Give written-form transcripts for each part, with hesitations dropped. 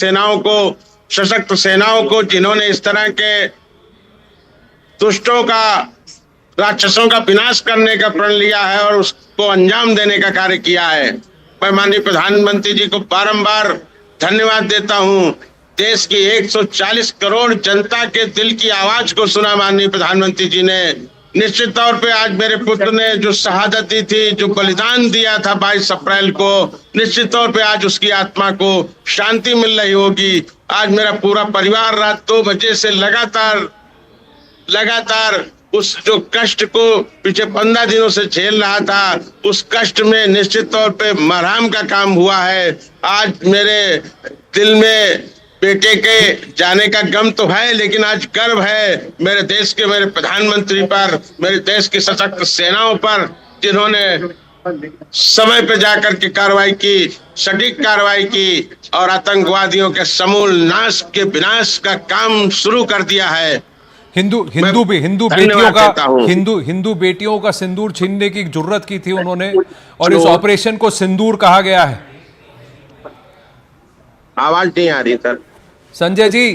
सेनाओं को, सशक्त सेनाओं को, जिन्होंने इस तरह के दुष्टों का, राक्षसों का विनाश करने का प्रण लिया है और उसको अंजाम देने का कार्य किया है। मैं माननीय प्रधानमंत्री जी को बारंबार धन्यवाद देता हूं। देश की 140 करोड़ जनता के दिल की आवाज को सुना माननीय प्रधानमंत्री जी ने। निश्चित तौर पे आज मेरे पुत्र ने जो शहादत दी थी, जो बलिदान दिया था 22 अप्रैल को, निश्चित तौर पे आज उसकी आत्मा को शांति मिल रही होगी। आज मेरा पूरा परिवार रात 2 बजे से लगातार उस जो कष्ट को पिछले 15 दिनों से झेल रहा था, उस कष्ट में निश्चित तौर पे मरहम का काम हुआ है। आज मेरे दिल में बेटे के जाने का गम तो है, लेकिन आज गर्व है मेरे देश के, मेरे प्रधानमंत्री पर, मेरे देश की सशक्त सेनाओं पर, जिन्होंने समय पे जाकर के कार्रवाई की, सटीक कार्रवाई की और आतंकवादियों के समूल नाश के विनाश का काम शुरू कर दिया है। हिंदू बेटियों का सिंदूर छीनने की जुर्रत की थी उन्होंने, और इस ऑपरेशन को सिंदूर कहा गया है। आवाज नहीं आ रही सर। संजय जी,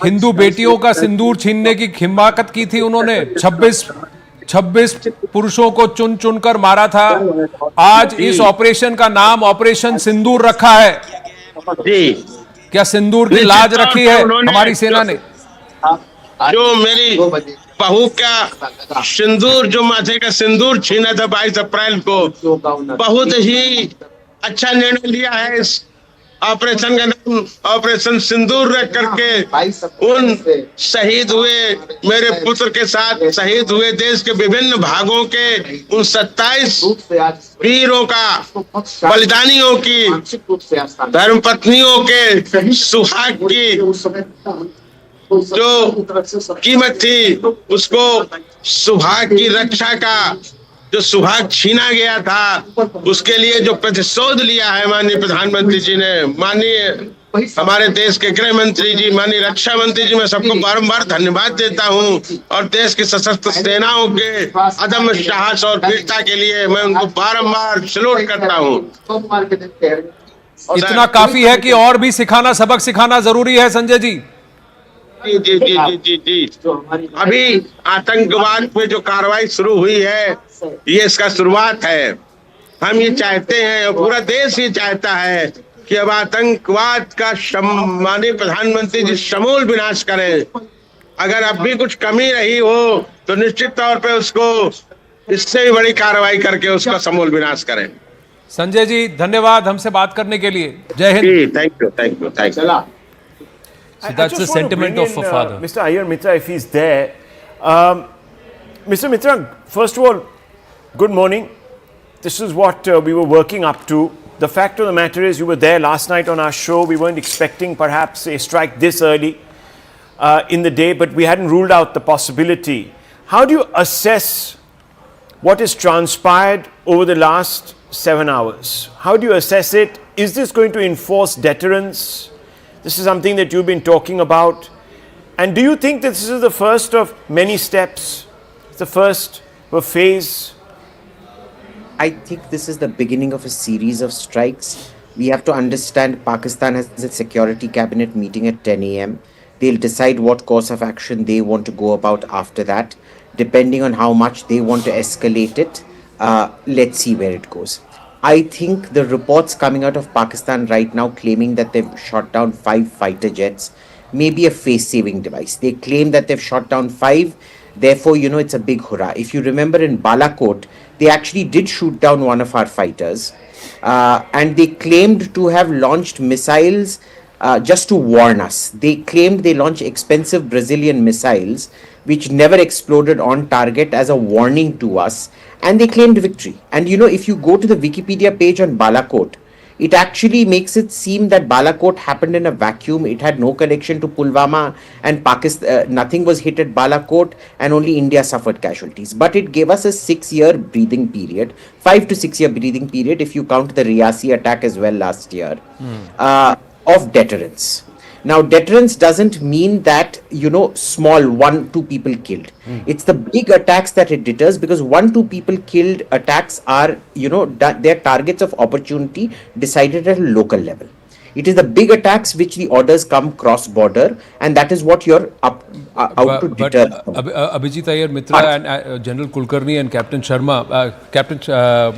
हिंदू बेटियों का सिंदूर छीनने की हिम्मत की थी उन्होंने। 26 पुरुषों को चुन चुनकर मारा था। आज इस ऑपरेशन का नाम ऑपरेशन सिंदूर रखा है। जी, क्या सिंदूर की लाज रखी है हमारी सेना ने? जो मेरी बहू का सिंदूर, जो माथे का सिंदूर छीना था 22 अप्रैल को, बहुत ही अच्छा निर्णय लिया है। इस ऑपरेशन का नाम ऑपरेशन सिंदूर रख करके उन शहीद हुए मेरे पुत्र के साथ शहीद हुए देश के विभिन्न भागों के उन 27 वीरों का, बलिदानियों की, धर्मपत्नियों के सुहाग की जो कीमत थी, उसको सुहाग की रक्षा का जो सुहाग छीना गया था, उसके लिए जो प्रतिशोध लिया है माननीय प्रधानमंत्री जी ने, माननीय हमारे देश के गृह मंत्री जी, माननीय रक्षा मंत्री जी, मैं सबको बारंबार धन्यवाद देता हूं। और देश की सशस्त्र सेनाओं के अदम्य साहस और वीरता के लिए मैं उनको बारंबार सैल्यूट करता हूं। इतना काफी है कि और भी सबक सिखाना जरूरी है संजय जी। जी जी जी जी जी जी। अभी आतंकवाद पे जो कार्रवाई शुरू हुई है, ये इसका शुरुआत है। हम ये चाहते हैं और पूरा देश ये चाहता है कि अब आतंकवाद का माननीय प्रधानमंत्री जी समूल विनाश करें। अगर अब भी कुछ कमी रही हो तो निश्चित तौर पे उसको इससे भी बड़ी कार्रवाई करके उसका समूल विनाश करें। संजय जी, धन्यवाद हमसे बात करने के लिए। जय Hind. Thank you. So that's the sentiment of a father. Mr. Iyer Mitra, if he's there. Mr. Mitra, first of all, good morning. This is what we were working up to. The fact of the matter is, you were there last night on our show. We weren't expecting perhaps a strike this early in the day, but we hadn't ruled out the possibility. How do you assess what has transpired over the last 7 hours? How do you assess it? Is this going to enforce deterrence? This is something that you've been talking about. And do you think that this is the first of many steps? It's the first of a phase? I think this is the beginning of a series of strikes. We have to understand Pakistan has its security cabinet meeting at 10 a.m. They'll decide what course of action they want to go about after that. Depending on how much they want to escalate it, let's see where it goes. I think the reports coming out of Pakistan right now claiming that they've shot down 5 fighter jets may be a face-saving device. They claim that they've shot down 5, therefore, it's a big hurrah. If you remember in Balakot, they actually did shoot down one of our fighters and they claimed to have launched missiles just to warn us. They claimed they launched expensive Brazilian missiles which never exploded on target as a warning to us, and they claimed victory. And if you go to the Wikipedia page on Balakot, it actually makes it seem that Balakot happened in a vacuum. It had no connection to Pulwama and Pakistan. Nothing was hit at Balakot and only India suffered casualties. But it gave us a 6-year breathing period, 5 to 6 year breathing period if you count the Riyasi attack as well last year, of deterrence. Now, deterrence doesn't mean that, small 1-2 people killed. It's the big attacks that it deters, because 1-2 people killed attacks are, they're targets of opportunity decided at a local level. It is the big attacks which the orders come cross-border, and that is what you're out to deter. Abhijit Iyer Mitra But- and General Kulkarni and Captain Sharma,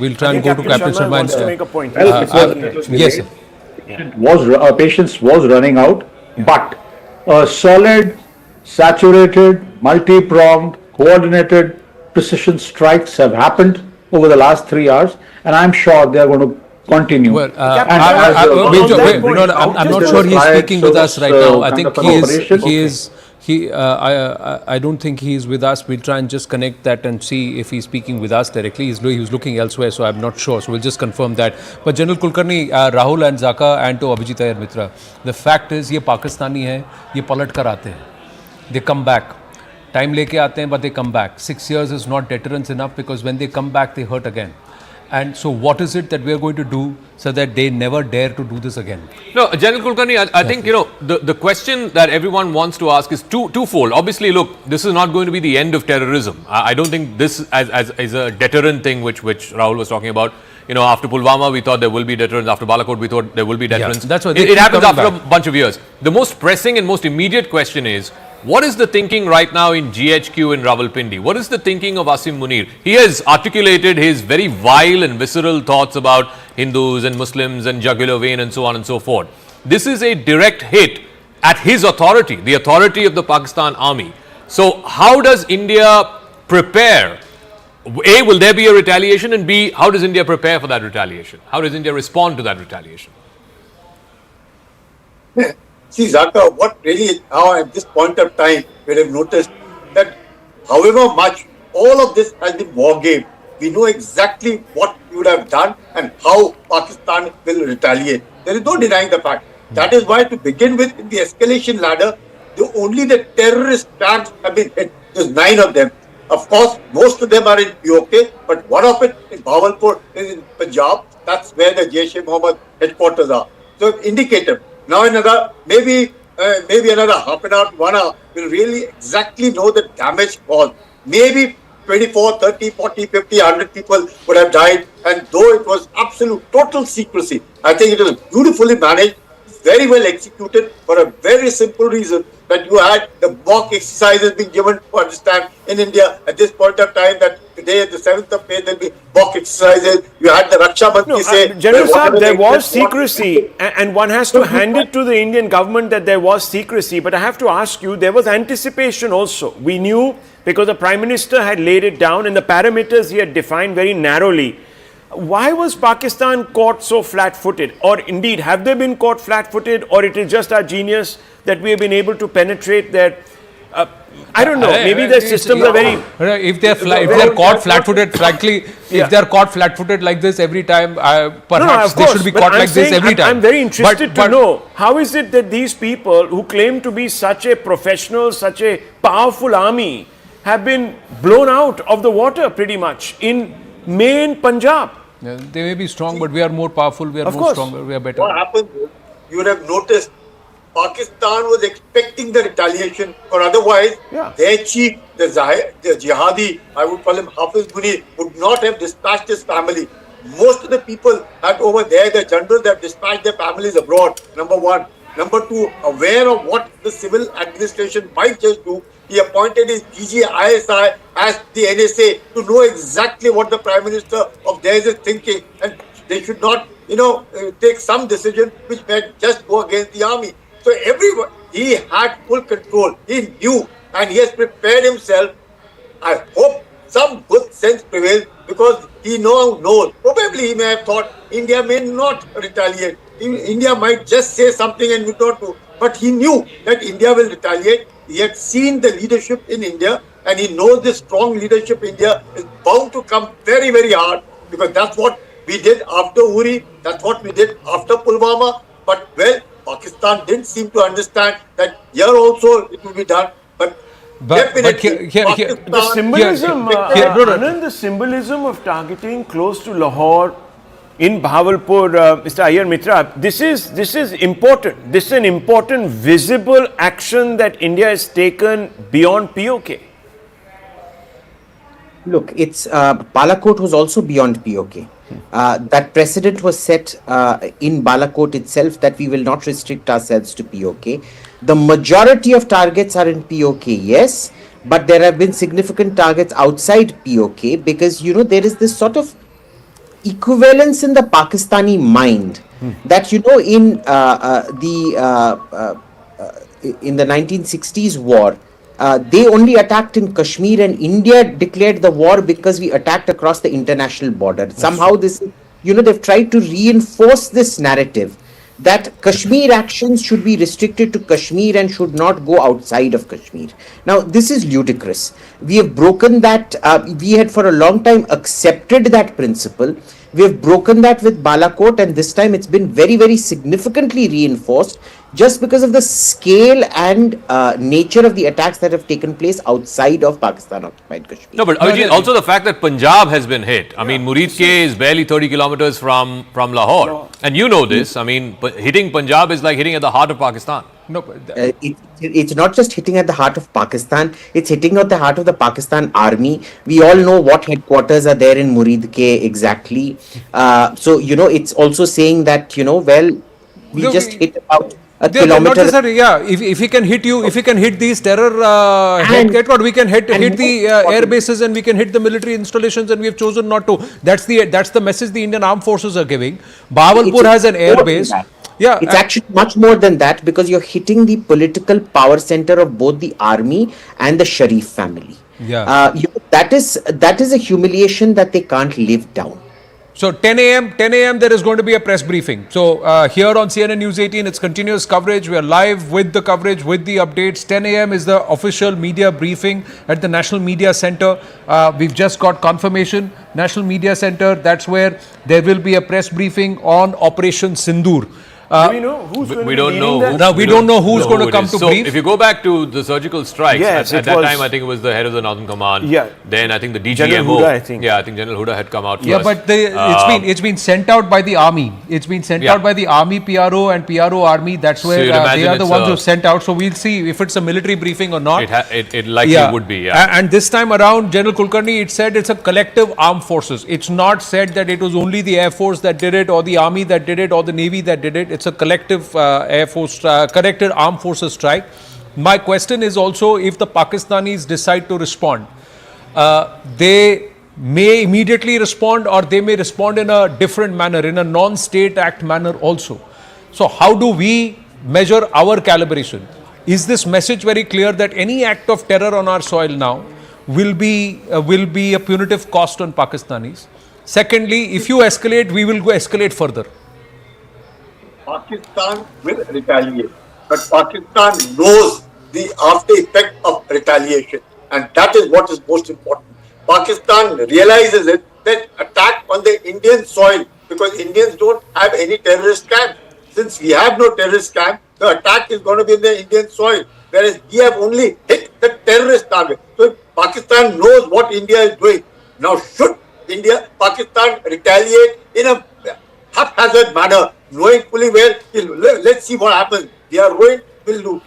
we'll try I and think go to Captain Captain Sharma Sharma. wants to make a point. Well, it was Yes, sir. patience was running out, but a solid, saturated, multi-pronged, coordinated precision strikes have happened over the last 3 hours, and I'm sure they are going to continue. Well, Captain, I'm not sure he's speaking with us right now. I think I don't think he is with us. We'll try and just connect that and see if he's speaking with us directly. He was looking elsewhere, so I'm not sure. So we'll just confirm that. But General Kulkarni, Rahul and Zaka and to Abhijit Iyer Mitra, the fact is, ये पाकिस्तानी हैं, ये पलट कर आते हैं. They come back. Time लेके आते हैं, but they come back. 6 years is not deterrence enough, because when they come back, they hurt again. And so what is it that we are going to do so that they never dare to do this again? No, General Kulkarni, I think, the question that everyone wants to ask is twofold. Obviously, look, this is not going to be the end of terrorism. I don't think this as a deterrent thing, which Rahul was talking about. After Pulwama, we thought there will be deterrence. After Balakot, we thought there will be deterrence. Yeah, that's what it happens after a bunch of years. The most pressing and most immediate question is, what is the thinking right now in GHQ in Rawalpindi? What is the thinking of Asim Munir? He has articulated his very vile and visceral thoughts about Hindus and Muslims and jugular vein and so on and so forth. This is a direct hit at his authority, the authority of the Pakistan army. So how does India prepare? A, will there be a retaliation? And B, how does India prepare for that retaliation? How does India respond to that retaliation? See, Zaka, what really now at this point of time, we have noticed that however much all of this has been war game, we know exactly what we would have done and how Pakistan will retaliate. There is no denying the fact. That is why, to begin with, in the escalation ladder, only the terrorist camps have been hit. There's 9 of them. Of course, most of them are in POK, but one of it in Bahawalpur is in Punjab. That's where the Jaish-e-Mohammad headquarters are. So, indicative. Now another, maybe another half an hour, 1 hour, we'll really exactly know the damage caused. Maybe 24, 30, 40, 50, 100 people would have died, and though it was absolute total secrecy, I think it was beautifully managed, very well executed, for a very simple reason, that you had the mock exercises being given to understand in India at this point of time that today, the 7th of May, there will be mock exercises. You had the Raksha Mantri say... General Saab, there was secrecy, and one has to hand it to the Indian government that there was secrecy. But I have to ask you, there was anticipation also. We knew, because the Prime Minister had laid it down and the parameters he had defined very narrowly. Why was Pakistan caught so flat-footed? Or indeed, have they been caught flat-footed, or it is just our genius that we have been able to penetrate their... I don't know, maybe their systems are very... If they're caught flat-footed, frankly, if they're caught flat-footed like this every time, perhaps they should be caught like this every time. I'm very interested to know, how is it that these people who claim to be such a professional, such a powerful army, have been blown out of the water pretty much in main Punjab? Yeah, they may be strong, but we are more powerful, we are more stronger, we are better. What happened, you would have noticed, Pakistan was expecting the retaliation, or otherwise, their chief, the jihadi, I would call him Hafiz Munir, would not have dispatched his family. Most of the people had over there, the generals have dispatched their families abroad, number one. Number two, aware of what the civil administration might just do, he appointed his DG ISI as the NSA to know exactly what the Prime Minister of theirs is thinking, and they should not, take some decision which might just go against the army. So everyone, he had full control. He knew, and he has prepared himself. I hope some good sense prevails, because he knows. Probably he may have thought India may not retaliate. India might just say something and would not do. But he knew that India will retaliate. He had seen the leadership in India, and he knows the strong leadership in India is bound to come very, very hard, because that's what we did after Uri, that's what we did after Pulwama. But Pakistan didn't seem to understand that here also it will be done. But definitely, the symbolism, Anand, the symbolism of targeting close to Lahore in Bahawalpur, Mr. Iyer Mitra, this is important. This is an important visible action that India has taken beyond POK. Look, it's Balakot was also beyond POK. That precedent was set in Balakot itself that we will not restrict ourselves to POK. The majority of targets are in POK, yes, but there have been significant targets outside POK because there is this sort of equivalence in the Pakistani mind that in the 1960s war, they only attacked in Kashmir and India declared the war because we attacked across the international border. Somehow they've tried to reinforce this narrative that Kashmir actions should be restricted to Kashmir and should not go outside of Kashmir. Now, this is ludicrous. We have broken that. We had for a long time accepted that principle. We have broken that with Balakot, and this time it's been very, very significantly reinforced just because of the scale and nature of the attacks that have taken place outside of Pakistan-occupied Kashmir. No, but Abhijit, also the fact that Punjab has been hit. I mean, Murid K is barely 30 kilometers from Lahore. And you know this. I mean, hitting Punjab is like hitting at the heart of Pakistan. No, It's not just hitting at the heart of Pakistan, it's hitting at the heart of the Pakistan army. We all know what headquarters are there in Murid K exactly. So, it's also saying that, we No, just we- hit about a not kilometer. necessarily, yeah. If he can hit you, if he can hit these terror headquarters, we can hit the air bases and we can hit the military installations, and we have chosen not to. That's the message the Indian Armed Forces are giving. Bahawalpur has an air more base. than that. Yeah, It's actually much more than that because you're hitting the political power center of both the army and the Sharif family. Yeah. That is a humiliation that they can't live down. So 10 a.m. there is going to be a press briefing. So here on CNN News 18, it's continuous coverage. We are live with the coverage, with the updates. 10 a.m. is the official media briefing at the National Media Center. We've just got confirmation. National Media Center, that's where there will be a press briefing on Operation Sindoor. Do we know who's going We to don't be know. leading that? Now, we don't know who's going to it come is. to So brief. if you go back to the surgical strikes, Yes, at it that was- time I think it was the head of the Northern Command. Yeah. Then I think the DGMO. General Huda, I think. Yeah, I think General Huda had come out first. Yeah, but it's been sent out by the army. It's been sent Yeah. out by the army PRO and PRO army. That's where you'd they imagine are the it's ones who sent out. So we'll see if it's a military briefing or not. It likely would be. Yeah. And this time around, General Kulkarni, it said it's a collective armed forces. It's not said that it was only the Air Force that did it, or the Army that did it, or the Navy that did it. It's a collective Air Force, collected armed forces strike. My question is also, if the Pakistanis decide to respond, they may immediately respond, or they may respond in a different manner, in a non-state act manner also. So how do we measure our calibration? Is this message very clear that any act of terror on our soil now will be a punitive cost on Pakistanis? Secondly, if you escalate, we will go escalate further. Pakistan will retaliate. But Pakistan knows the after effect of retaliation. And that is what is most important. Pakistan realizes it, that attack on the Indian soil, because Indians don't have any terrorist camp. Since we have no terrorist camp, the attack is going to be in the Indian soil. Whereas we have only hit the terrorist target. So Pakistan knows what India is doing. Now should Pakistan retaliate in a haphazard manner, knowing fully well, let's see what happens. We are ruined, we'll lose.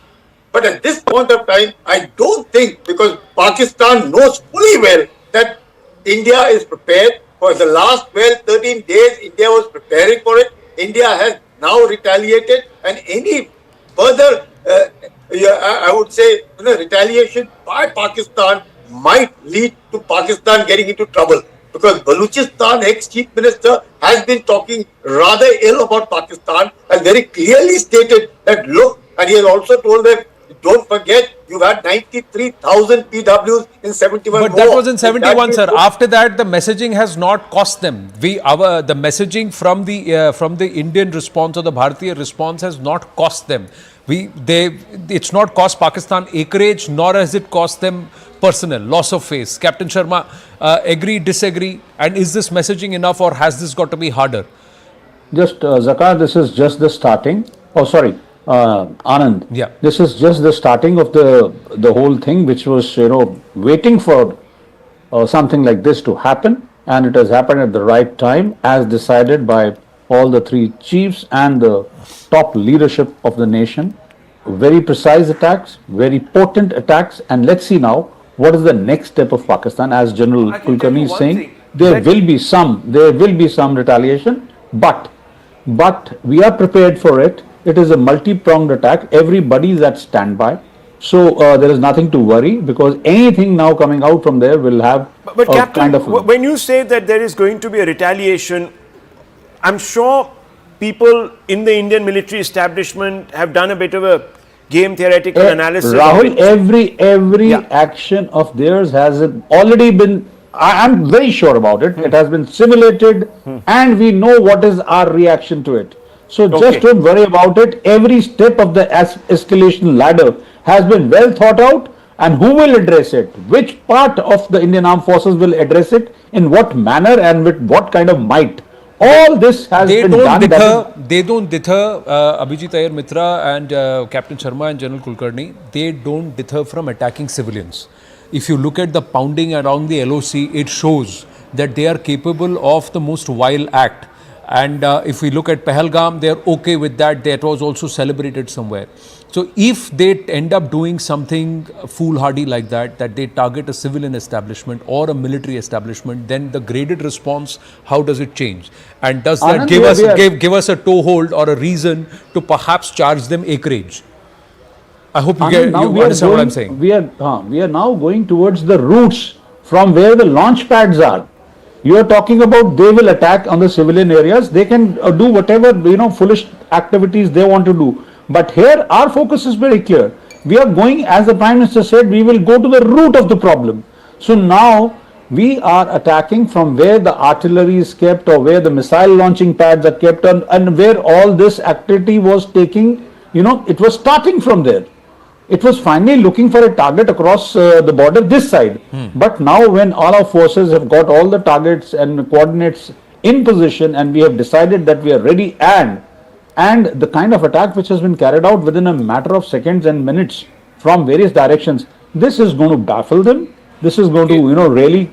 But at this point of time, I don't think, because Pakistan knows fully well that India is prepared. For the last 12, 13 days, India was preparing for it. India has now retaliated, and any further, I would say, retaliation by Pakistan might lead to Pakistan getting into trouble. Because Balochistan ex-chief minister has been talking rather ill about Pakistan and very clearly stated that, look, and he has also told them, don't forget, you've had 93,000 PWs in 71 But that was in 71, sir. After that, the messaging has not cost them. The messaging from the Indian response or the Bharatiya response has not cost them. It's not cost Pakistan acreage, nor has it cost them personnel, loss of face. Captain Sharma, agree, disagree? And is this messaging enough, or has this got to be harder? Just, Zakar, this is just the starting. Oh, sorry, Anand. Yeah. This is just the starting of the whole thing, which was, waiting for something like this to happen. And it has happened at the right time, as decided by all the three chiefs and the top leadership of the nation. Very precise attacks, very potent attacks. And let's see now what is the next step of Pakistan? As General I can tell you Kulkarni is one saying, thing, there that- will be some retaliation, but we are prepared for it. It is a multi-pronged attack. Everybody is at standby. So there is nothing to worry, because anything now coming out from there will have But a Captain, kind of... when you say that there is going to be a retaliation, I'm sure people in the Indian military establishment have done a bit of a game theoretical analysis. Rahul, every Yeah. action of theirs has already been, I'm very sure about it, it has been simulated, and we know what is our reaction to it. So Okay. just don't worry about it. Every step of the escalation ladder has been well thought out, and who will address it? Which part of the Indian Armed Forces will address it? In what manner and with what kind of might? All this has They been don't done. deter. They don't deter. Abhijit Iyer Mitra and Captain Sharma and General Kulkarni. They don't deter from attacking civilians. If you look at the pounding around the LOC, it shows that they are capable of the most vile act. And if we look at Pahalgam, they are okay with that. That was also celebrated somewhere. So if they end up doing something foolhardy like that, that they target a civilian establishment or a military establishment, then the graded response, how does it change? And does that Anand, give us a toehold or a reason to perhaps charge them acreage? I hope you understand what I'm saying. We are now going towards the routes from where the launch pads are. You are talking about they will attack on the civilian areas. They can do whatever, foolish activities they want to do. But here our focus is very clear. We are going, as the Prime Minister said, we will go to the root of the problem. So now we are attacking from where the artillery is kept, or where the missile launching pads are kept, and where all this activity was taking, it was starting from there. It was finally looking for a target across the border this side. But now when all our forces have got all the targets and coordinates in position, and we have decided that we are ready, and the kind of attack which has been carried out within a matter of seconds and minutes from various directions, this is going to baffle them. This is going to, really...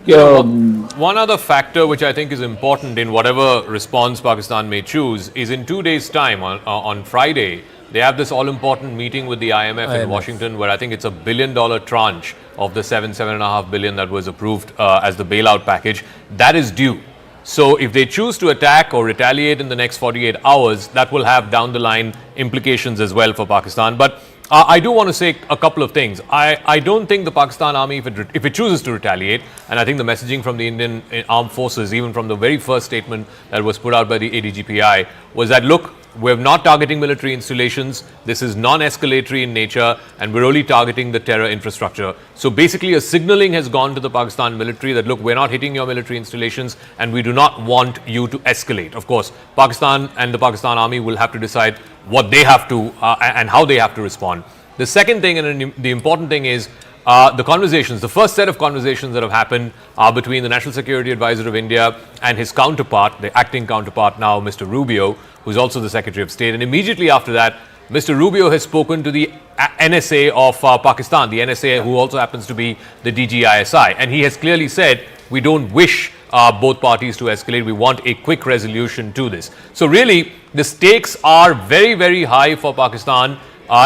One other factor which I think is important in whatever response Pakistan may choose is in 2 days' time, on Friday, they have this all-important meeting with the IMF in Washington, where I think it's $1 billion tranche of the $7.5 billion that was approved as the bailout package. That is due. So if they choose to attack or retaliate in the next 48 hours, that will have down the line implications as well for Pakistan. But I do want to say a couple of things. I don't think the Pakistan army, if it chooses to retaliate, and I think the messaging from the Indian armed forces, even from the very first statement that was put out by the ADGPI, was that, look, we're not targeting military installations, this is non-escalatory in nature, and we're only targeting the terror infrastructure. So basically a signaling has gone to the Pakistan military that, look, we're not hitting your military installations and we do not want you to escalate. Of course, Pakistan and the Pakistan army will have to decide what they have to and how they have to respond. The second thing, and the important thing, is the conversations, the first set of conversations that have happened are between the National Security Advisor of India and his counterpart, the acting counterpart now, Mr. Rubio, who's also the Secretary of State. And immediately after that, Mr. Rubio has spoken to the NSA of Pakistan, the NSA who also happens to be the DGISI. And he has clearly said, we don't wish both parties to escalate. We want a quick resolution to this. So really, the stakes are very, very high for Pakistan.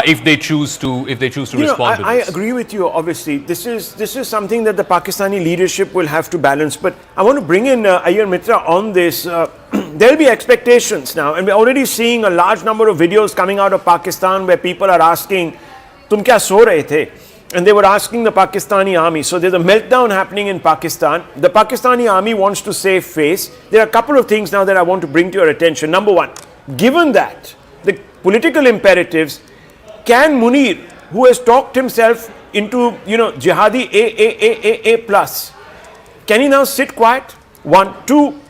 If they choose to respond to this. I agree with you. Obviously, this is something that the Pakistani leadership will have to balance. But I want to bring in Iyer Mitra on this. There will be expectations now, and we're already seeing a large number of videos coming out of Pakistan where people are asking, "Tum kya so rahe the?" And they were asking the Pakistani army. So there's a meltdown happening in Pakistan. The Pakistani army wants to save face. There are a couple of things now that I want to bring to your attention. Number one, given that the political imperatives, can Munir, who has talked himself into, jihadi A plus, can he now sit quiet? One. Two,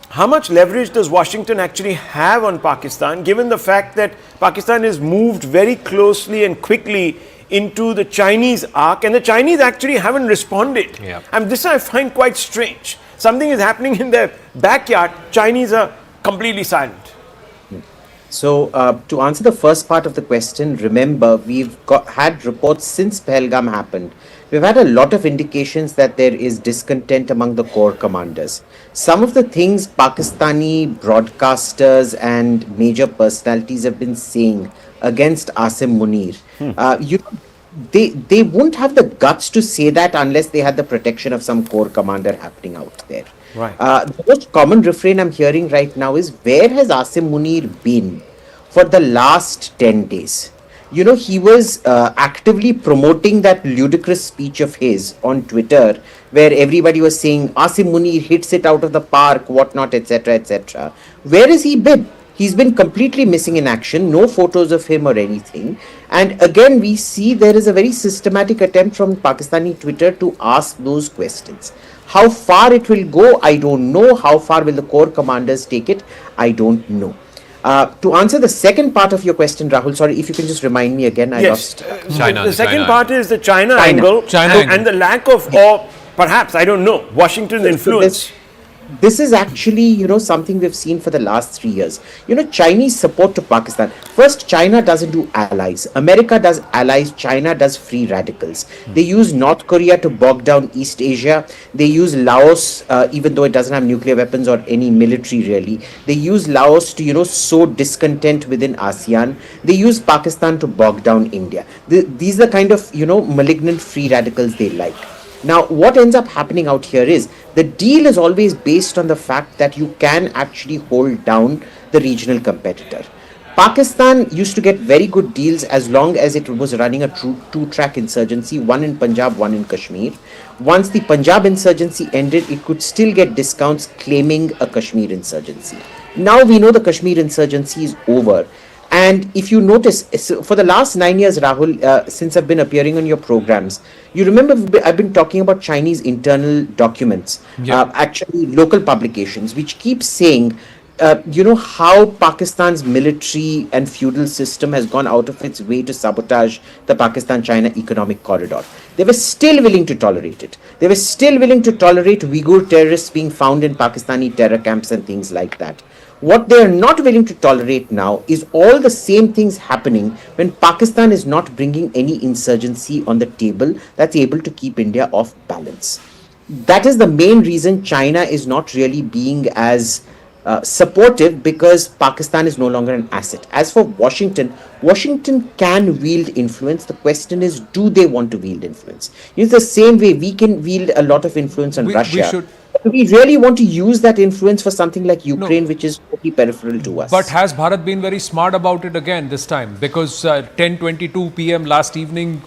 how much leverage does Washington actually have on Pakistan, given the fact that Pakistan has moved very closely and quickly into the Chinese arc, and the Chinese actually haven't responded? Yeah. And this I find quite strange. Something is happening in their backyard. Chinese are completely silent. So, to answer the first part of the question, remember, we've had reports since Pahalgam happened. We've had a lot of indications that there is discontent among the corps commanders. Some of the things Pakistani broadcasters and major personalities have been saying against Asim Munir. they won't have the guts to say that unless they had the protection of some core commander happening out there. Right. The most common refrain I'm hearing right now is, where has Asim Munir been for the last 10 days? You know, he was actively promoting that ludicrous speech of his on Twitter where everybody was saying Asim Munir hits it out of the park, whatnot, etc., etc. Where has he been? He's been completely missing in action, no photos of him or anything. And again, we see there is a very systematic attempt from Pakistani Twitter to ask those questions. How far it will go, I don't know. How far will the core commanders take it? I don't know. To answer the second part of your question, Rahul, sorry, if you can just remind me again, I lost. China, The second China. part is the China China. angle, and the lack of, or perhaps, I don't know, Washington's influence. This is actually, you know, something we've seen for the last 3 years. You know, Chinese support to Pakistan. First, China doesn't do allies. America does allies. China does free radicals. They use North Korea to bog down East Asia. They use Laos, even though it doesn't have nuclear weapons or any military really. They use Laos to, you know, sow discontent within ASEAN. They use Pakistan to bog down India. These are the kind of, you know, malignant free radicals they like. Now, what ends up happening out here is the deal is always based on the fact that you can actually hold down the regional competitor. Pakistan used to get very good deals as long as it was running a true two-track insurgency, one in Punjab, one in Kashmir. Once the Punjab insurgency ended, it could still get discounts claiming a Kashmir insurgency. Now we know the Kashmir insurgency is over. And if you notice, for the last 9 years, Rahul, since I've been appearing on your programs, you remember I've been talking about Chinese internal documents, actually local publications, which keep saying, you know, how Pakistan's military and feudal system has gone out of its way to sabotage the Pakistan-China economic corridor. They were still willing to tolerate it. They were still willing to tolerate Uyghur terrorists being found in Pakistani terror camps and things like that. What they are not willing to tolerate now is all the same things happening when Pakistan is not bringing any insurgency on the table that's able to keep India off balance. That is the main reason China is not really being as supportive, because Pakistan is no longer an asset. As for Washington, Washington can wield influence. The question is, do they want to wield influence? It's the same way we can wield a lot of influence on Russia. We really want to use that influence for something like Ukraine, which is totally peripheral to us. But has Bharat been very smart about it again this time? Because 10:22 p.m. last evening,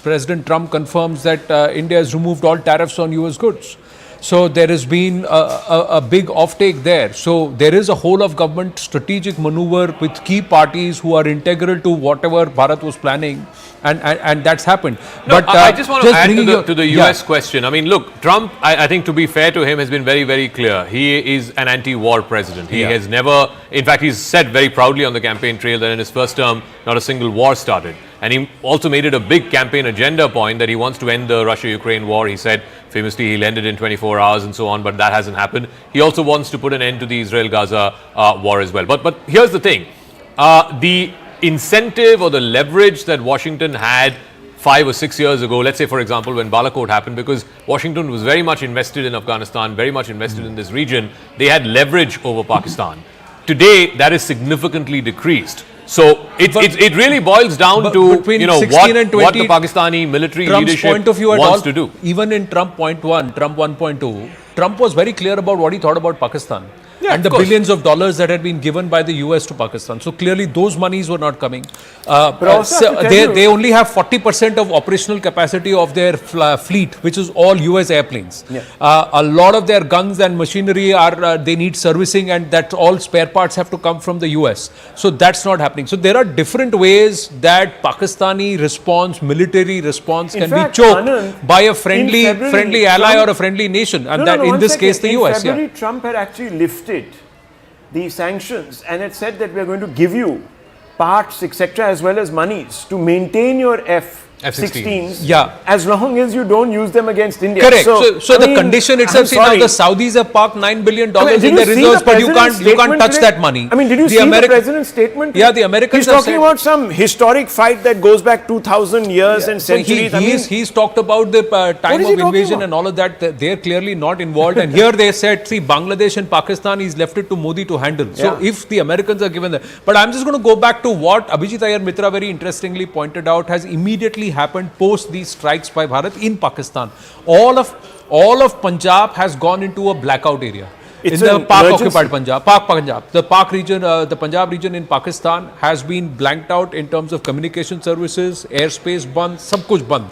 President Trump confirms that India has removed all tariffs on US goods. So there has been a big offtake there. So there is a whole of government strategic maneuver with key parties who are integral to whatever Bharat was planning, and that's happened. No, but I just want to add to the US question. I mean, look, Trump, I think to be fair to him, has been very, very clear. He is an anti-war president. He has never, in fact, he's said very proudly on the campaign trail that in his first term, not a single war started. And he also made it a big campaign agenda point that he wants to end the Russia-Ukraine war. He said famously he'll end it in 24 hours and so on, but that hasn't happened. He also wants to put an end to the Israel-Gaza war as well. But here's the thing. The incentive or the leverage that Washington had 5 or 6 years ago, let's say, for example, when Balakot happened, because Washington was very much invested in Afghanistan, very much invested in this region, they had leverage over Pakistan. Today, that is significantly decreased. So it really boils down to, you know, what the Pakistani military Trump's leadership point of view wants to do. Even in Trump 1, Trump 1.2, Trump was very clear about what he thought about Pakistan. Yeah, and the billions of dollars that had been given by the US to Pakistan. So clearly those monies were not coming. They only have 40% of operational capacity of their fleet, which is all US airplanes. Yeah. A lot of their guns and machinery they need servicing, and that all spare parts have to come from the US. So that's not happening. So there are different ways that Pakistani response, military response can be choked by a friendly ally or a friendly nation. And in this case, the US. In February, Trump had actually lifted the sanctions and it said that we are going to give you parts, etc., as well as monies to maintain your F-16s. Yeah. As long as you don't use them against India. Correct. So I the mean, condition itself, I'm see now sorry. the Saudis have parked $9 billion Did in you their see reserves, the but you president's can't touch statement that today? money. I mean, did you see the president's statement? Yeah, the Americans He's have talking said, about some historic fight that goes back 2,000 years and centuries. He's talked about the time of invasion and all of that. They're clearly not involved. And here they said, see, Bangladesh and Pakistan, he's left it to Modi to handle. So if the Americans are given that. But I'm just going to go back to what Abhijit Iyer Mitra very interestingly pointed out has immediately happened post these strikes by Bharat in Pakistan. All of Punjab has gone into a blackout area. It's in the an Pak-occupied Punjab. The Pak region, the Punjab region in Pakistan has been blanked out in terms of communication services, airspace band, sab kuch band.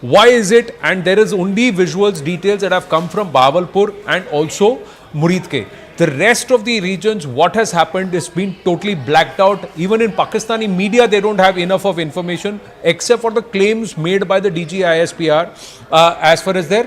Why is it? And there is only visuals, details that have come from Bahawalpur and also Muridke. The rest of the regions, what has happened is been totally blacked out. Even in Pakistani media, they don't have enough of information except for the claims made by the DGISPR as far as their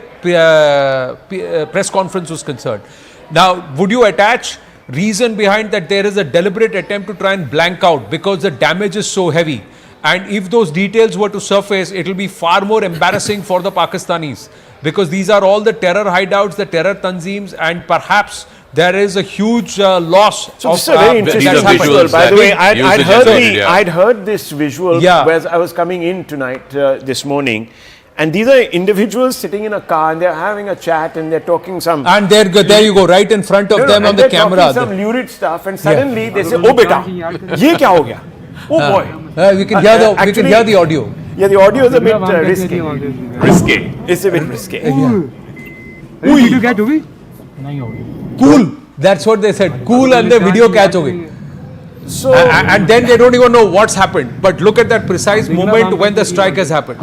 press conference was concerned. Now, would you attach reason behind that there is a deliberate attempt to try and blank out because the damage is so heavy? And if those details were to surface, it will be far more embarrassing for the Pakistanis because these are all the terror hideouts, the terror tanzeems, and perhaps there is a huge loss. So this is a very interesting visual. By the way, I'd heard this visual as I was coming in tonight, this morning. And these are individuals sitting in a car and they're having a chat and they're talking some... And there you go, right in front of them on the camera. They're talking some lurid stuff and suddenly they say, oh beta, ye kya ho gaya? Oh boy. We can hear the audio. Yeah, the audio is a bit risky. Risky. It's a bit risky. Video catch hogi? Nahi hogi. Cool. That's what they said. Cool and the video catch hogi. So, and then they don't even know what's happened. But look at that precise moment when the strike has happened.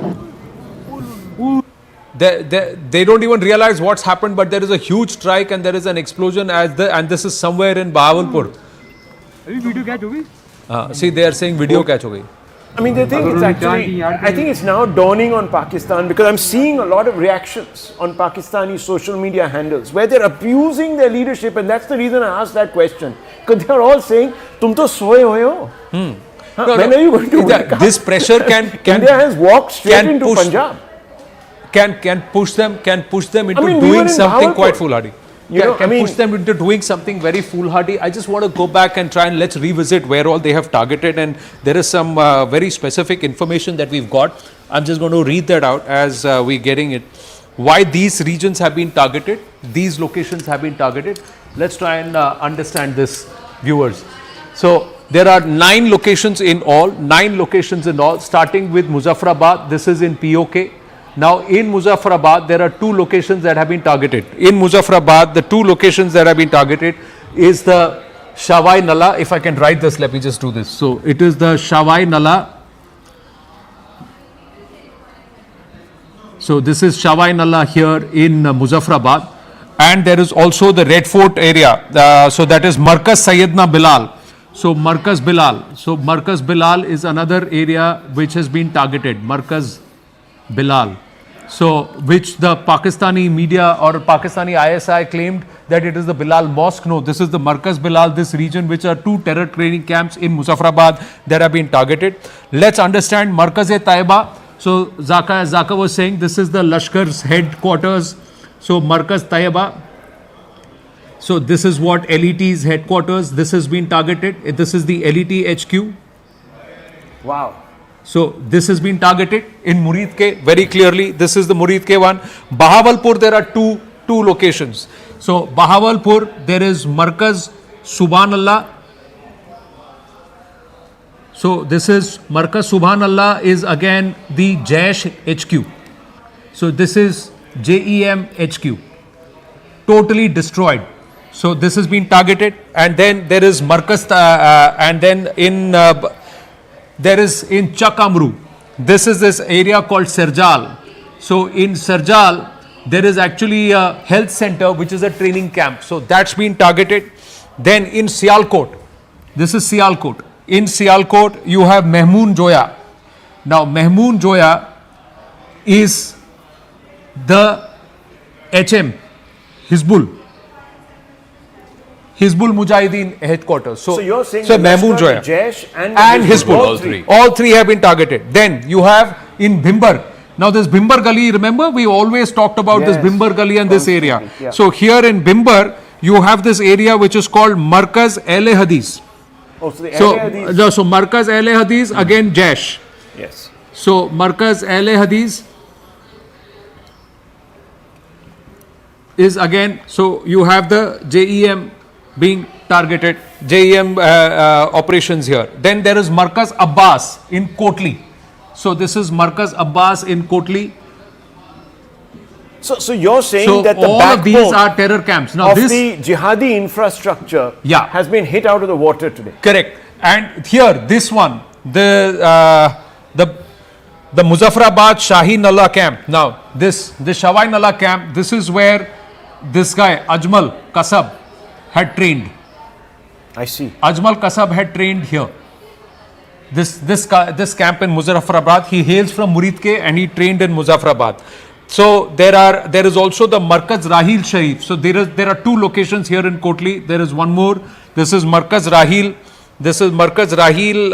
They don't even realize what's happened, but there is a huge strike and there is an explosion and this is somewhere in Bahawalpur. Video catch hogi? See, they are saying video catch ho gayi. I mean, they think it's actually, I think it's now dawning on Pakistan because I'm seeing a lot of reactions on Pakistani social media handles where they're abusing their leadership, and that's the reason I asked that question. Because they're all saying, "Tum to soye hoye ho." When are you going to wake up? This pressure can India has walked straight into Punjab. Can push them into doing something quite foolhardy. Push them into doing something very foolhardy. I just want to go back and try and let's revisit where all they have targeted, and there is some very specific information that we've got. I'm just going to read that out as we're getting it. Why these regions have been targeted, these locations have been targeted. Let's try and understand this, viewers. So there are 9 locations in all, starting with Muzaffarabad. This is in POK. Now in Muzaffarabad, there are 2 locations that have been targeted. In Muzaffarabad, the 2 locations that have been targeted is the Shawai Nala. If I can write this, let me just do this. So it is the Shawai Nala. So this is Shawai Nala here in Muzaffarabad. And there is also the Red Fort area. So that is Markaz Sayyidna Bilal. So Markaz Bilal is another area which has been targeted. Markaz Bilal. So, which the Pakistani media or Pakistani ISI claimed that it is the Bilal Mosque. No, this is the Markaz Bilal, this region, which are 2 terror training camps in Muzaffarabad that have been targeted. Let's understand Markaz-e-Taiba. So, Zaka was saying this is the Lashkar's headquarters. So, Markaz-Taiba. So, this is what LET's headquarters. This has been targeted. This is the LET HQ. Wow. So this has been targeted in Muridke very clearly. This is the Muridke one. Bahawalpur, there are two locations. So Bahawalpur, there is Markaz Subhanallah. So this is Markaz Subhanallah is again the Jaish HQ. So this is JEM HQ. Totally destroyed. So this has been targeted, and then there is Markaz and then in there is in Chakamru, this is this area called Serjal. So in Serjal, there is actually a health center which is a training camp. So that's been targeted. Then in Sialkot, this is Sialkot. In Sialkot, you have Mehmoon Joya. Now Mehmoon Joya is the HM, Hizbul Mujahideen headquarters. So you're saying Mehmoon Joya Jaish and Hizbul, all three have been targeted. Then you have in Bhimbar. Now this Bhimbar Gully, remember we always talked about this Bhimbar Gully and this area. Yeah. So here in Bhimbar, you have this area which is called Markaz Hadith. Oh, so the So, area so Markaz Hadith, again Jaish. Yes. So Markaz Hadith is again, so you have the JEM being targeted, JEM operations here. Then there is Markaz Abbas in Kotli. So this is Markaz Abbas in Kotli. So you're saying So that the all of these backbone are terror camps. Now of this the jihadi infrastructure Yeah. has been hit out of the water today. correct. And here this one, the Muzaffarabad Shahi Nalla camp. Now this Shawai Nalla camp, this is where this guy Ajmal Kasab had trained. I see. Ajmal Kasab had trained here. This camp in Muzaffarabad, he hails from Muridke and he trained in Muzaffarabad. So there is also the Markaz Rahil Sharif. So there are two locations here in Kotli. There is one more. This is Markaz Rahil. This is Markaz Rahil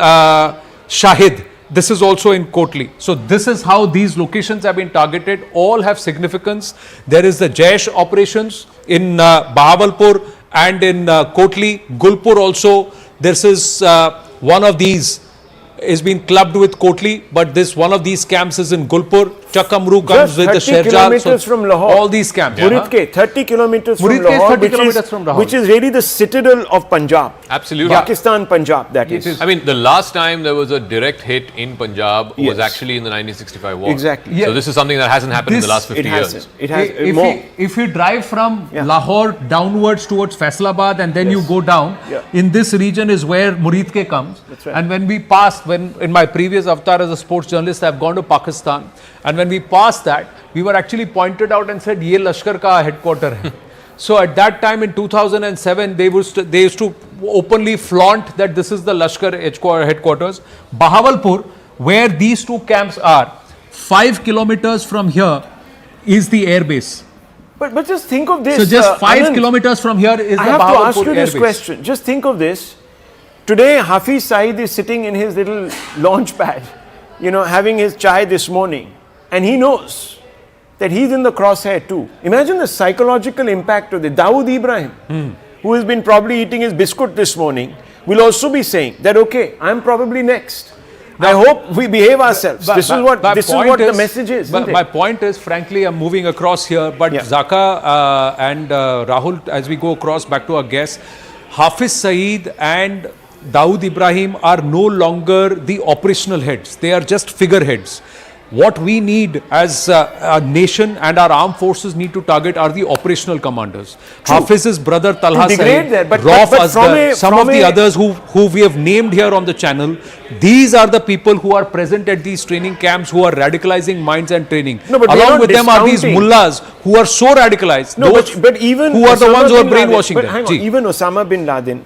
Shahid. This is also in Kotli. So this is how these locations have been targeted. All have significance. There is the Jaish operations in Bahawalpur and in Kotli, Gulpur also. This is one of these is being clubbed with Kotli, but this one of these camps is in Gulpur. Chakamru comes Just with the 30 Sherjal. kilometers from Lahore. All these camps. Muridke, 30 kilometers from Muridke is Lahore, 30 kilometers from Lahore. which is really the citadel of Punjab. Absolutely. Pakistan, Punjab, that is. I mean, the last time there was a direct hit in Punjab Yes. was actually in the 1965 war. Exactly. Yeah. So this is something that hasn't happened in the This- last 50 It years. has. It has if, more. if you drive from Yeah. Lahore downwards towards Faisalabad and then you go down, Yeah. in this region is where Muridke comes. That's right. And when we passed, when in my previous avatar as a sports journalist, I've gone to Pakistan. And when we passed that, we were actually pointed out and said, "Ye Lashkar ka headquarter hai." So at that time in 2007, they used to openly flaunt that this is the Lashkar headquarters. Bahawalpur, where these two camps are, 5 kilometers from here is the airbase. But just think of this. So just 5 Anand, kilometers from here is I the have to Bahawalpur ask you this airbase. question. Just think of this. Today, Hafiz Saeed is sitting in his little launch pad, having his chai this morning. And he knows that he's in the crosshair too. Imagine the psychological impact of the Dawood Ibrahim, who has been probably eating his biscuit this morning, will also be saying that, okay, I'm probably next. I hope we behave ourselves. This is what the message is. But Isn't my it? point is, frankly, I'm moving across here. But Yeah. Zaka and Rahul, as we go across back to our guests, Hafiz Saeed and Dawood Ibrahim are no longer the operational heads. They are just figureheads. What we need as a nation and our armed forces need to target are the operational commanders. Hafiz's brother Talha To degrade Saeed, that, but Rauf from Asghar, a- some from of the a- others who we have named here on the channel, these are the people who are present at these training camps who are radicalizing minds and training. No, but we are Along not with them are these discounting. mullahs who are so radicalized. No, those but even who are the Osama ones who are bin Laden- brainwashing but them. hang on, Ji. even Osama bin Laden,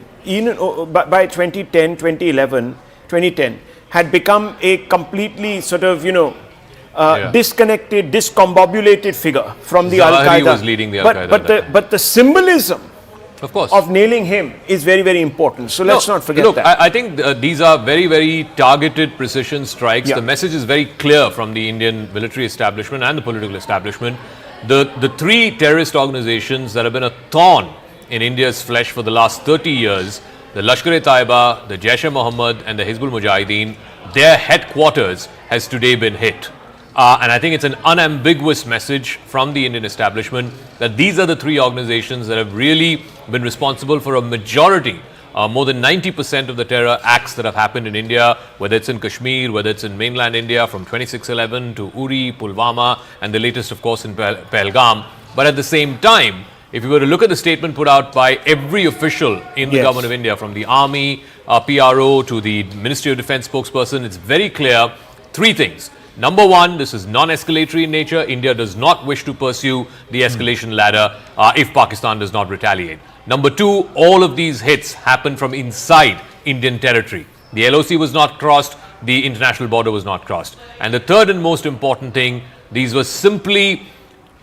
by 2010, 2011, 2010, had become a completely sort of, disconnected, discombobulated figure from the Zawahiri Al-Qaeda. was leading the Al-Qaeda at that time. But the symbolism Of course. of nailing him is very, very important. So let's not forget look, that. I think these are very, very targeted precision strikes. Yeah. The message is very clear from the Indian military establishment and the political establishment. The three terrorist organizations that have been a thorn in India's flesh for the last 30 years, the Lashkar-e-Taiba, the Jaish-e-Mohammad and the Hizbul Mujahideen, their headquarters has today been hit. And I think it's an unambiguous message from the Indian establishment that these are the three organizations that have really been responsible for a majority, more than 90% of the terror acts that have happened in India, whether it's in Kashmir, whether it's in mainland India from 26/11 to Uri, Pulwama, and the latest, of course, in Pahalgam. But at the same time, if you were to look at the statement put out by every official in the Yes. government of India, from the army, PRO to the Ministry of Defense spokesperson, it's very clear three things. Number one, this is non-escalatory in nature. India does not wish to pursue the escalation ladder if Pakistan does not retaliate. Number two, all of these hits happen from inside Indian territory. The LOC was not crossed, the international border was not crossed. And the third and most important thing, these were simply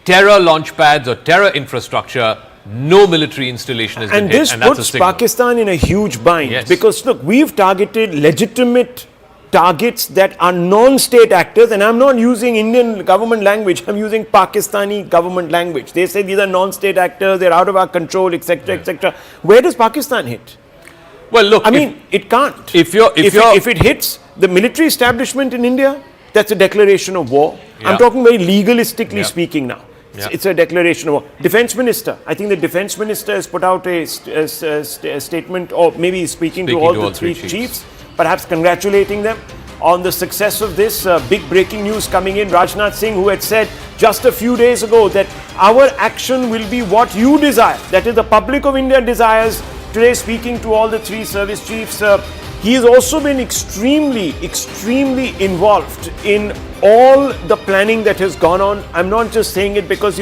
terror launch pads or terror infrastructure. No military installation has been And hit, this and that's a puts signal. Pakistan in a huge bind Yes. because look, we've targeted legitimate targets that are non-state actors, and I'm not using Indian government language, I'm using Pakistani government language. They say these are non-state actors, they're out of our control, etc., etc. Where does Pakistan hit? Well, look, I mean, it can't. if it hits the military establishment in India, that's a declaration of war. Yeah. I'm talking very legalistically speaking now. Yeah. It's a declaration of war. Defense Minister, I think the Defense Minister has put out a statement, or maybe he's speaking to all the three chiefs, perhaps congratulating them on the success of this. Big breaking news coming in. Rajnath Singh, who had said just a few days ago that our action will be what you desire, that is the public of India desires, today speaking to all the three service chiefs. He has also been extremely involved in all the planning that has gone on. I'm not just saying it because,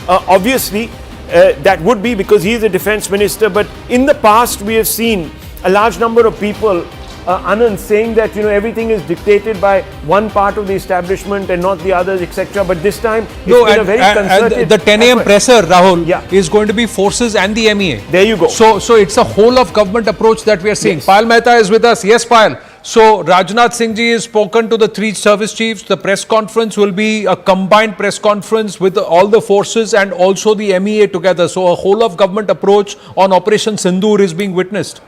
obviously that would be because he is a defense minister, but in the past we have seen a large number of people, Anand, saying that everything is dictated by one part of the establishment and not the others, etc. But this time it's been a very concerted the 10 a.m. effort. presser, Rahul, is going to be forces and the MEA. There you go. So it's a whole of government approach that we are seeing. Yes. Payal Mehta is with us. Yes, Payal. So Rajnath Singh ji has spoken to the three service chiefs. The press conference will be a combined press conference with all the forces and also the MEA together. So a whole of government approach on Operation Sindoor is being witnessed.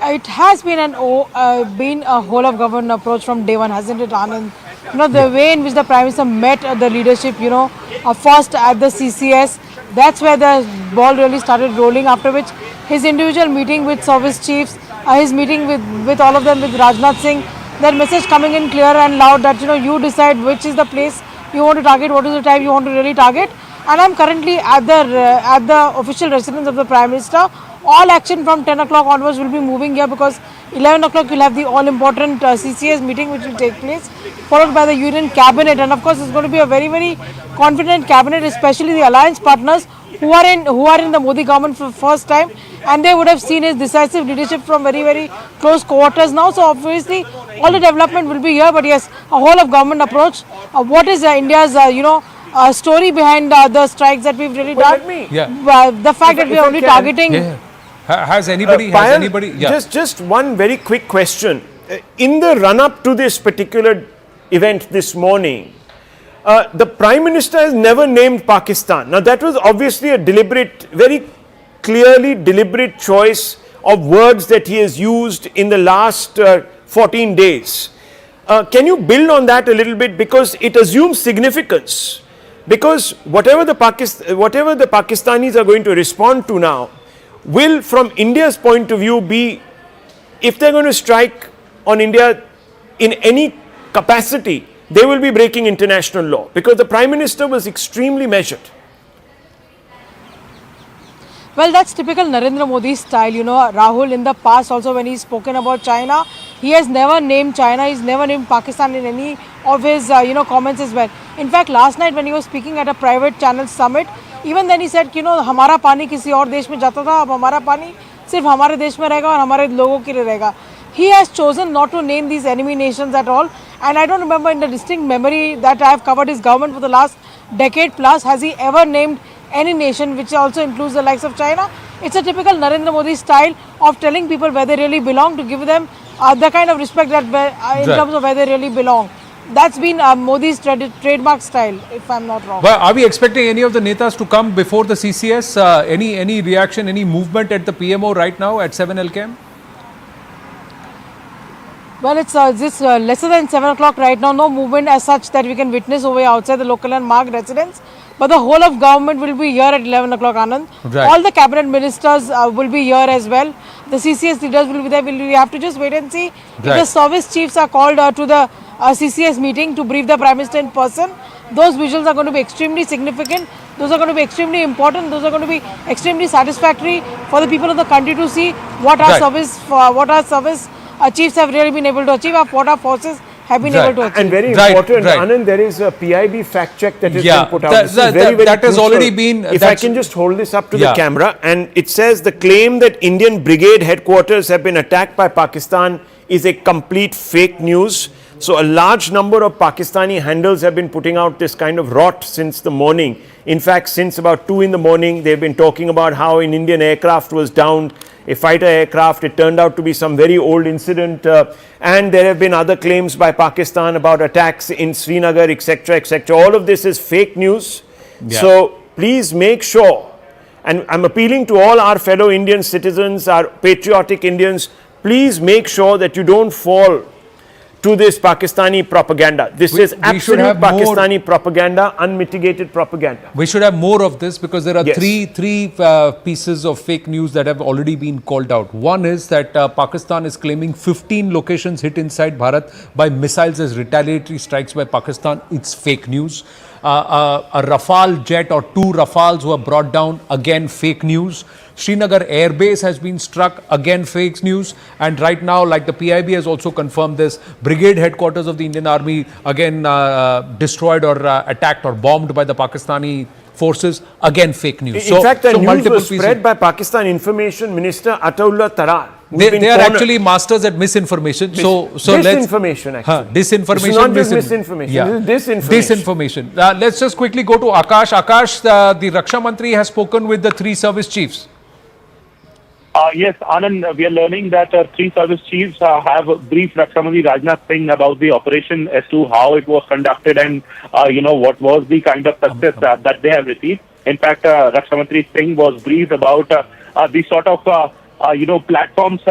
It has been a whole of government approach from day one, hasn't it, Anand? The way in which the Prime Minister met the leadership, first at the CCS, that's where the ball really started rolling, after which his individual meeting with service chiefs, his meeting with all of them, with Rajnath Singh, that message coming in clear and loud that, you decide which is the place you want to target, what is the time you want to really target. And I'm currently at the official residence of the Prime Minister. All action from 10 o'clock onwards will be moving here, because 11 o'clock you'll have the all-important CCS meeting which will take place, followed by the Union Cabinet, and of course it's going to be a very, very confident cabinet, especially the alliance partners who are in the Modi government for the first time, and they would have seen his decisive leadership from very, very close quarters now. So obviously all the development will be here, but yes, a whole of government approach. What is India's story behind the strikes that we've really done? The fact that we are only targeting. Has anybody? Just one very quick question. In the run-up to this particular event this morning, the Prime Minister has never named Pakistan. Now that was obviously a deliberate, very clearly deliberate choice of words that he has used in the last 14 days. Can you build on that a little bit, because it assumes significance? Because whatever the Pakistanis are going to respond to now will, from India's point of view, be, if they're going to strike on India in any capacity, they will be breaking international law, because the Prime Minister was extremely measured. Well, that's typical Narendra Modi style, Rahul. In the past also, when he's spoken about China, he has never named China, he's never named Pakistan in any of his comments as well. In fact, last night when he was speaking at a private channel summit, even then he said, हमारा पानी किसी और देश में जाता था, अब हमारा पानी सिर्फ हमारे देश में रहेगा और हमारे लोगों के लिए रहेगा. He has chosen not to name these enemy nations at all, and I don't remember in the distinct memory that I have covered his government for the last decade plus, has he ever named any nation, which also includes the likes of China. It's a typical Narendra Modi style of telling people where they really belong, to give them the kind of respect that in terms of where they really belong. That's been Modi's trademark style, if I'm not wrong. But are we expecting any of the netas to come before the CCS? Any reaction, any movement at the PMO right now at 7 LKM? Well, it's lesser than 7 o'clock right now. No movement as such that we can witness over outside the local and marked residence. But the whole of government will be here at 11 o'clock, Anand. Right. All the cabinet ministers will be here as well. The CCS leaders will be there. We have to just wait and see if the service chiefs are called to the CCS meeting to brief the Prime Minister in person. Those visuals are going to be extremely significant. Those are going to be extremely important. Those are going to be extremely satisfactory for the people of the country to see what our service chiefs have really been able to achieve, what our forces have been able to achieve. And very important, Anand, there is a PIB fact check that has been put out. That has already been. If I can just hold this up to the camera, and it says the claim that Indian brigade headquarters have been attacked by Pakistan is a complete fake news. So a large number of Pakistani handles have been putting out this kind of rot since the morning. In fact, since about 2 in the morning, they've been talking about how an Indian aircraft was downed, a fighter aircraft. It turned out to be some very old incident. And there have been other claims by Pakistan about attacks in Srinagar, etc., etc. All of this is fake news. Yeah. So please make sure, and I'm appealing to all our fellow Indian citizens, our patriotic Indians, please make sure that you don't fall to this Pakistani propaganda. This is we should absolute have more- Pakistani propaganda, unmitigated propaganda. We should have more of this because there are Yes. three pieces of fake news that have already been called out. One is that Pakistan is claiming 15 locations hit inside Bharat by missiles as retaliatory strikes by Pakistan. It's fake news. A Rafale jet or 2 Rafales were brought down, again fake news. Srinagar Air Base has been struck, again fake news. And right now, like the PIB has also confirmed this, brigade headquarters of the Indian Army again destroyed or attacked or bombed by the Pakistani forces, again fake news. In fact, the news multiple was pieces- spread by Pakistan Information Minister Ataullah Tarar. who's They been are cornered. actually masters at misinformation. So let's Disinformation, actually. disinformation. It's not just misin- misinformation. Yeah. This is disinformation. Disinformation. Let's just quickly go to Akash. Akash, the Raksha Mantri has spoken with the 3 service chiefs. Yes, Anand, we are learning that 3 service chiefs have briefed Raksha Mantri Rajnath Singh about the operation as to how it was conducted and, what was the kind of success that they have received. In fact, Raksha Mantri Singh was briefed about the sort of, platforms,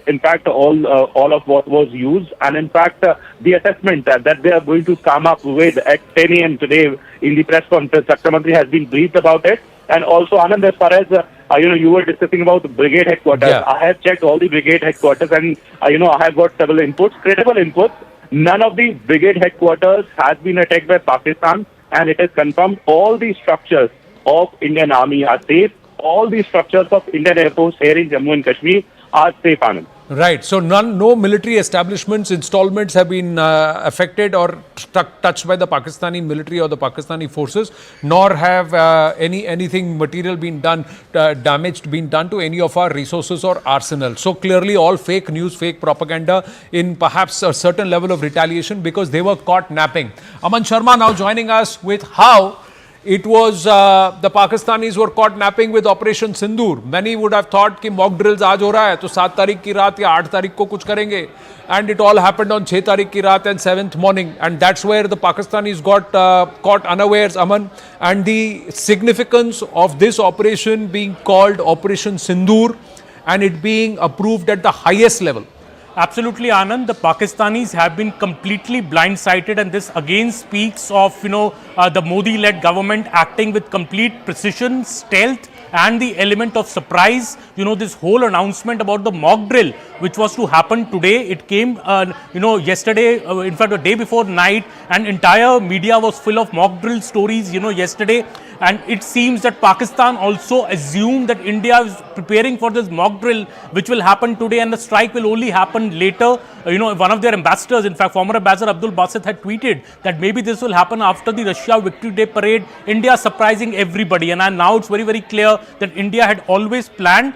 in fact, all of what was used. And in fact, the assessment that they are going to come up with at 10 a.m. today in the press conference, Raksha Mantri has been briefed about it. And also, Anand, as far as, you were discussing about the brigade headquarters. Yeah. I have checked all the brigade headquarters and, I have got several inputs, credible inputs. None of the brigade headquarters has been attacked by Pakistan, and it is confirmed all the structures of Indian Army are safe. All the structures of Indian Air Force here in Jammu and Kashmir are safe, Anand. Right. So no military establishments, installments have been affected or touched by the Pakistani military or the Pakistani forces, nor have anything material been done, damaged been done to any of our resources or arsenal. So clearly all fake news, fake propaganda in perhaps a certain level of retaliation because they were caught napping. Aman Sharma now joining us with how it was the Pakistanis were caught napping with Operation Sindoor. Many would have thought कि mock drills आज हो रहा है तो 7 तारीख की रात या 8 तारीख को कुछ करेंगे, and it all happened on 6 तारीख की रात and 7th morning, and that's where the Pakistanis got caught unawares, Aman. And the significance of this operation being called Operation Sindoor and it being approved at the highest level. Absolutely, Anand. The Pakistanis have been completely blindsided, and this again speaks of, the Modi-led government acting with complete precision, stealth, and the element of surprise. This whole announcement about the mock drill, which was to happen today, it came, yesterday, in fact, the day before night, and entire media was full of mock drill stories, yesterday. And it seems that Pakistan also assumed that India is preparing for this mock drill, which will happen today, and the strike will only happen later. One of their ambassadors, in fact, former ambassador Abdul Basit had tweeted that maybe this will happen after the Russia Victory Day parade. India surprising everybody, and now it's very, very clear that India had always planned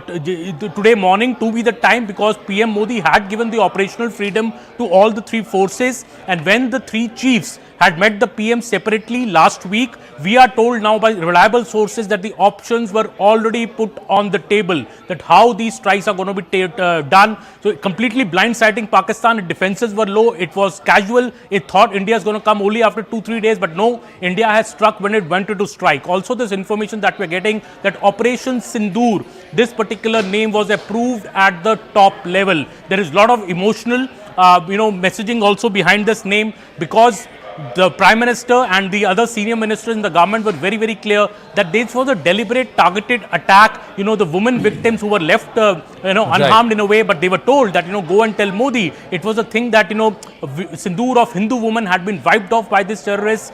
today morning to be the time, because PM Modi had given the operational freedom to all the 3 forces. And when the 3 chiefs had met the PM separately last week, we are told now by reliable sources that the options were already put on the table, that how these strikes are going to be done. So completely blindsiding Pakistan. The defenses were low. It was casual. It thought India is going to come only after 2-3 days, but no, India has struck when it wanted to strike. Also, this information that we're getting, that Operation Sindoor, this particular name was approved at the top level. There is a lot of emotional, messaging also behind this name, because the Prime Minister and the other senior ministers in the government were very, very clear that this was a deliberate, targeted attack. The women victims who were left, unharmed in a way, but they were told that, go and tell Modi. It was a thing that, Sindoor of Hindu women had been wiped off by these terrorists,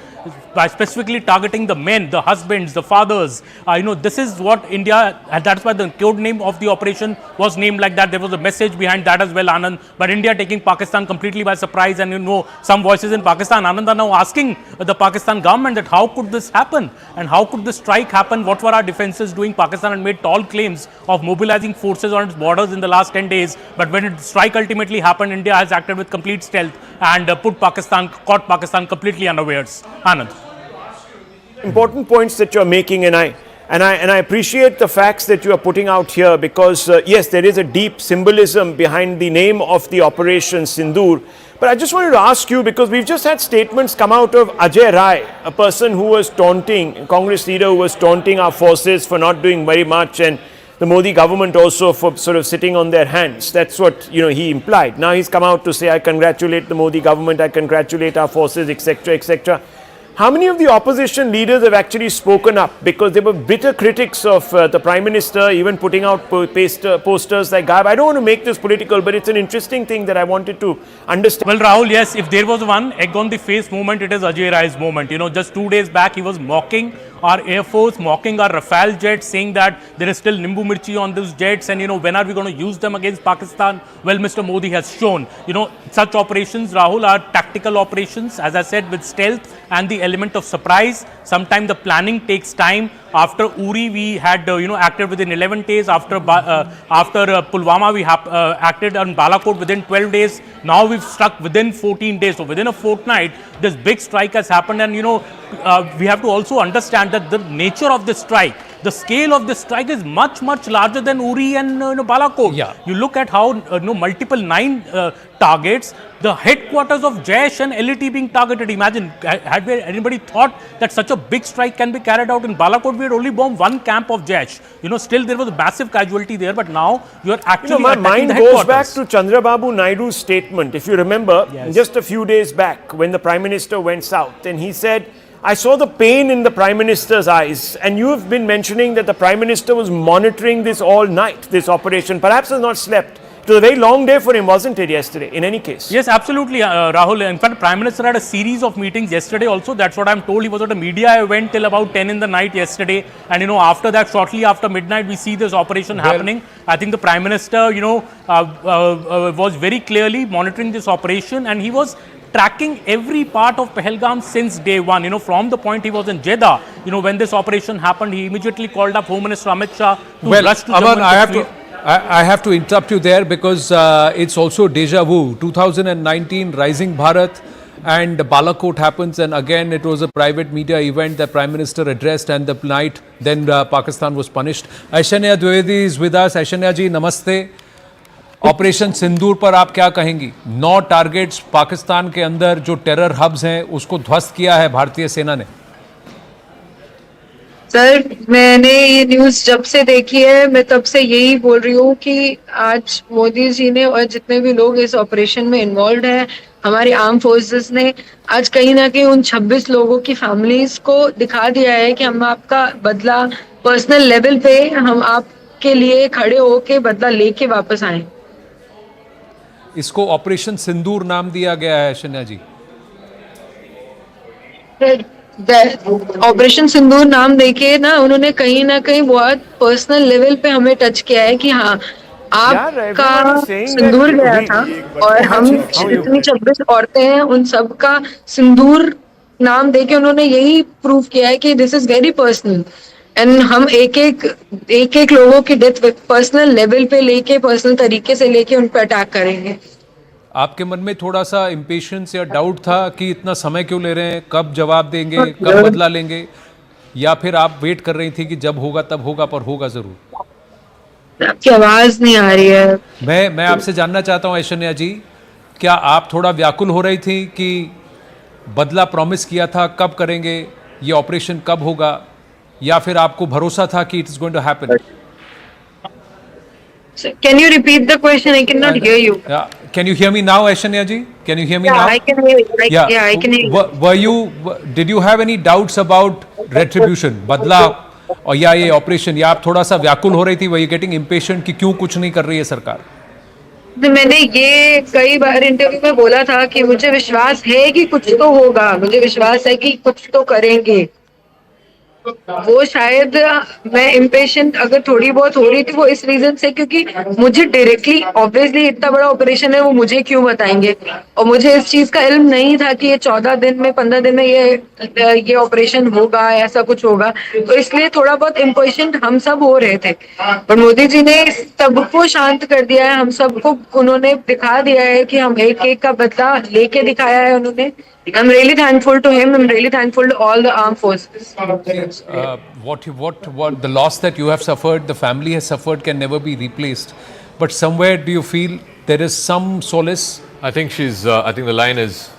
by specifically targeting the men, the husbands, the fathers. This is what India, and that's why the code name of the operation was named like that. There was a message behind that as well, Anand. But India taking Pakistan completely by surprise, and some voices in Pakistan, Anand, are now asking the Pakistan government that how could this happen and how could this strike happen? What were our defenses doing? Pakistan had made tall claims of mobilizing forces on its borders in the last 10 days. But when the strike ultimately happened, India has acted with complete stealth and caught Pakistan completely unawares. Anand. Important points that you're making, and I appreciate the facts that you are putting out here, because yes, there is a deep symbolism behind the name of the Operation Sindoor. But I just wanted to ask you, because we've just had statements come out of Ajay Rai, a person who was taunting, a Congress leader who was taunting our forces for not doing very much, and the Modi government also for sort of sitting on their hands. That's what he implied. Now he's come out to say, I congratulate the Modi government, I congratulate our forces, etc., etc. How many of the opposition leaders have actually spoken up? Because they were bitter critics of the Prime Minister, even putting out posters like Gab. I don't want to make this political, but it's an interesting thing that I wanted to understand. Well, Rahul, yes, if there was one egg on the face moment, it is Ajay Rai's moment. Just 2 days back, he was mocking our Air Force, mocking our Rafale jets, saying that there is still Nimbu Mirchi on those jets and, when are we going to use them against Pakistan? Well, Mr. Modi has shown, such operations, Rahul, are tactical operations, as I said, with stealth and the element of surprise. Sometimes the planning takes time. After Uri, we had, acted within 11 days. After Pulwama, we acted on Balakot within 12 days. Now we've struck within 14 days. So within a fortnight, this big strike has happened. And, we have to also understand that the nature of the strike, the scale of the strike is much, much larger than Uri and Balakot. Yeah. You look at how multiple 9 targets, the headquarters of Jaish and LET being targeted. Imagine, had anybody thought that such a big strike can be carried out in Balakot? We had only bombed one camp of Jaish. Still there was a massive casualty there, but now you are actually my mind the goes back to Chandrababu Naidu's statement. If you remember, just a few days back when the Prime Minister went south, and he said, I saw the pain in the Prime Minister's eyes, and you have been mentioning that the Prime Minister was monitoring this all night, this operation, perhaps has not slept. It was a very long day for him, wasn't it, yesterday, in any case? Yes, absolutely, Rahul. In fact, Prime Minister had a series of meetings yesterday also. That's what I'm told. He was at a media event till about 10 in the night yesterday. And, after that, shortly after midnight, we see this operation happening. I think the Prime Minister, was very clearly monitoring this operation, and he was tracking every part of Pahalgam since day one. From the point he was in Jeddah, when this operation happened, he immediately called up Home Minister Amit Shah to rush to Jammu and Kashmir. I have to interrupt you there because it's also deja vu. 2019 Rising Bharat and Balakot happens, and again it was a private media event that Prime Minister addressed, and the night then Pakistan was punished. Aishanya Dwivedi is with us. Aishanya ji, namaste. Operation Sindoor पर आप क्या कहेंगी? 9 targets Pakistan के अंदर जो terror hubs हैं उसको ध्वस्त किया है भारतीय सेना ने। सर, मैंने ये न्यूज़ जब से देखी है, मैं तब से यही बोल रही हूँ कि आज मोदी जी ने और जितने भी लोग इस ऑपरेशन में इन्वॉल्व हैं, हमारी आर्म फोर्सेस ने आज कहीं ना कहीं उन 26 लोगों की फैमिलीज को दिखा दिया है कि हम आपका बदला पर्सनल लेवल पे हम आपके लिए खड़े होके बदला लेके वापस आए। इसको ऑपरेशन सिंदूर नाम दिया गया है शन्या जी। ऑपरेशन सिंदूर नाम देके ना उन्होंने कहीं ना कहीं बहुत पर्सनल लेवल पे हमें टच किया है कि हाँ, आपका सिंदूर गया था और हम जितनी 26 औरतें हैं उन सब का सिंदूर नाम देके उन्होंने यही प्रूव किया है कि this is very personal, and हम एक एक लोगों की डेथ पर्सनल लेवल पे लेके, पर्सनल तरीके से लेके उन पे अटैक करेंगे। आपके मन में थोड़ा सा इम्पेशंस या डाउट था कि इतना समय क्यों ले रहे हैं, कब जवाब देंगे, कब बदला लेंगे, या फिर आप वेट कर रही थी कि जब होगा तब होगा, पर होगा जरूर? आपकी आवाज नहीं आ रही है। मैं आपसे जानना चाहता हूं ऐश्वर्या जी, क्या आप थोड़ा व्याकुल हो रही थी कि बदला प्रॉमिस किया था, कब करेंगे, ये ऑपरेशन कब होगा, या फिर आपको भरोसा था कि it is going to happen? Can you repeat the question? I cannot hear you. Can you hear me now, Aishwarya ji? Can you hear me now? I can hear you. Yeah, I can hear you. Did you have any doubts about retribution, बदला, और या ये operation, या आप थोड़ा सा व्याकुल हो रही थी, वही गेटिंग इम्पेशेंट कि क्यों कुछ नहीं कर रही है सरकार? मैंने ये कई बार इंटरव्यू में बोला था कि मुझे विश्वास है कि कुछ तो होगा, मुझे विश्वास है कि कुछ तो करेंगे। वो शायद मैं इम्पेशेंट अगर थोड़ी बहुत हो रही थी वो इस रीजन से क्योंकि मुझे डायरेक्टली ऑब्वियसली इतना बड़ा ऑपरेशन है वो मुझे क्यों बताएंगे और मुझे इस चीज का इल्म नहीं था कि ये 14 दिन में 15 दिन में ये ऑपरेशन होगा ऐसा कुछ होगा तो इसलिए थोड़ा बहुत इम्पेशेंट हम सब हो रहे थे पर मोदी जी ने सबको शांत कर दिया है हम सबको उन्होंने दिखा दिया है कि हम एक एक का बदला लेके दिखाया है उन्होंने I'm really thankful to him. I'm really thankful to all the armed forces. What the loss that you have suffered, the family has suffered, can never be replaced. But somewhere, do you feel there is some solace? I think she's. I think the line has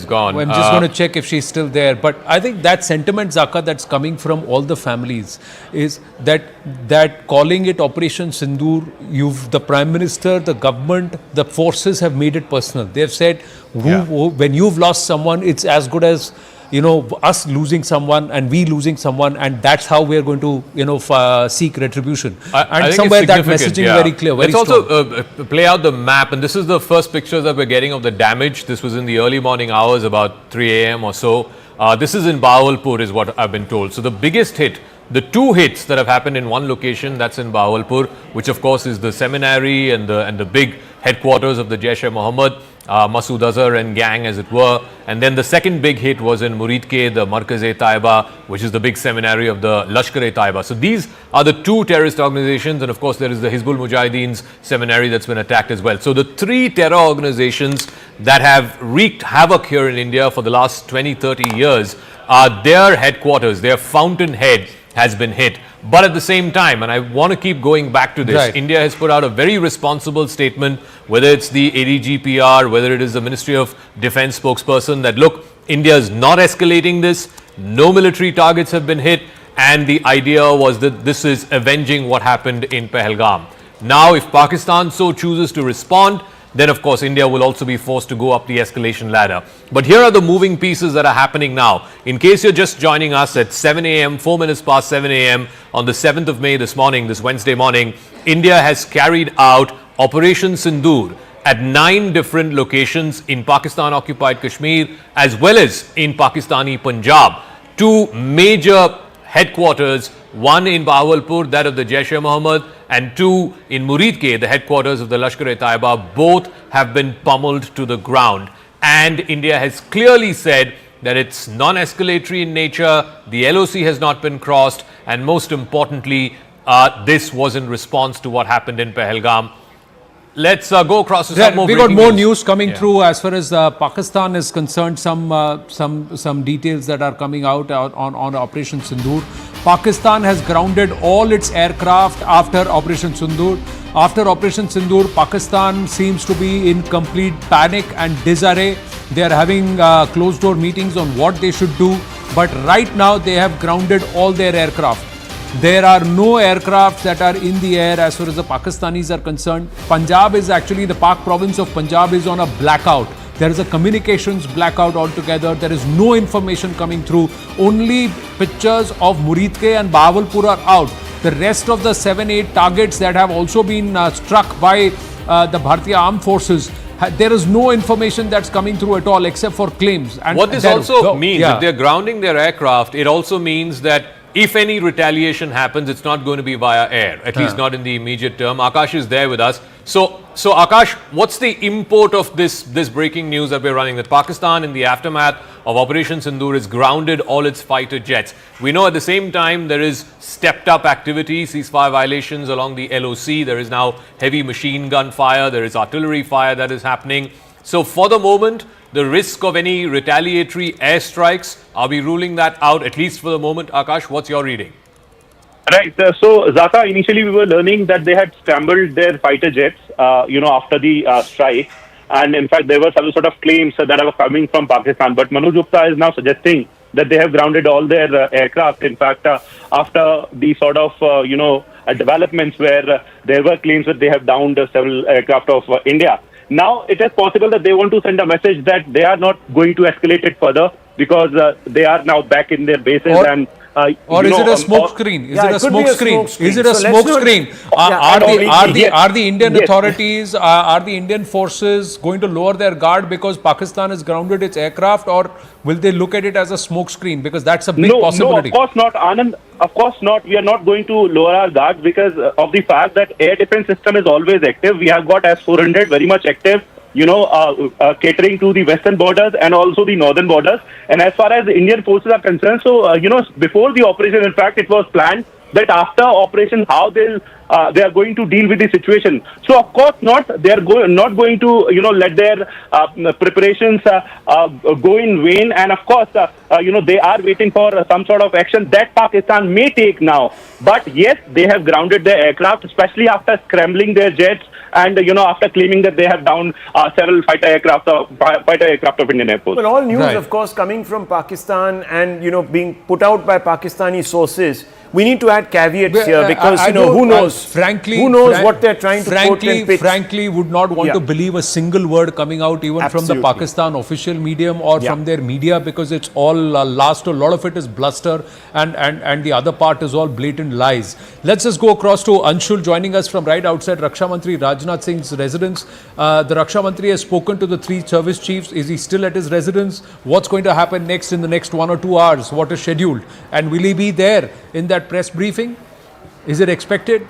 gone. I'm just going to check if she's still there. But I think that sentiment, Zaka, that's coming from all the families, is that calling it Operation Sindoor, the Prime Minister, the government, the forces have made it personal. They have said, when you've lost someone, it's as good as us losing someone and we losing someone, and that's how we are going to seek retribution. I think somewhere it's that messaging very clear, very Let's strong. also play out the map, and this is the first pictures that we're getting of the damage. This was in the early morning hours, about 3 a.m. or so. This is in Bahawalpur, is what I've been told. So the biggest hit, the two hits that have happened in one location, that's in Bahawalpur, which of course is the seminary and the big headquarters of the Jaish-e-Mohammad, Masood Azhar and gang, as it were. And then the second big hit was in Muridke, the Markaz-e-Taiba, which is the big seminary of the Lashkar-e-Taiba. So these are the two terrorist organizations, and of course there is the Hizbul Mujahideen's seminary that's been attacked as well. So the three terror organizations that have wreaked havoc here in India for the last 20-30 years, their headquarters, their fountainhead has been hit. But at the same time, and I want to keep going back to this, Right. India has put out a very responsible statement, whether it's the ADGPR, whether it is the Ministry of Defense spokesperson, that look, India is not escalating this, no military targets have been hit, and the idea was that this is avenging what happened in Pahalgam. Now, if Pakistan so chooses to respond, then of course India will also be forced to go up the escalation ladder. But here are the moving pieces that are happening now. In case you're just joining us at 7 a.m., 4 minutes past 7 a.m. on the 7th of May this morning, this Wednesday morning, India has carried out Operation Sindoor at 9 different locations in Pakistan-occupied Kashmir as well as in Pakistani Punjab. Two major headquarters, one in Bahawalpur, that of the Jaish-e-Mohammad, and two in Muridke, the headquarters of the Lashkar-e-Taiba. Both have been pummeled to the ground. And India has clearly said that it's non-escalatory in nature, the LOC has not been crossed, and most importantly, this was in response to what happened in Pahalgam. Let's go across to some more. We got breaking more news. news coming through as far as Pakistan is concerned. Some details that are coming out on Operation Sindoor. Pakistan has grounded all its aircraft after Operation Sindoor. After Operation Sindoor, Pakistan seems to be in complete panic and disarray. They are having closed door meetings on what they should do. But right now they have grounded all their aircraft. There are no aircraft that are in the air as far as the Pakistanis are concerned. Punjab is actually, the Pak province of Punjab is on a blackout. There is a communications blackout altogether. There is no information coming through. Only pictures of Muridke and Bahawalpur are out. The rest of the 7-8 targets that have also been struck by the Bharatiya Armed Forces, there is no information that's coming through at all except for claims. And what this also means, if they're grounding their aircraft, it also means that if any retaliation happens, it's not going to be via air, at least not in the immediate term. Akash is there with us. So Akash, what's the import of this breaking news that we're running? That Pakistan, in the aftermath of Operation Sindoor, has grounded all its fighter jets. We know at the same time there is stepped up activity, ceasefire violations along the LOC. There is now heavy machine gun fire. There is artillery fire that is happening. So for the moment, the risk of any retaliatory airstrikes, are we ruling that out, at least for the moment? Akash, what's your reading? Right. So, Zaka, initially we were learning that they had scrambled their fighter jets, after the strike. And in fact, there were some sort of claims that were coming from Pakistan. But Manoj Gupta is now suggesting that they have grounded all their aircraft. In fact, after the sort of, developments where there were claims that they have downed several aircraft of India. Now, it is possible that they want to send a message that they are not going to escalate it further because they are now back in their bases and Or is it a smoke screen? Is it a smoke screen? Is it a smoke screen? Are the Indian authorities, are the Indian forces going to lower their guard because Pakistan has grounded its aircraft, or will they look at it as a smoke screen? Because that's a big possibility. No, of course not, Anand. Of course not. We are not going to lower our guard because of the fact that air defense system is always active. We have got S-400 very much active, catering to the western borders and also the northern borders. And as far as the Indian forces are concerned, so, before the operation, in fact, it was planned that after operation, how they are going to deal with the situation. So, of course not, they are not going to, let their preparations go in vain. And of course, they are waiting for some sort of action that Pakistan may take now. But yes, they have grounded their aircraft, especially after scrambling their jets and, after claiming that they have downed several fighter aircraft of Indian Air Force. Well, all news, of course, coming from Pakistan and, being put out by Pakistani sources. We need to add caveats here because, who knows? Who knows what they're trying to quote and pitch? Frankly, would not want to believe a single word coming out even from the Pakistan official medium or from their media, because it's all a lot of it is bluster and the other part is all blatant lies. Let's just go across to Anshul joining us from right outside Raksha Mantri Rajnath Singh's residence. The Raksha Mantri has spoken to the 3 service chiefs. Is he still at his residence? What's going to happen next in the next 1 or 2 hours? What is scheduled? And will he be there in that press briefing? Is it expected?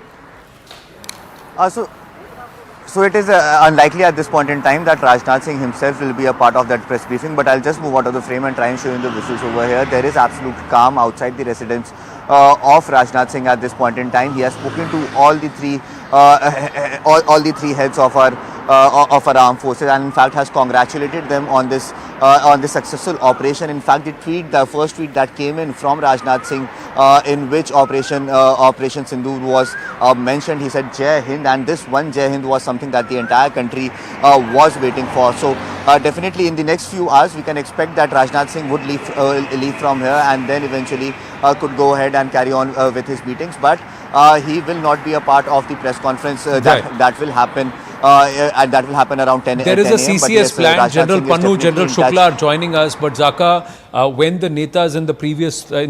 So it is unlikely at this point in time that Rajnath Singh himself will be a part of that press briefing, but I'll just move out of the frame and try and show you the visuals over here. There is absolute calm outside the residence of Rajnath Singh at this point in time. He has spoken to all the three heads of our armed forces, and in fact has congratulated them on this successful operation. In fact, the first tweet that came in from Rajnath Singh, in which Operation Sindoor was mentioned, he said Jai Hind, and this one Jai Hind was something that the entire country was waiting for. So definitely in the next few hours we can expect that Rajnath Singh would leave from here and then eventually could go ahead and carry on with his meetings, but he will not be a part of the press conference that will happen. And that will happen around 10 a.m. There is a CCS plan. General Pannu, General Shukla are joining us. But Zaka, when the netas in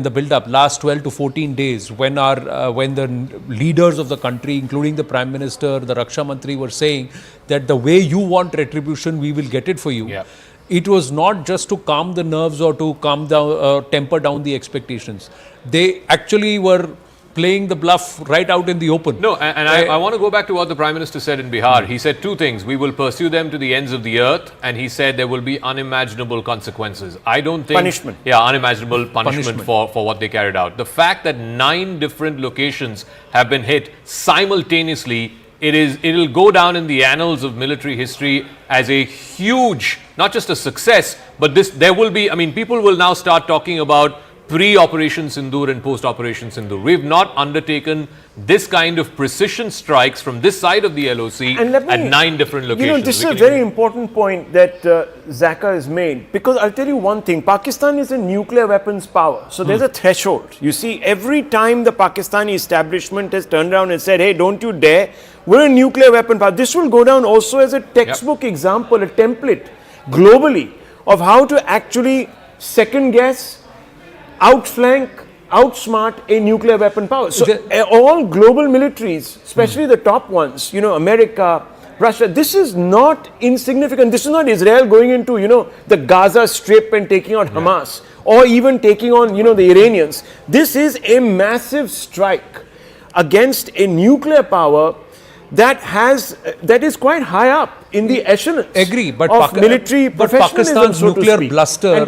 the build-up last 12 to 14 days, when the leaders of the country, including the Prime Minister, the Raksha Mantri, were saying that the way you want retribution, we will get it for you. Yeah. It was not just to calm the nerves or to calm down, temper down the expectations. They actually were playing the bluff right out in the open. No, and I want to go back to what the Prime Minister said in Bihar. He said 2 things. We will pursue them to the ends of the earth, and he said there will be unimaginable consequences. I don't think... Punishment. Yeah, unimaginable punishment. For what they carried out. The fact that 9 different locations have been hit simultaneously, it'll go down in the annals of military history as a huge, not just a success, but there will be, people will now start talking about pre-Operation Sindoor and post-Operation Sindoor. We've not undertaken this kind of precision strikes from this side of the LOC at 9 different locations. This is a very important point that Zaka has made, because I'll tell you one thing, Pakistan is a nuclear weapons power. So there's a threshold. You see, every time the Pakistani establishment has turned around and said, hey, don't you dare, we're a nuclear weapon power. This will go down also as a textbook example, a template globally of how to actually second guess, outflank, outsmart a nuclear weapon power. So all global militaries, especially the top ones, America, Russia, this is not insignificant. This is not Israel going into, the Gaza Strip and taking out Hamas, or even taking on, the Iranians. This is a massive strike against a nuclear power that is quite high up in the echelons of military professionalism, Pakistan's nuclear bluster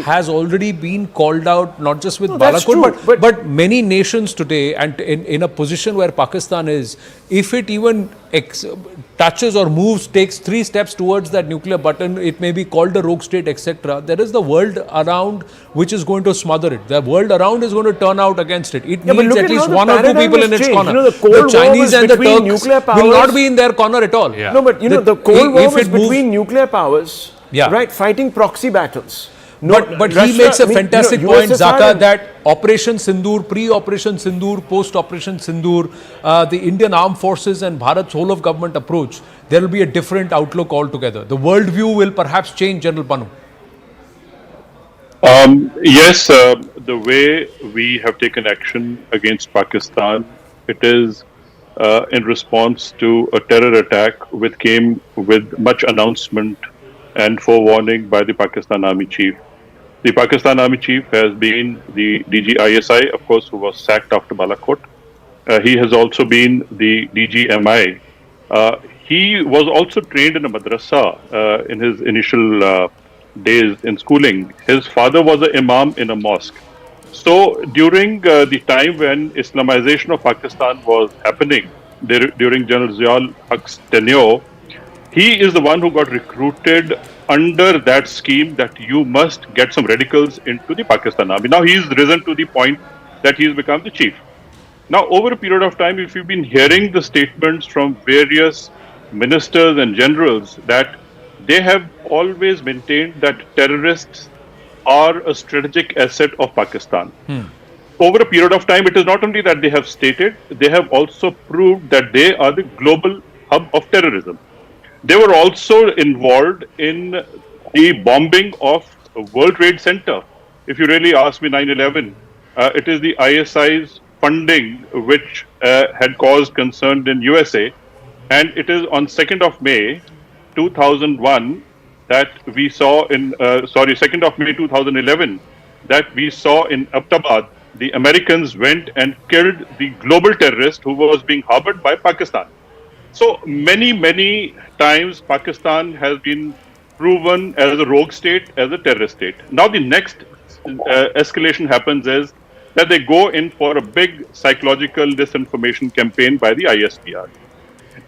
has already been called out, not just with Bahawalpur, but many nations today, and in a position where Pakistan is, if it even touches or moves, takes 3 steps towards that nuclear button, it may be called a rogue state, etc. There is the world around which is going to smother it. The world around is going to turn out against it. It needs at least 1 or 2 people in its corner. The Chinese and the Turks will not be in their corner at all. No, but the Cold War was between nuclear powers, right, fighting proxy battles. But he makes a fantastic point, Zaka, that Operation Sindoor, pre-Operation Sindoor, post-Operation Sindoor, the Indian Armed Forces and Bharat's whole of government approach, there will be a different outlook altogether. The worldview will perhaps change, General Pannu. Yes, the way we have taken action against Pakistan, it is in response to a terror attack which came with much announcement and forewarning by the Pakistan Army Chief. The Pakistan Army Chief has been the DG ISI, of course, who was sacked after Balakot. He has also been the DG MI. He was also trained in a madrasa in his initial days in schooling. His father was an imam in a mosque. So during the time when Islamization of Pakistan was happening, during General Ziaul Haq's tenure, he is the one who got recruited under that scheme that you must get some radicals into the Pakistan army. Now he's risen to the point that he's become the chief. Now, over a period of time, if you've been hearing the statements from various ministers and generals, that they have always maintained that terrorists are a strategic asset of Pakistan. Over a period of time, it is not only that they have stated, they have also proved that they are the global hub of terrorism. They were also involved in the bombing of World Trade Center. If you really ask me, 9/11, it is the ISI's funding which had caused concern in USA, and it is on 2nd of May 2001 that we saw in 2nd of May 2011 that we saw in Abbottabad the Americans went and killed the global terrorist who was being harbored by Pakistan. So many times Pakistan has been proven as a rogue state, as a terrorist state. Now the next escalation happens is that they go in for a big psychological disinformation campaign by the ISPR.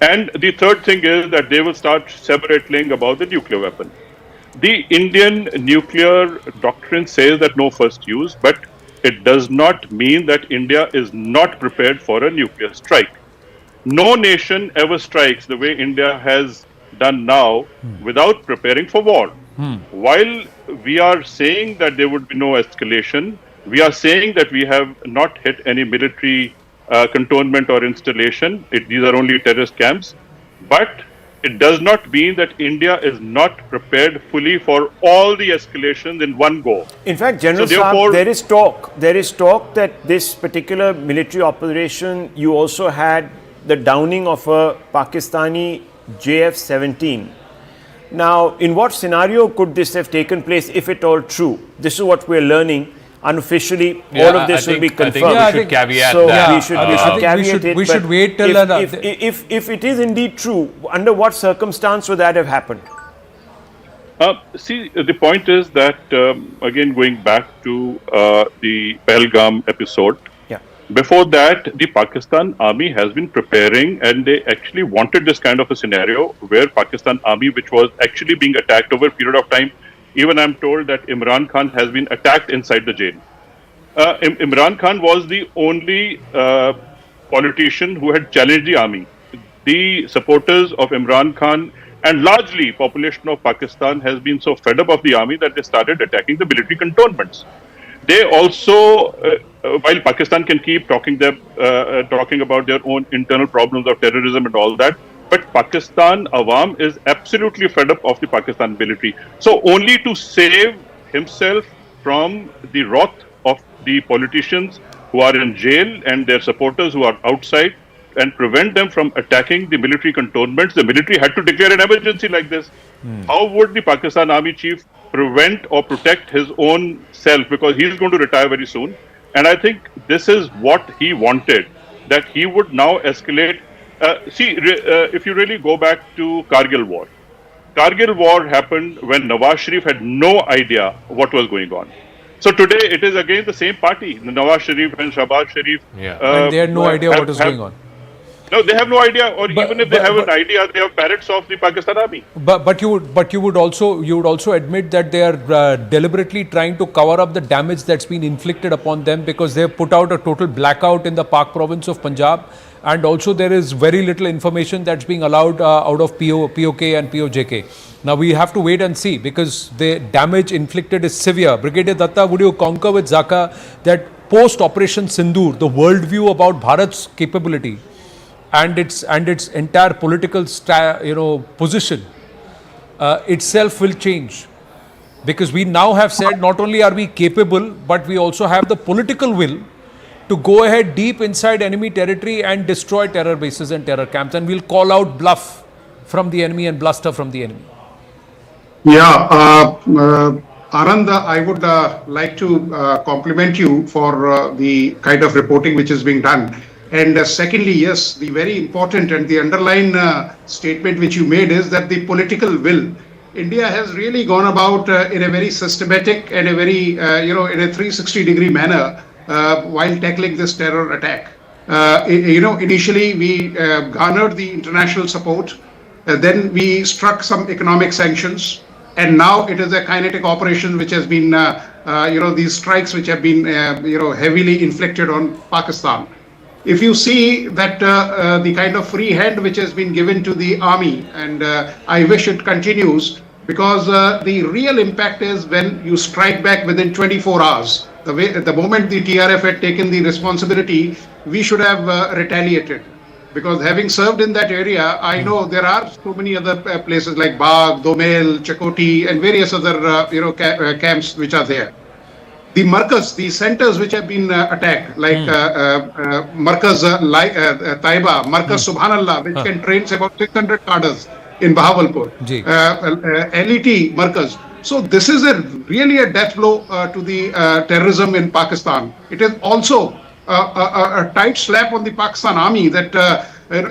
And the third thing is that they will start separating about the nuclear weapon. The Indian nuclear doctrine says that no first use, but it does not mean that India is not prepared for a nuclear strike. No nation ever strikes the way India has done now without preparing for war. While we are saying that there would be no escalation, we are saying that we have not hit any military cantonment or installation. These are only terrorist camps. But it does not mean that India is not prepared fully for all the escalations in one go. In fact, General Saab, there is talk that this particular military operation, you also had the downing of a Pakistani JF-17. Now, in what scenario could this have taken place, if at all true? This is what we're learning. Unofficially, all of this will be confirmed. I think we should caveat so that. We should caveat it. We should wait till if it is indeed true, under what circumstance would that have happened? See, the point is that, again, going back to the Pahalgam episode, before that, the Pakistan army has been preparing, and they actually wanted this kind of a scenario where Pakistan army, which was actually being attacked over a period of time. Even I'm told that Imran Khan has been attacked inside the jail. Imran Khan was the only politician who had challenged the army. The supporters of Imran Khan and largely population of Pakistan has been so fed up of the army that they started attacking the military cantonments. They also, while Pakistan can keep talking about their own internal problems of terrorism and all that, but Pakistan Awam is absolutely fed up of the Pakistan military. So only to save himself from the wrath of the politicians who are in jail and their supporters who are outside and prevent them from attacking the military cantonments, the military had to declare an emergency like this. How would the Pakistan army chief prevent or protect his own self, because he is going to retire very soon? And I think this is what he wanted, that he would now escalate. If you really go back to Kargil war happened when Nawaz Sharif had no idea what was going on. So today it is again the same party, Nawaz Sharif and Shahbaz Sharif. And they had no idea what is going on. No, they have no idea, or even if they have an idea, they have parrots of the Pakistan army. But you would also admit that they are deliberately trying to cover up the damage that's been inflicted upon them, because they have put out a total blackout in the Pak province of Punjab, and also there is very little information that's being allowed out of POK and POJK. Now we have to wait and see, because the damage inflicted is severe. Brigadier Datta, would you concur with Zaka that post Operation Sindoor, the worldview about Bharat's capability and its entire political position itself will change? Because we now have said not only are we capable, but we also have the political will to go ahead deep inside enemy territory and destroy terror bases and terror camps, and we'll call out bluff from the enemy and bluster from the enemy. Yeah, Anand, I would like to compliment you for the kind of reporting which is being done. And secondly, yes, the very important and the underlying statement which you made is that the political will. India has really gone about in a very systematic and a very, in a 360-degree manner while tackling this terror attack. Initially we garnered the international support, then we struck some economic sanctions, and now it is a kinetic operation which has been, these strikes which have been, heavily inflicted on Pakistan. If you see that the kind of free hand which has been given to the army, and I wish it continues, because the real impact is when you strike back within 24 hours. The moment the TRF had taken the responsibility, we should have retaliated. Because having served in that area, I know there are so many other places like Bagh, Domel, Chakoti, and various other camps which are there. The markers, the centers which have been attacked, like markers Taiba, markers Subhanallah, which can train about 600 cadres in Bahawalpur, LET markers. So this is really a death blow to the terrorism in Pakistan. It is also a tight slap on the Pakistan army that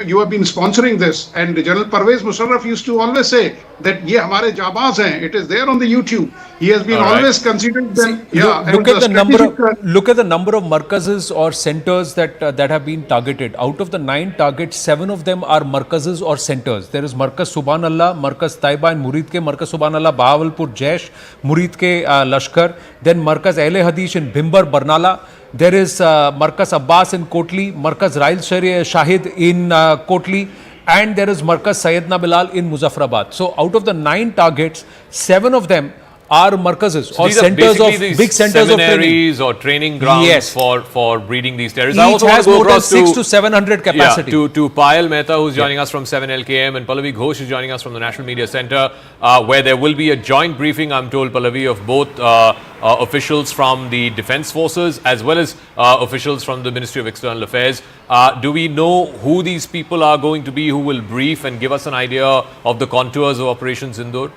you have been sponsoring this. And General Parvez Musharraf used to always say that ye hamare jabaz hain. It is there on the YouTube. He has been always considered them. Look at the number of markazes or centers that have been targeted. Out of the 9 targets, 7 of them are markazes or centers. There is Markaz Subhanallah, Markaz Taiba in Murid ke, Markaz Subhanallah Bahawalpur Jaish, Murid ke Lashkar, then Markaz Ahle Hadith in Bhimbar Barnala. There is Markaz Abbas in Kotli, Markaz Rail Shahid in Kotli, and there is Markaz Sayyidna Bilal in Muzaffarabad. So out of the 9 targets, 7 of them are markazes or centers of big centers of training or training grounds for breeding these terrorists. Each I also has more than 600 to 700 capacity. To Payal Mehta, who's joining us from 7LKM, and Pallavi Ghosh is joining us from the National Media Center, where there will be a joint briefing, I'm told, Pallavi, of both officials from the Defence Forces as well as officials from the Ministry of External Affairs. Do we know who these people are going to be who will brief and give us an idea of the contours of Operation Sindoor?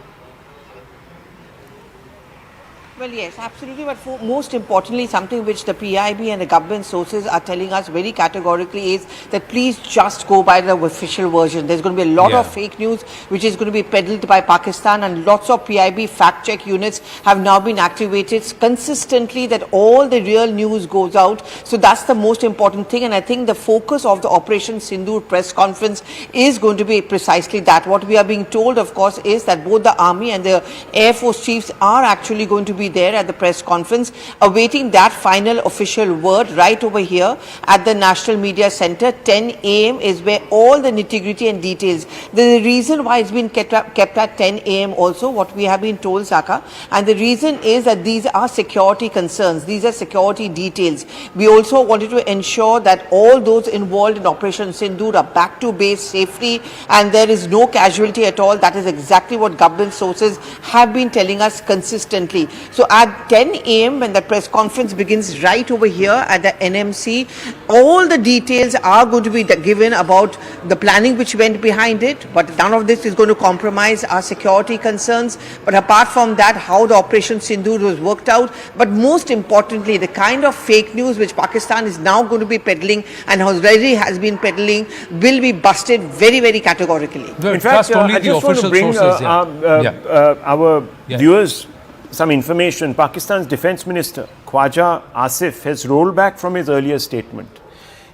Well, yes, absolutely. But most importantly, something which the PIB and the government sources are telling us very categorically is that please just go by the official version. There's going to be a lot of fake news which is going to be peddled by Pakistan, and lots of PIB fact-check units have now been activated consistently that all the real news goes out. So that's the most important thing, and I think the focus of the Operation Sindoor press conference is going to be precisely that. What we are being told, of course, is that both the Army and the Air Force chiefs are actually going to be there at the press conference, awaiting that final official word right over here at the National Media Center. 10 a.m. is where all the nitty-gritty and details. The reason why it's been kept at 10 a.m. also, what we have been told, Saka, and the reason is that these are security concerns. These are security details. We also wanted to ensure that all those involved in Operation Sindoor are back to base safely and there is no casualty at all. That is exactly what government sources have been telling us consistently. So at 10 a.m. when the press conference begins right over here at the NMC, all the details are going to be given about the planning which went behind it, but none of this is going to compromise our security concerns. But apart from that, how the Operation Sindoor was worked out, but most importantly, the kind of fake news which Pakistan is now going to be peddling and already has been peddling will be busted very, very categorically. In fact, I just want to bring our viewers some information. Pakistan's Defence Minister Khwaja Asif has rolled back from his earlier statement.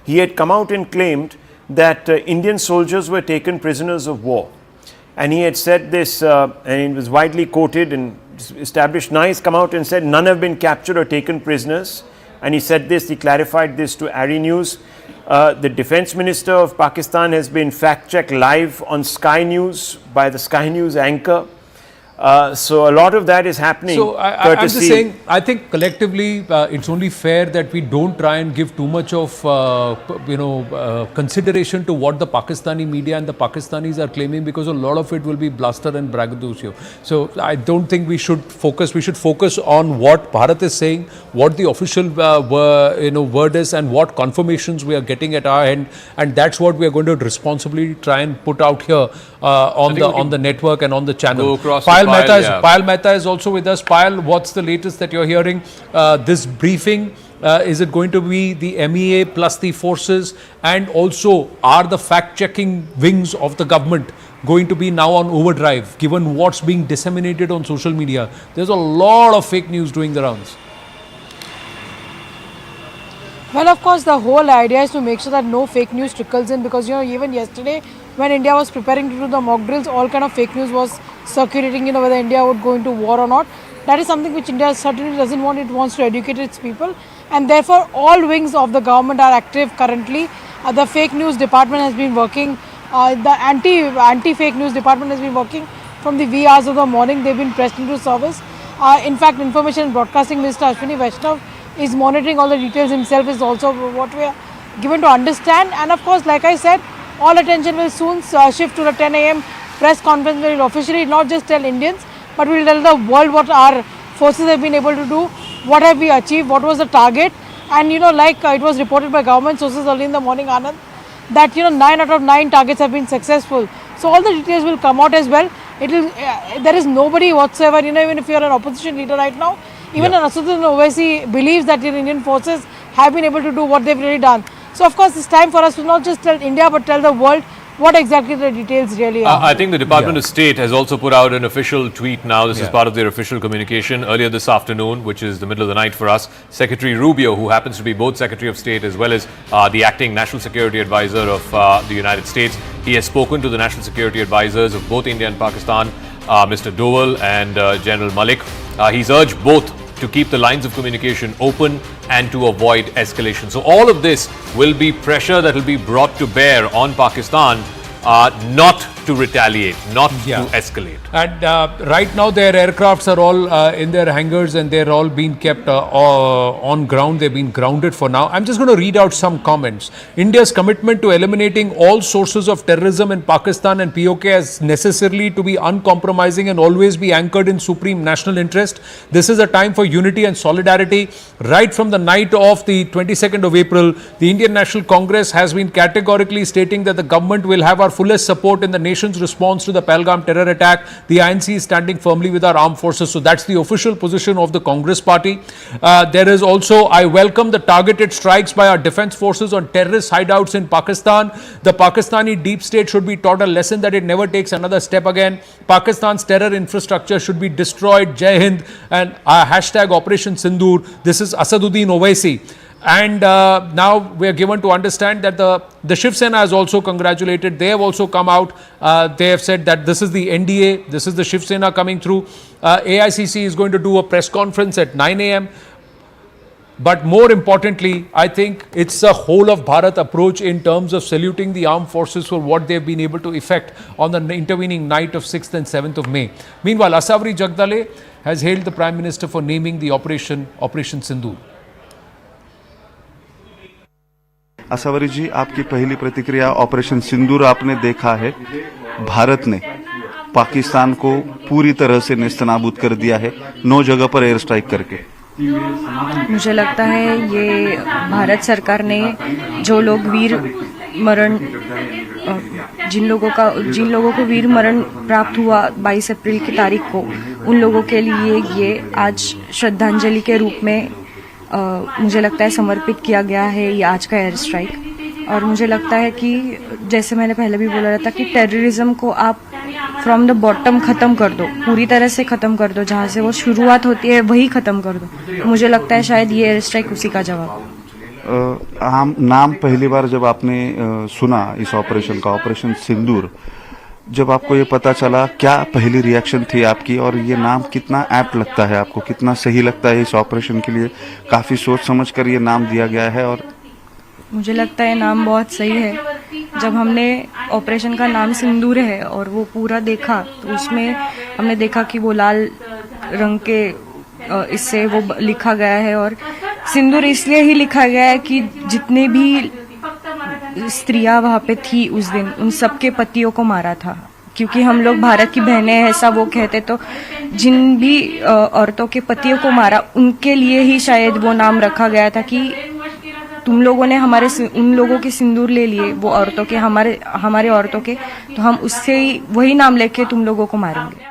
He had come out and claimed that Indian soldiers were taken prisoners of war, and he had said this, and it was widely quoted and established. Now he's come out and said none have been captured or taken prisoners, and he said this, he clarified this to Ari News. The Defence Minister of Pakistan has been fact-checked live on Sky News by the Sky News anchor. So a lot of that is happening. So I'm just saying, I think collectively it's only fair that we don't try and give too much of consideration to what the Pakistani media and the Pakistanis are claiming, because a lot of it will be bluster and braggadocio. So I don't think we should focus. We should focus on what Bharat is saying, what the official word is, and what confirmations we are getting at our end, and that's what we are going to responsibly try and put out here on the network and on the channel. Payal Mehta is also with us. Payal, what's the latest that you're hearing? This briefing, is it going to be the MEA plus the forces, and also are the fact-checking wings of the government going to be now on overdrive, given what's being disseminated on social media? There's a lot of fake news doing the rounds. Well, of course, the whole idea is to make sure that no fake news trickles in, because even yesterday when India was preparing to do the mock drills, all kind of fake news was circulating, whether India would go into war or not. That is something which India certainly doesn't want. It wants to educate its people, and therefore all wings of the government are active currently. The fake news department has been working, the anti-fake news department has been working from the wee hours of the morning. They've been pressed into service. In fact, Information and Broadcasting Minister Ashwini Vaishnav is monitoring all the details himself, is also what we are given to understand. And of course, like I said, all attention will soon shift to the 10 a.m. press conference, where we will officially not just tell Indians, but we will tell the world what our forces have been able to do, what have we achieved, what was the target. And like it was reported by government sources early in the morning, Anand, that 9 out of 9 targets have been successful. So all the details will come out as well. There is nobody whatsoever, even if you are an opposition leader right now, even Assaduddin Owaisi believes that the Indian forces have been able to do what they've really done. So of course it's time for us to not just tell India, but tell the world what exactly the details really are. I think the Department of State has also put out an official tweet now. This is part of their official communication. Earlier this afternoon, which is the middle of the night for us, Secretary Rubio, who happens to be both Secretary of State as well as the acting National Security Advisor of the United States, he has spoken to the National Security Advisors of both India and Pakistan, Mr. Doval and General Malik. He's urged both to keep the lines of communication open and to avoid escalation. So all of this will be pressure that will be brought to bear on Pakistan, not to retaliate, not to escalate. And right now their aircrafts are all in their hangars, and they're all being kept on ground. They've been grounded for now. I'm just going to read out some comments. India's commitment to eliminating all sources of terrorism in Pakistan and POK is necessarily to be uncompromising and always be anchored in supreme national interest. This is a time for unity and solidarity. Right from the night of the 22nd of April, the Indian National Congress has been categorically stating that the government will have our fullest support in the nation's response to the Pahalgam terror attack. The INC is standing firmly with our armed forces. So that's the official position of the Congress party. There is also, I welcome the targeted strikes by our defense forces on terrorist hideouts in Pakistan. The Pakistani deep state should be taught a lesson that it never takes another step again. Pakistan's terror infrastructure should be destroyed. Jai Hind and hashtag Operation Sindoor. This is Assaduddin Owaisi. And now we are given to understand that the Shiv Sena has also congratulated. They have also come out. They have said that this is the NDA, this is the Shiv Sena coming through. AICC is going to do a press conference at 9 a.m. But more importantly, I think it's a whole of Bharat approach in terms of saluting the armed forces for what they've been able to effect on the intervening night of 6th and 7th of May. Meanwhile, Asawari Jagdale has hailed the Prime Minister for naming the Operation Sindoor. Asavari जी, आपकी पहली प्रतिक्रिया, operation सिंदूर आपने देखा है, भारत ने पाकिस्तान को पूरी तरह से नेस्तनाबूद कर दिया है 9 जगह पर एयर स्ट्राइक करके। मुझे लगता है ये भारत सरकार ने जो लोग वीर मरण जिन लोगों को वीर मरण प्राप्त हुआ 22 अप्रैल की तारीख को, उन लोगों के लिए ये आज श्रद्धांजलि के रूप में मुझे लगता है समर्पित किया गया है ये आज का एयर स्ट्राइक। और मुझे लगता है कि जैसे मैंने पहले भी बोला था कि टेररिज्म को आप फ्रॉम द बॉटम ख़त्म कर दो, पूरी तरह से ख़त्म कर दो, जहाँ से वो शुरुआत होती है वही ख़त्म कर दो। मुझे लगता है शायद ये एयर स्ट्राइक उसी का जवाब। नाम पहली बार जब आपने सुना इस ऑपरेशन का, ऑपरेशन सिंदूर, जब आपको ये पता चला, क्या पहली रिएक्शन थी आपकी, और ये नाम कितना ऐप्ट लगता है आपको, कितना सही लगता है इस ऑपरेशन के लिए? काफ़ी सोच समझ कर ये नाम दिया गया है। और मुझे लगता है नाम बहुत सही है जब हमने ऑपरेशन का नाम सिंदूर है और वो पूरा देखा तो उसमें हमने देखा कि वो लाल रंग के इससे वो लिखा गया है और सिंदूर इसलिए ही लिखा गया है कि जितने भी स्त्रियां वहाँ पे थी उस दिन उन सबके पतियों को मारा था, क्योंकि हम लोग भारत की बहनें हैं ऐसा वो कहते, तो जिन भी औरतों के पतियों को मारा उनके लिए ही शायद वो नाम रखा गया था कि तुम लोगों ने उन लोगों के सिंदूर ले लिए, वो औरतों के हमारे औरतों के, तो हम उससे ही वही नाम लेके तुम लोगों को मारेंगे.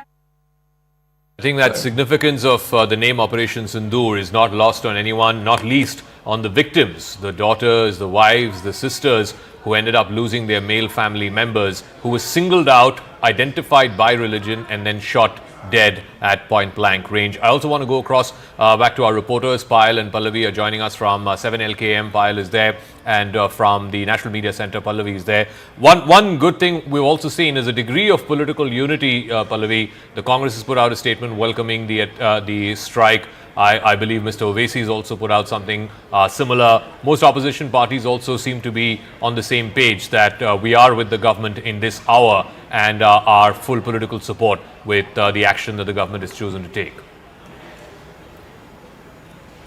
I think that significance of the name Operation Sindoor is not lost on anyone, not least on the victims, the daughters, the wives, the sisters who ended up losing their male family members, who were singled out, identified by religion and then shot dead at point blank range. I also want to go across back to our reporters. Payal and Pallavi are joining us from 7LKM. Payal is there, and from the National Media Center, Pallavi is there. One good thing we've also seen is a degree of political unity, Pallavi. The Congress has put out a statement welcoming the strike. I believe Mr. Owaisi has also put out something similar. Most opposition parties also seem to be on the same page that we are with the government in this hour and our full political support with the action that the government has chosen to take.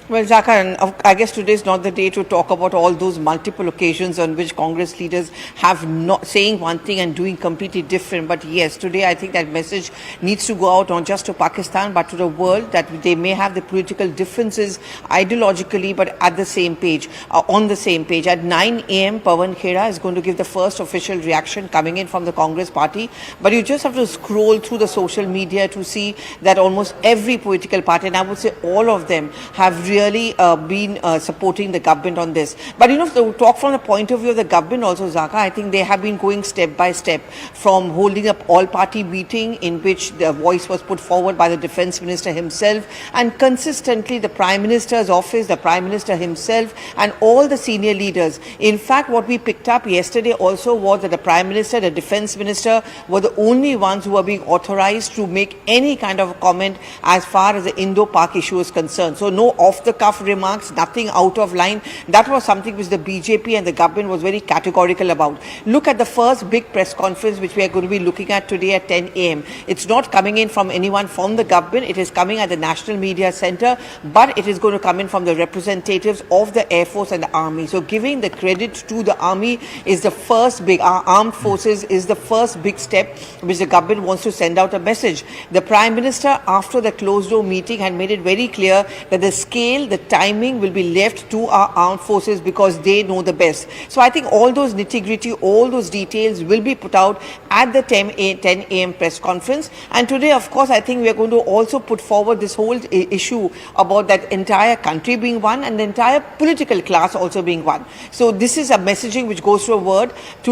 Well, Zaka, I guess today is not the day to talk about all those multiple occasions on which Congress leaders have not saying one thing and doing completely different. But yes, today I think that message needs to go out not just to Pakistan but to the world, that they may have the political differences ideologically but at the same page, on the same page. At 9 a.m. Pawan Khera is going to give the first official reaction coming in from the Congress party. But you just have to scroll through the social media to see that almost every political party, and I would say all of them, have really been supporting the government on this. But you know, to talk from the point of view of the government also, Zaka, I think they have been going step by step, from holding up all-party meeting in which the voice was put forward by the Defence Minister himself, and consistently the Prime Minister's office, the Prime Minister himself and all the senior leaders. In fact, what we picked up yesterday also was that the Prime Minister, the Defence Minister were the only ones who were being authorized to make any kind of comment as far as the Indo-Pak issue is concerned. So no off-the-cuff remarks, nothing out of line. That was something which the BJP and the government was very categorical about. Look at the first big press conference which we are going to be looking at today at 10 a.m. It's not coming in from anyone from the government. It is coming at the National Media Center, but it is going to come in from the representatives of the Air Force and the Army. So giving the credit to the Army is the first big, our armed forces is the first big step which the government wants to send out a message. The Prime Minister, after the closed door meeting, had made it very clear that the scale, the timing will be left to our armed forces because they know the best. So I think all those nitty-gritty, all those details will be put out at the 10 a.m. press conference. And today, of course, I think we are going to also put forward this whole issue about that entire country being one and the entire political class also being one. So this is a messaging which goes to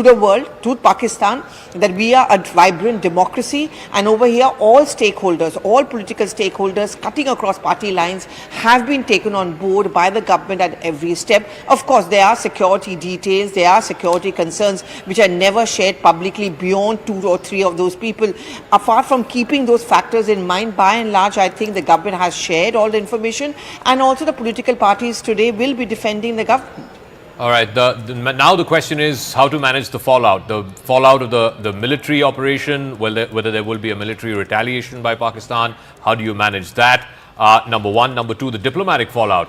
the world, to Pakistan, that we are a vibrant democracy, and over here all stakeholders, all political stakeholders cutting across party lines have been taken on board by the government at every step. Of course, there are security details, there are security concerns which are never shared publicly beyond 2 or 3 of those people. Apart from keeping those factors in mind, by and large, I think the government has shared all the information, and also the political parties today will be defending the government. All right. Now the question is how to manage the fallout of the military operation, whether there will be a military retaliation by Pakistan. How do you manage that? Number one. Number two, the diplomatic fallout.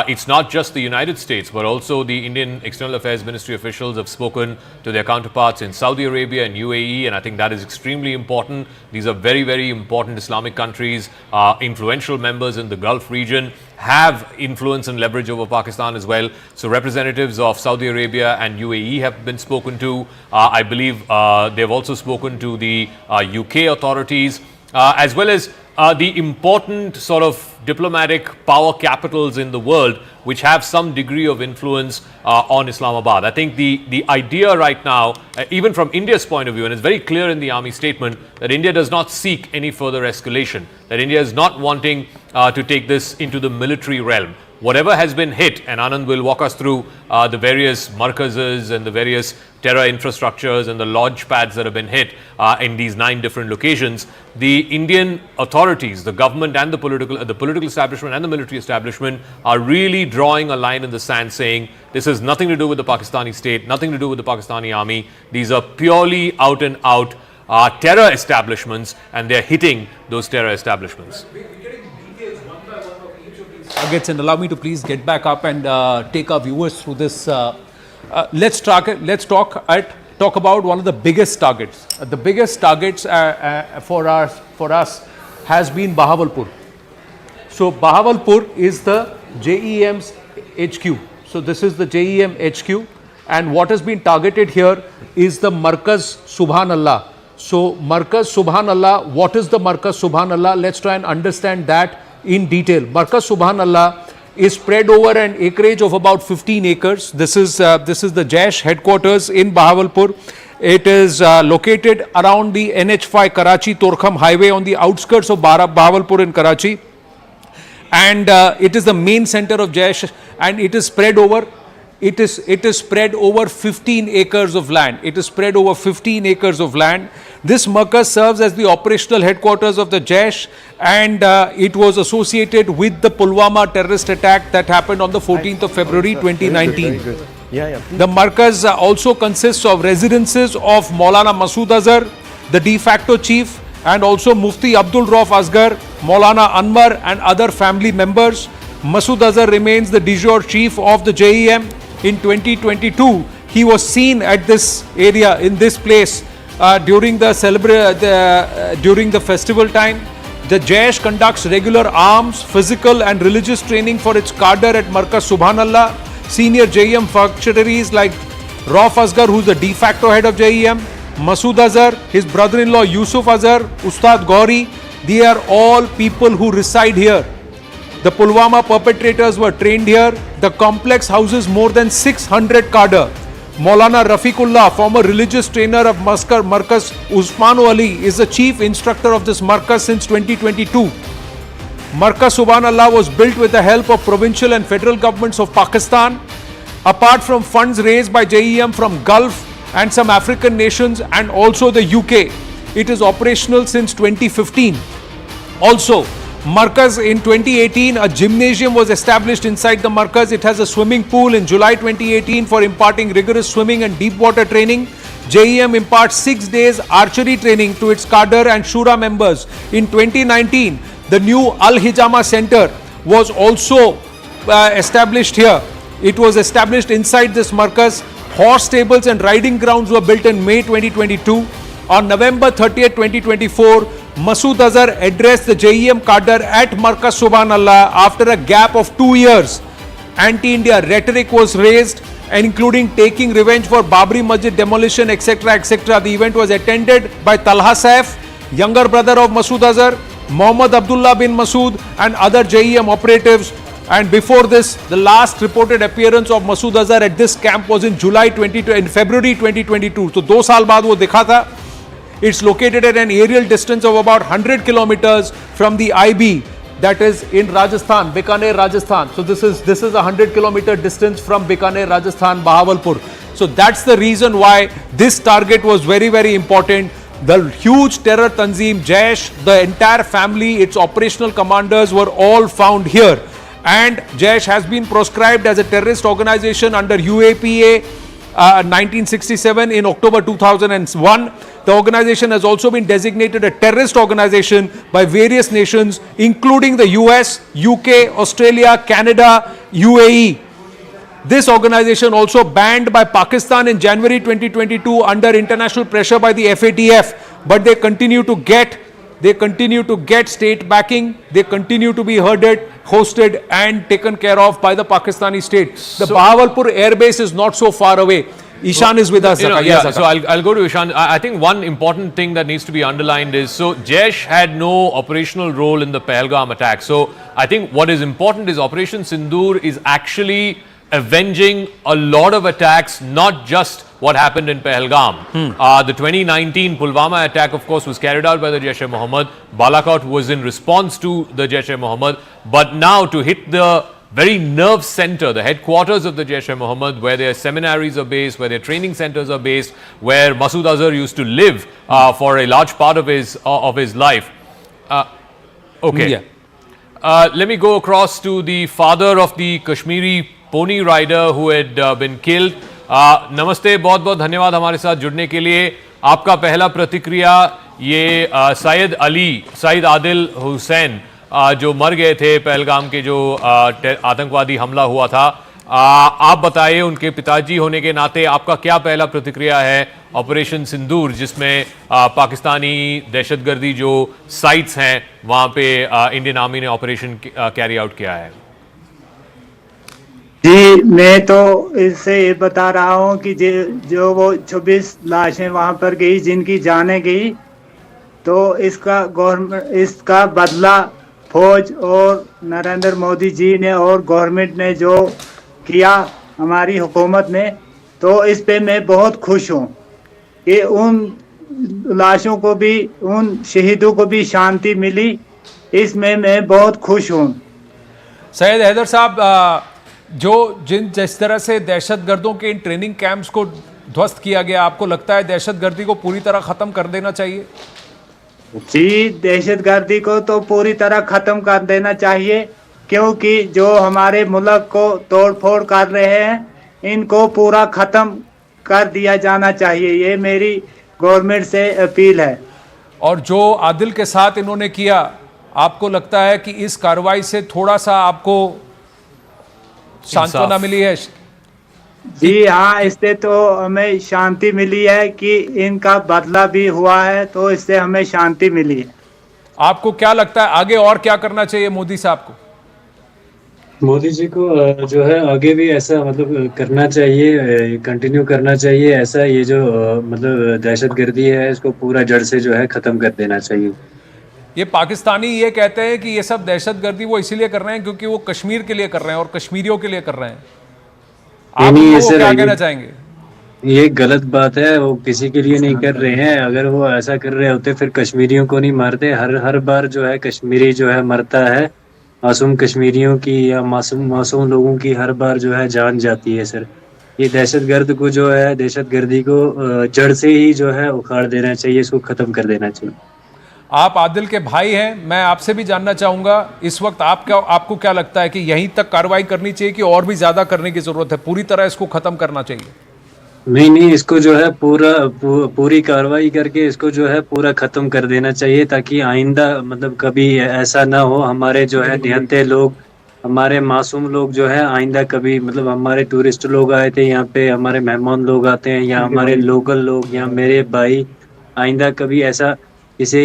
It's not just the United States, but also the Indian External Affairs Ministry officials have spoken to their counterparts in Saudi Arabia and UAE, and I think that is extremely important. These are very, very important Islamic countries, influential members in the Gulf region, have influence and leverage over Pakistan as well. So representatives of Saudi Arabia and UAE have been spoken to. I believe they've also spoken to the UK authorities, as well as the important sort of diplomatic power capitals in the world which have some degree of influence on Islamabad. I think the idea right now, even from India's point of view, and it's very clear in the army statement, that India does not seek any further escalation, that India is not wanting to take this into the military realm. whatever has been hit, and Anand will walk us through the various markazes and the various terror infrastructures and the launch pads that have been hit in these 9 different locations. The Indian authorities, the government and the political establishment and the military establishment are really drawing a line in the sand, saying this has nothing to do with the Pakistani state, nothing to do with the Pakistani army. These are purely out and out terror establishments, and they're hitting those terror establishments. Targets, and allow me to please get back up and take our viewers through this. Let's talk about one of the biggest targets. The biggest targets for us has been Bahawalpur. So Bahawalpur is the JEM's HQ. So this is the JEM HQ, and what has been targeted here is the Markaz Subhanallah. So Markaz Subhanallah, what is the Markaz Subhanallah? Let's try and understand that in detail. Markaz Subhanallah is spread over an acreage of about 15 acres. This is the Jaish headquarters in Bahawalpur. It is located around the NH5 Karachi-Torkham highway on the outskirts of Bahawalpur in Karachi. And it is the main center of Jaish, and it is spread over 15 acres of land. It is spread over 15 acres of land. This markaz serves as the operational headquarters of the Jaish, and it was associated with the Pulwama terrorist attack that happened on the 14th of February 2019. The markaz also consists of residences of Maulana Masood Azhar, the de facto chief, and also Mufti Abdul Rauf Asgar, Maulana Anwar, and other family members. Masood Azhar remains the de jure chief of the JEM. In 2022, he was seen at this area, in this place, during the festival time. The Jaish conducts regular arms, physical and religious training for its cadre at Markaz Subhanallah. Senior JEM functionaries like Rauf Asgar, who's the de facto head of JEM, Masood Azhar, his brother-in-law Yusuf Azhar, Ustad Gauri, they are all people who reside here. The Pulwama perpetrators were trained here. The complex houses more than 600 cadre. Maulana Rafiqullah, former religious trainer of Markaz Usman Ali, is the chief instructor of this Markaz since 2022. Markaz Subhanallah was built with the help of provincial and federal governments of Pakistan. Apart from funds raised by JEM from Gulf and some African nations and also the UK, it is operational since 2015. Also, Markaz in 2018, a gymnasium was established inside the Markaz. It has a swimming pool in July 2018 for imparting rigorous swimming and deep water training. JEM imparts 6 days archery training to its cadre and Shura members. In 2019, the new Al-Hijama Center was also established here. It was established inside this Markaz. Horse stables and riding grounds were built in May 2022. On November 30th, 2024, Masood Azhar addressed the JEM cadre at Markaz Subhanallah after a gap of 2 years. Anti-India rhetoric was raised, including taking revenge for Babri Masjid demolition, etc., etc. The event was attended by Talha Saif, younger brother of Masood Azhar, Mohammad Abdullah bin Masood, and other JEM operatives. And before this, the last reported appearance of Masood Azhar at this camp was in February 2022. So 2 saal baad wo dikha tha. It's located at an aerial distance of about 100 kilometers from the IB, that is in Rajasthan, Bikaner, Rajasthan. So this is a 100-kilometer distance from Bikaner, Rajasthan, Bahawalpur. So that's the reason why this target was very, very important. The huge terror Tanzim, Jaish, the entire family, its operational commanders were all found here. And Jaish has been proscribed as a terrorist organization under UAPA 1967 in October 2001. The organization has also been designated a terrorist organization by various nations, including the US, UK, Australia, Canada, UAE. This organization also banned by Pakistan in January 2022 under international pressure by the FATF, but they continue to get state backing. They continue to be hosted and taken care of by the Pakistani state. The Bahawalpur airbase is not so far away. Ishan is with us. So I'll go to Ishan. I think one important thing that needs to be underlined is, so Jaish had no operational role in the Pahalgam attack. So I think what is important is Operation Sindoor is actually avenging a lot of attacks, not just what happened in Pahalgam. The 2019 Pulwama attack, of course, was carried out by the Jaish-e-Mohammad. Balakot was in response to the Jaish-e-Mohammad. But now to hit the very nerve center, the headquarters of the Jaish-e-Mohammad, where their seminaries are based, where their training centers are based, where Masood Azhar used to live for a large part of his life. Okay. Yeah. Let me go across to the father of the Kashmiri pony rider who had been killed. नमस्ते, बहुत बहुत धन्यवाद हमारे साथ जुड़ने के लिए. आपका पहला प्रतिक्रिया ये सईद आदिल हुसैन जो मर गए थे पहलगाम के जो आतंकवादी हमला हुआ था, आप बताइए उनके पिताजी होने के नाते आपका क्या पहला प्रतिक्रिया है ऑपरेशन सिंदूर, जिसमें पाकिस्तानी दहशतगर्दी जो साइट्स हैं वहां पे इंडियन आर्मी ने ऑपरेशन कैरी आउट किया है. जी, मैं तो इससे ये बता रहा हूँ कि जो वो 26 लाशें वहां पर गई, जिनकी जानें गई, तो इसका बदला फौज और नरेंद्र मोदी जी ने और गवर्नमेंट ने जो किया, हमारी हुकूमत ने, तो इस पे मैं बहुत खुश हूँ कि उन लाशों को भी, उन शहीदों को भी शांति मिली. इसमें मैं बहुत खुश हूँ. सैयद हैदर साहब, जिस तरह से दहशतगर्दों के इन ट्रेनिंग कैंप्स को ध्वस्त किया गया, आपको लगता है दहशतगर्दी को पूरी तरह खत्म कर देना चाहिए? जी, दहशतगर्दी को तो पूरी तरह खत्म कर देना चाहिए, क्योंकि जो हमारे मुल्क को तोड़ फोड़ कर रहे हैं, इनको पूरा खत्म कर दिया जाना चाहिए. ये मेरी गवर्नमेंट से अपील है. और जो आदिल के साथ इन्होंने किया, आपको लगता है कि इस कार्रवाई से थोड़ा सा आपको सांत्वना मिली है? जी हाँ, इससे तो हमें शांति मिली है कि इनका बदला भी हुआ है, तो इससे हमें शांति मिली है. आपको क्या लगता है आगे और क्या करना चाहिए मोदी साहब को? मोदी जी को जो है आगे भी ऐसा मतलब करना चाहिए, कंटिन्यू करना चाहिए ऐसा. ये जो मतलब दहशतगर्दी है, इसको पूरा जड़ से जो है खत्म कर देना चाहिए. ये पाकिस्तानी ये कहते हैं कि ये सब दहशतगर्दी वो इसीलिए कर रहे हैं क्योंकि वो कश्मीर के लिए कर रहे हैं और कश्मीरियों के लिए कर रहे हैं. आप उनको क्या कहना चाहेंगे? ये गलत बात है. वो किसी के लिए नहीं कर रहे हैं. अगर वो ऐसा कर रहे होते फिर कश्मीरियों को नहीं मारते. हर बार जो है कश्मीरी जो है मरता है. मासूम कश्मीरियों की या मासूम लोगों की हर बार जो है जान जाती है सर. ये दहशतगर्द को जो है, दहशतगर्दी को जड़ से ही जो है उखाड़ देना चाहिए, इसको खत्म कर देना चाहिए. आप आदिल के भाई हैं, मैं आपसे भी जानना चाहूंगा इस वक्त आपको क्या लगता है कि यहीं तक कार्रवाई करनी चाहिए कि और भी ज्यादा करने की जरूरत है, पूरी तरह इसको खत्म करना चाहिए? नहीं, इसको जो है पूरी कार्रवाई करके इसको जो है पूरा खत्म कर देना चाहिए, ताकि आइंदा मतलब कभी ऐसा ना हो. हमारे जो है निहत्थे लोग, हमारे मासूम लोग जो है आइंदा कभी, मतलब हमारे टूरिस्ट लोग आए थे यहाँ पे, हमारे मेहमान लोग आते हैं या हमारे लोकल लोग या मेरे भाई, आइंदा कभी ऐसा किसी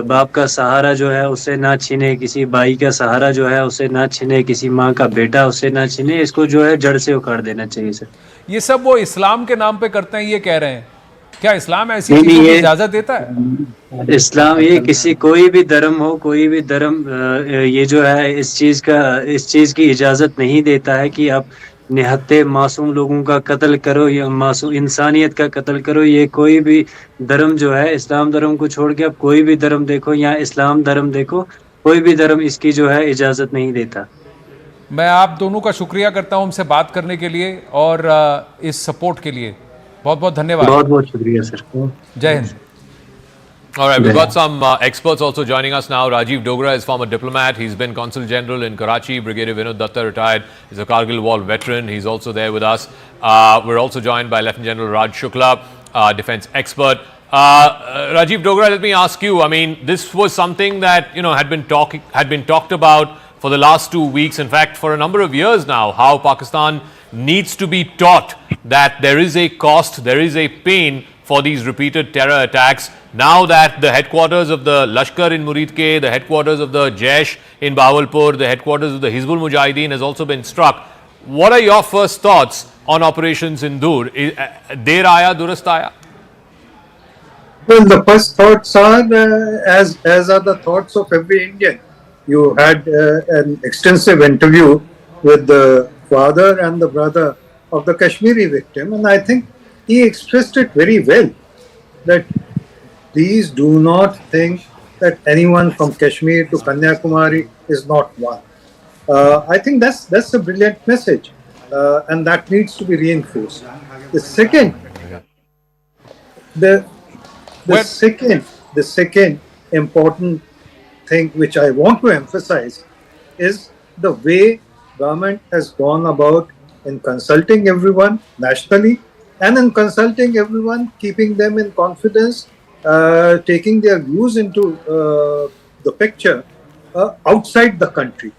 बाप का सहारा जो है उससे ना छीने, किसी भाई का सहारा जो है उससे ना छीने, किसी माँ का बेटा उससे ना छीने. इसको जो है जड़ से उखाड़ देना चाहिए सर. ये सब वो इस्लाम के नाम पे करते हैं, ये कह रहे हैं. क्या इस्लाम ऐसी चीजों की इजाजत देता है? इस्लाम ये किसी कोई भी धर्म हो, कोई भी धर्म ये जो है इस चीज की इजाजत नहीं देता है कि आप निहत्थे मासूम लोगों का कत्ल करो या मासूम इंसानियत का कत्ल करो. ये कोई भी धर्म जो है, इस्लाम धर्म को छोड़ के आप कोई भी धर्म देखो या इस्लाम धर्म देखो, कोई भी धर्म इसकी जो है इजाजत नहीं देता. मैं आप दोनों का शुक्रिया करता हूं हमसे बात करने के लिए और इस सपोर्ट के लिए. बहुत बहुत धन्यवाद. बहुत बहुत शुक्रिया सर. जय Hind. All right, we've got some experts also joining us now. Rajiv Dogra is former diplomat. He's been Consul General in Karachi. Brigadier Vinod Datta, retired, is a Kargil War veteran. He's also there with us. We're also joined by Lieutenant General Raj Shukla, defense expert. Rajiv Dogra, let me ask you. I mean, this was something that had been talked about for the last 2 weeks. In fact, for a number of years now, how Pakistan needs to be taught that there is a cost, there is a pain for these repeated terror attacks. Now that the headquarters of the Lashkar in Muridke, the headquarters of the Jaish in Bahawalpur, the headquarters of the Hizbul Mujahideen has also been struck. What are your first thoughts on Operation Sindoor? Der aaya, durust aaya? Well, the first thoughts are as are the thoughts of every Indian. You had an extensive interview with the father and the brother of the Kashmiri victim, and I think he expressed it very well, that please do not think that anyone from Kashmir to Kanyakumari is not one. I think that's a brilliant message, and that needs to be reinforced. The second, the the second important thing which I want to emphasize is the way government has gone about in consulting everyone nationally and in consulting everyone, keeping them in confidence, taking their views into the picture outside the country.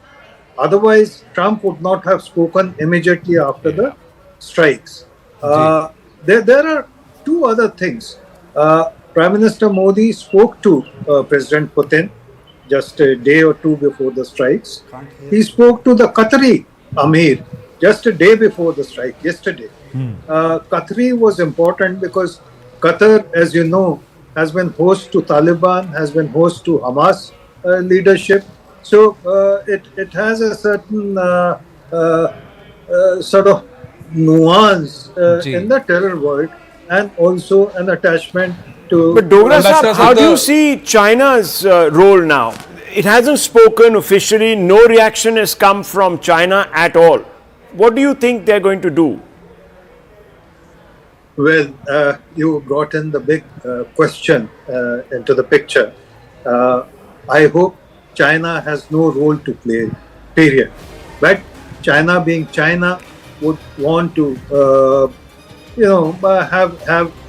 Otherwise, Trump would not have spoken immediately after the strikes. There are two other things. Prime Minister Modi spoke to President Putin just a day or two before the strikes. He spoke to the Qatari Amir just a day before the strike, yesterday. Qatari was important because Qatar, as you know, has been host to Taliban, has been host to Hamas leadership. So it has a certain sort of nuance in the terror world, and also an attachment to. But Dogra Sahab, how do you see China's role now? It hasn't spoken officially. No reaction has come from China at all. What do you think they're going to do? Well, you brought in the big question into the picture. I hope China has no role to play, period. But China, being China, would want to,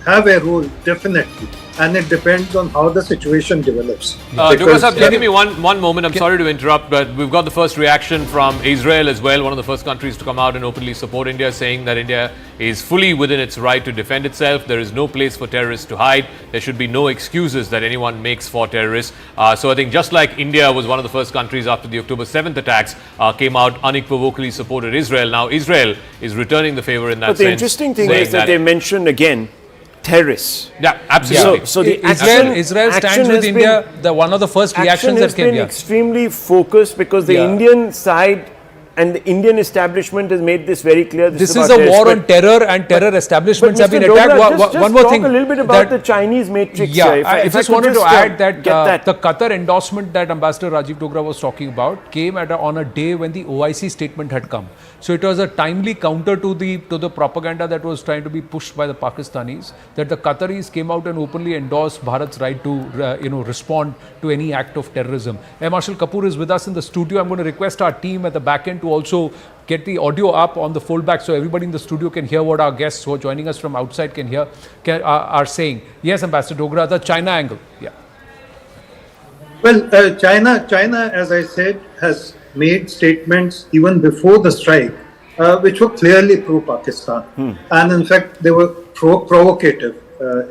have a role, definitely. And it depends on how the situation develops. Dogra Sahab, just give me one moment. I'm sorry to interrupt, but we've got the first reaction from Israel as well, one of the first countries to come out and openly support India, saying that India is fully within its right to defend itself. There is no place for terrorists to hide. There should be no excuses that anyone makes for terrorists. So I think just like India was one of the first countries after the October 7th attacks, came out unequivocally supported Israel. Now Israel is returning the favor in that sense. But the interesting thing is that they mentioned again terrorists. Yeah, absolutely. So the Israel stands with India. One of the first reactions that came here has been extremely focused because the Indian side and the Indian establishment has made this very clear. This is a war on terror, and terror establishments have been attacked. One more thing. Talk a little bit about the Chinese matrix. Yeah, I just wanted to add that the Qatar endorsement that Ambassador Rajiv Dogra was talking about came on a day when the OIC statement had come. So it was a timely counter to the propaganda that was trying to be pushed by the Pakistanis, that the Qataris came out and openly endorsed Bharat's right to respond to any act of terrorism. Air Marshal Kapoor is with us in the studio. I'm going to request our team at the back end to also get the audio up on the foldback so everybody in the studio can hear what our guests who are joining us from outside are saying. Yes, Ambassador Dogra, the China angle. Yeah. Well, China, as I said, has made statements even before the strike, which were clearly pro-Pakistan. And in fact, they were provocative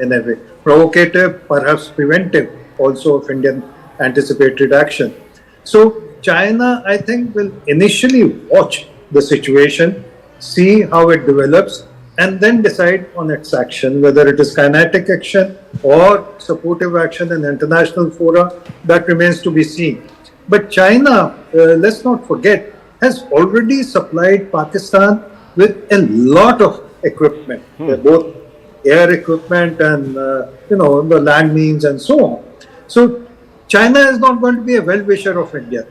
in a way. Provocative, perhaps preventive also of Indian anticipated action. So China, I think, will initially watch the situation, see how it develops, and then decide on its action, whether it is kinetic action or supportive action in international fora. That remains to be seen. But China, let's not forget, has already supplied Pakistan with a lot of equipment, both air equipment and the land means and so on. So China is not going to be a well-wisher of India.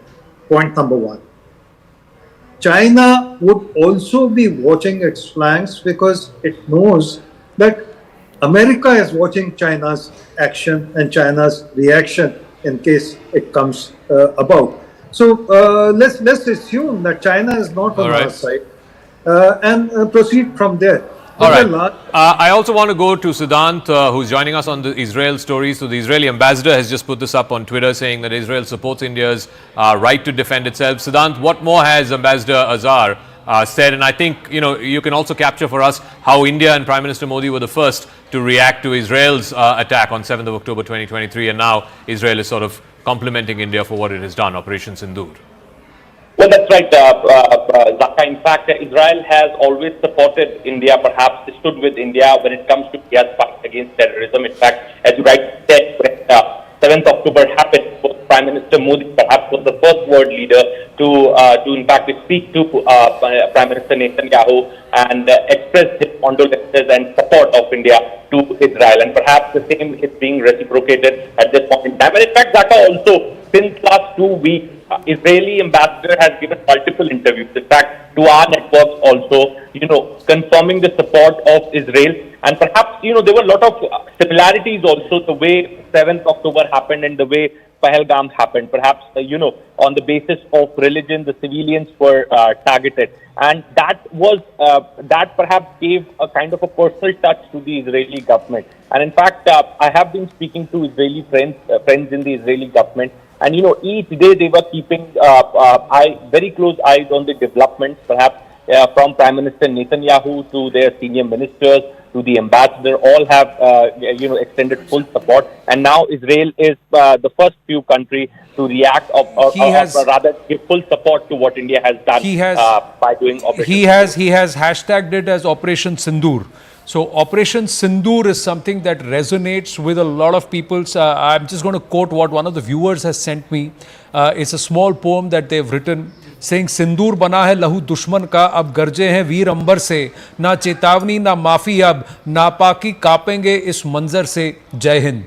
Point number one. China would also be watching its flanks because it knows that America is watching China's action and China's reaction in case it comes about. So let's assume that China is not on our side and proceed from there. All right. I also want to go to Siddhant, who's joining us on the Israel story. So the Israeli ambassador has just put this up on Twitter, saying that Israel supports India's right to defend itself. Siddhant, what more has Ambassador Azhar said? And I think, you can also capture for us how India and Prime Minister Modi were the first to react to Israel's attack on 7th of October 2023. And now Israel is sort of complimenting India for what it has done, Operation Sindoor. Well, that's right, Zaka. In fact, Israel has always supported India, perhaps stood with India when it comes to India's fight against terrorism. In fact, as you rightly said, when 7th October happened, Prime Minister Modi perhaps was the first world leader to in fact speak to Prime Minister Netanyahu and express his condolences and support of India to Israel. And perhaps the same is being reciprocated at this point in time. And in fact, Zaka, also since last 2 weeks, Israeli ambassador has given multiple interviews, in fact, to our networks also, confirming the support of Israel. And perhaps, there were a lot of similarities also, the way 7th October happened and the way Pahalgam happened. Perhaps, on the basis of religion, the civilians were targeted. And that perhaps gave a kind of a personal touch to the Israeli government. And in fact, I have been speaking to Israeli friends in the Israeli government. And, each day they were keeping very close eyes on the developments, perhaps from Prime Minister Netanyahu to their senior ministers, to the ambassador, all have, extended full support. And now Israel is the first few country to react or rather give full support to what India has done by doing Operation Sindoor. He has hashtagged it as Operation Sindoor. So Operation Sindoor is something that resonates with a lot of people. I'm just going to quote what one of the viewers has sent me. It's a small poem that they've written saying, सिंदूर बना है लहू दुश्मन का, अब गरजे हैं वीर अंबर से, ना चेतावनी ना माफी, अब नापाकी कापेंगे इस मंजर से, जय Hind.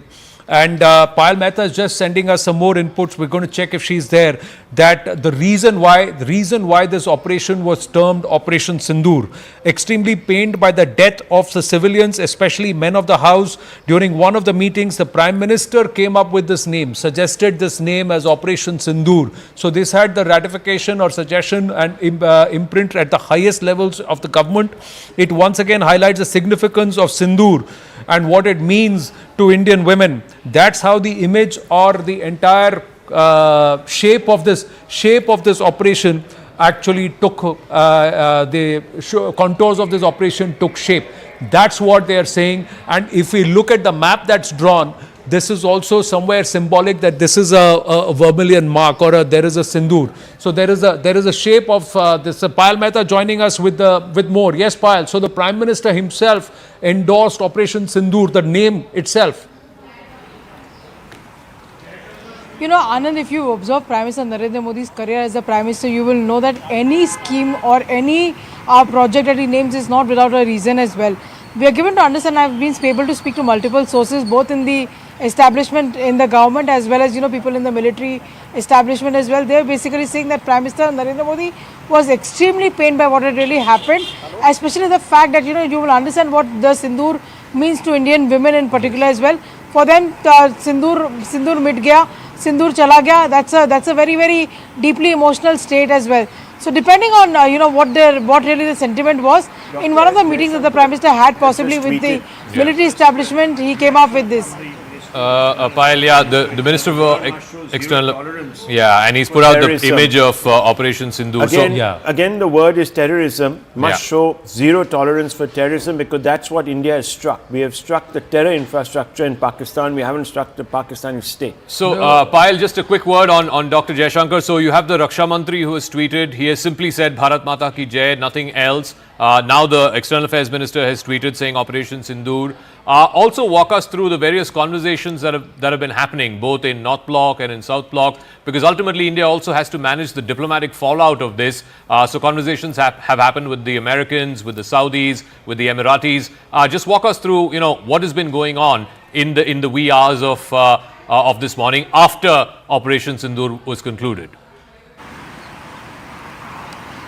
And Payal Mehta is just sending us some more inputs. We're going to check if she's there. That the reason why this operation was termed Operation Sindoor, extremely pained by the death of the civilians, especially men of the house. During one of the meetings, the Prime Minister came up with this name, suggested this name as Operation Sindoor. So this had the ratification or suggestion and imprint at the highest levels of the government. It once again highlights the significance of Sindoor and what it means to Indian women. That's how the image or the entire shape of this operation actually took the contours of this operation took shape. That's what they are saying. And if we look at the map that's drawn, this is also somewhere symbolic that this is a vermilion mark or there is a sindoor. So there is a shape of this. Payal Mehta joining us with more. Yes, Payal. So the Prime Minister himself endorsed Operation Sindoor, the name itself. Anand, if you observe Prime Minister Narendra Modi's career as a Prime Minister, you will know that any scheme or any project that he names is not without a reason as well. We are given to understand, I've been able to speak to multiple sources, both in the establishment in the government as well as, people in the military establishment as well. They're basically saying that Prime Minister Narendra Modi was extremely pained by what had really happened, especially the fact that, you will understand what the Sindoor means to Indian women in particular as well. For them, Sindoor mit gaya, Sindoor chala gaya, that's a very, very deeply emotional state as well. So depending on what really the sentiment was, in one of the meetings that the Prime Minister had possibly with the military establishment, he came up with this. Payal, yeah, the Minister of External, and he's put out the image of Operation Sindoor. Again, the word is terrorism. Must show zero tolerance for terrorism, because that's what India has struck. We have struck the terror infrastructure in Pakistan. We haven't struck the Pakistani state. So, Payal, just a quick word on Dr. Jaishankar. So, you have the Raksha Mantri who has tweeted. He has simply said Bharat Mata ki Jai, nothing else. Now the External Affairs Minister has tweeted saying Operation Sindoor. Also walk us through the various conversations that have been happening both in North Bloc and in South Bloc, because ultimately India also has to manage the diplomatic fallout of this. So conversations have happened with the Americans, with the Saudis, with the Emiratis. Just walk us through, what has been going on in the wee hours of this morning after Operation Sindoor was concluded.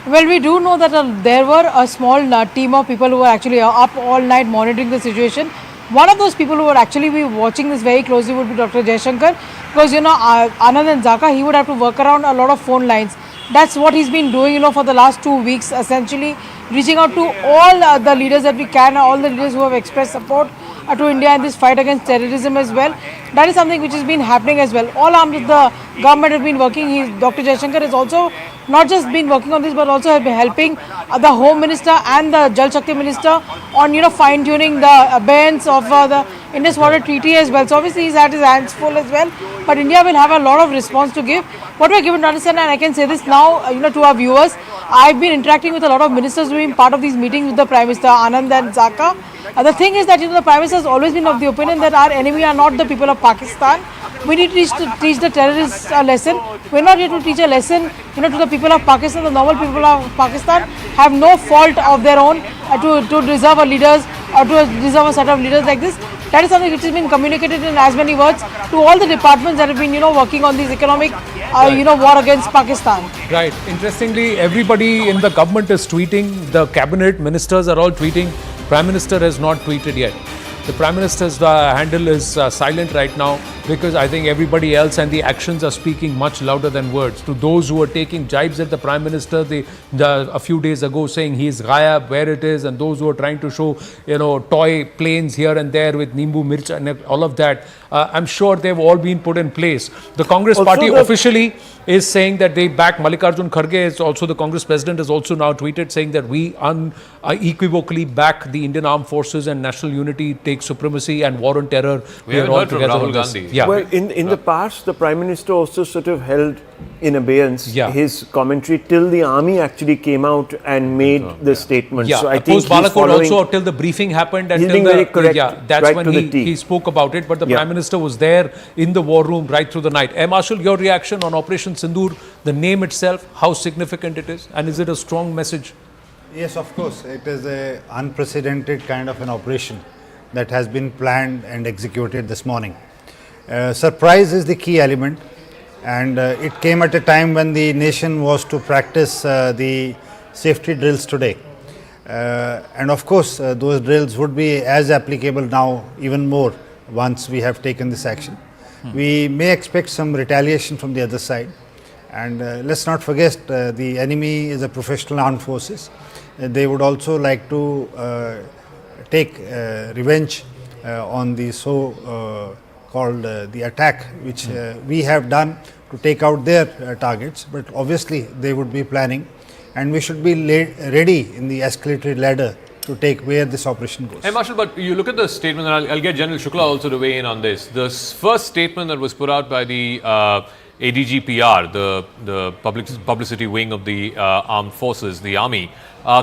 Well, we do know that there were a small team of people who were actually up all night monitoring the situation. One of those people who would actually be watching this very closely would be Dr. Jaishankar, because Anand and Zaka, he would have to work around a lot of phone lines. That's what he's been doing, for the last 2 weeks, essentially reaching out to all the leaders that we can, all the leaders who have expressed support to India in this fight against terrorism as well. That is something which has been happening as well. All arms of the government have been working. Dr. Jaishankar has also not just been working on this, but also has been helping the Home Minister and the Jal Shakti Minister on fine-tuning the abeyance of the Indus Water Treaty as well. So obviously he's had his hands full as well. But India will have a lot of response to give. What we're given to understand, and I can say this now, to our viewers, I've been interacting with a lot of ministers who have been part of these meetings with the Prime Minister, Anand and Zaka. The thing is that the Prime Minister has always been of the opinion that our enemy are not the people of Pakistan. We need to teach the terrorists a lesson. We're not here to teach a lesson, to the people of Pakistan. The normal people of Pakistan have no fault of their own to deserve our leaders to deserve a set of leaders like this. That is something which has been communicated in as many words to all the departments that have been, working on this economic, war against Pakistan. Right. Interestingly, everybody in the government is tweeting. The cabinet ministers are all tweeting. Prime Minister has not tweeted yet. The Prime Minister's handle is silent right now because I think everybody else and the actions are speaking much louder than words. To those who are taking jibes at the Prime Minister a few days ago saying he is ghayab, where it is, and those who are trying to show, toy planes here and there with Nimbu Mirch and all of that, I'm sure they've all been put in place. The Congress party officially is saying that they back Mallikarjun Kharge. Is also the Congress president has also now tweeted saying that we unequivocally back the Indian armed forces and national unity take supremacy and war on terror. We haven't heard from Rahul Gandhi. Yeah. Well, in the past, the Prime Minister also sort of held in abeyance his commentary till the army actually came out and made the statement. Yeah, so I think Balakot also till the briefing happened and he's till being very correct, that's right when he spoke about it. But the Prime Minister was there in the war room right through the night. Marshal, your reaction on Operation Sindoor, the name itself, how significant it is, and is it a strong message? Yes, of course. It is an unprecedented kind of an operation that has been planned and executed this morning. Surprise is the key element, and it came at a time when the nation was to practice the safety drills today. And of course, those drills would be as applicable now, even more, once we have taken this action. We may expect some retaliation from the other side. And let's not forget, the enemy is a professional armed forces. They would also like to take revenge on the called the attack which we have done to take out their targets, but obviously they would be planning, and we should be ready in the escalated ladder to take where this operation goes. Hey Marshal, but you look at the statement, and I'll get General Shukla also to weigh in on this. The first statement that was put out by the ADGPR, the publicity wing of the armed forces, the army,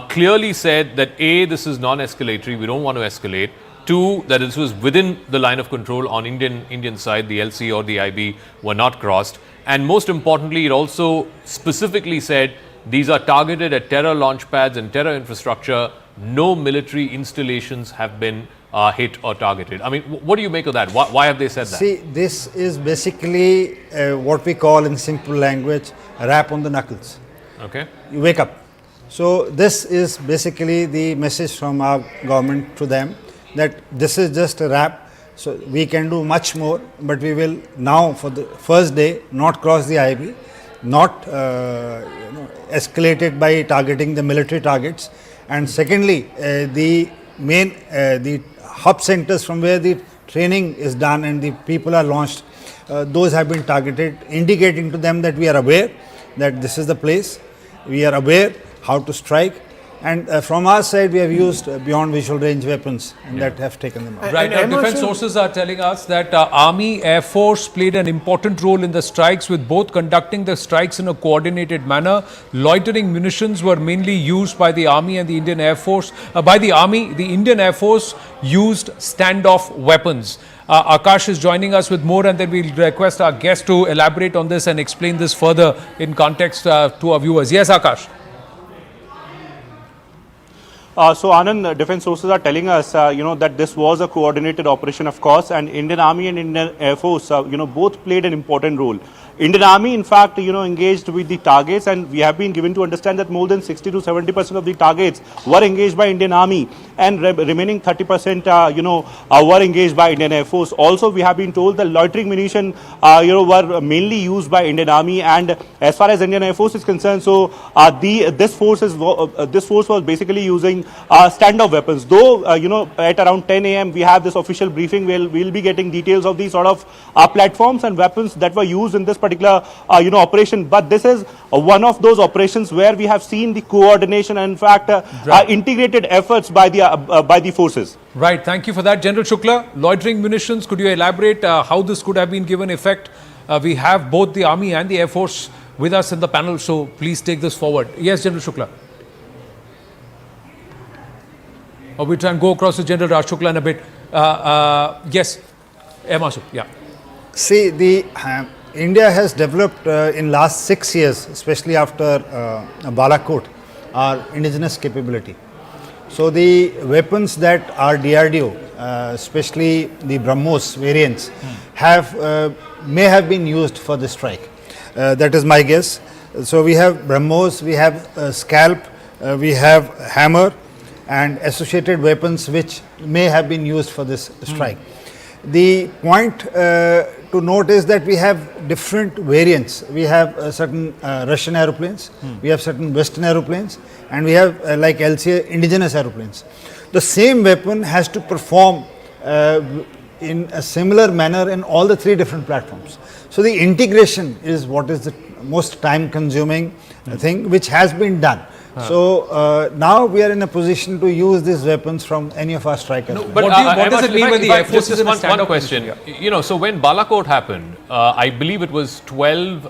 clearly said that A, this is non-escalatory, we don't want to escalate. Two, that this was within the line of control on Indian side, the LC or the IB were not crossed. And most importantly, it also specifically said these are targeted at terror launch pads and terror infrastructure. No military installations have been hit or targeted. I mean, what do you make of that? Why have they said that? See, this is basically what we call in simple language a rap on the knuckles. Okay. You wake up. So this is basically the message from our government to them, that this is just a rap. So we can do much more, but we will now for the first day not cross the IB, not escalate it by targeting the military targets. And secondly, the main the hub centers from where the training is done and the people are launched, those have been targeted, indicating to them that we are aware that this is the place, we are aware how to strike, and from our side we have used beyond visual range weapons, and that have taken them out. Right, defense sources are telling us that Army, Air Force played an important role in the strikes, with both conducting the strikes in a coordinated manner. Loitering munitions were mainly used by the Army and the Indian Air Force. By the Army, the Indian Air Force used standoff weapons. Akash is joining us with more, and then we'll request our guest to elaborate on this and explain this further in context to our viewers. Yes, Akash. So Anand, defense sources are telling us, that this was a coordinated operation, of course, and Indian Army and Indian Air Force, both played an important role. Indian Army, in fact, engaged with the targets, and we have been given to understand that more than 60 to 70% of the targets were engaged by Indian Army, and remaining 30%, were engaged by Indian Air Force. Also, we have been told the loitering munition, were mainly used by Indian Army, and as far as Indian Air Force is concerned, so this force was basically using standoff weapons. Though, at around 10 a.m. we have this official briefing. We'll be getting details of the sort of platforms and weapons that were used in this particular operation, but this is one of those operations where we have seen the coordination and in fact integrated efforts by the forces. Right, thank you for that. General Shukla, loitering munitions, could you elaborate how this could have been given effect? We have both the Army and the Air Force with us in the panel, so please take this forward. Yes, General Shukla. We try and go across to General Raj Shukla in a bit. Yes, Air Marshal, yeah. See, India has developed in last 6 years, especially after Balakot, our indigenous capability. So the weapons that are DRDO, especially the BrahMos variants, may have been used for the strike. That is my guess. So we have BrahMos, we have Scalp, we have Hammer, and associated weapons which may have been used for this strike. The point to note is that we have different variants. We have certain Russian aeroplanes, we have certain Western aeroplanes, and we have like LCA indigenous aeroplanes. The same weapon has to perform in a similar manner in all the three different platforms. So the integration is what is the most time consuming thing which has been done. So now we are in a position to use these weapons from any of our strikers. But what does it mean when the Air Force is in a stand-up question? You know, so when Balakot happened, I believe it was 12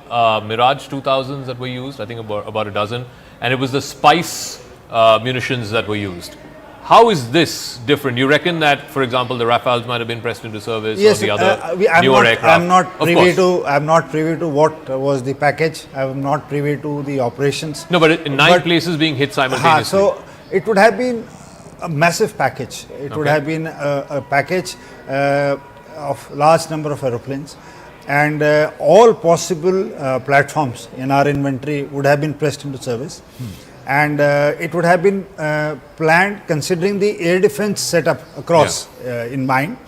Mirage 2000s that were used, I think about a dozen, and it was the Spice munitions that were used. How is this different? You reckon that, for example, the Rafales might have been pressed into service, yes, or the other newer aircraft? I'm not privy to what was the package. I am not privy to the operations. No, but in 9 places being hit simultaneously. So it would have been a massive package. It would have been a package of large number of aeroplanes, and all possible platforms in our inventory would have been pressed into service. And it would have been planned considering the air defense setup across in mind,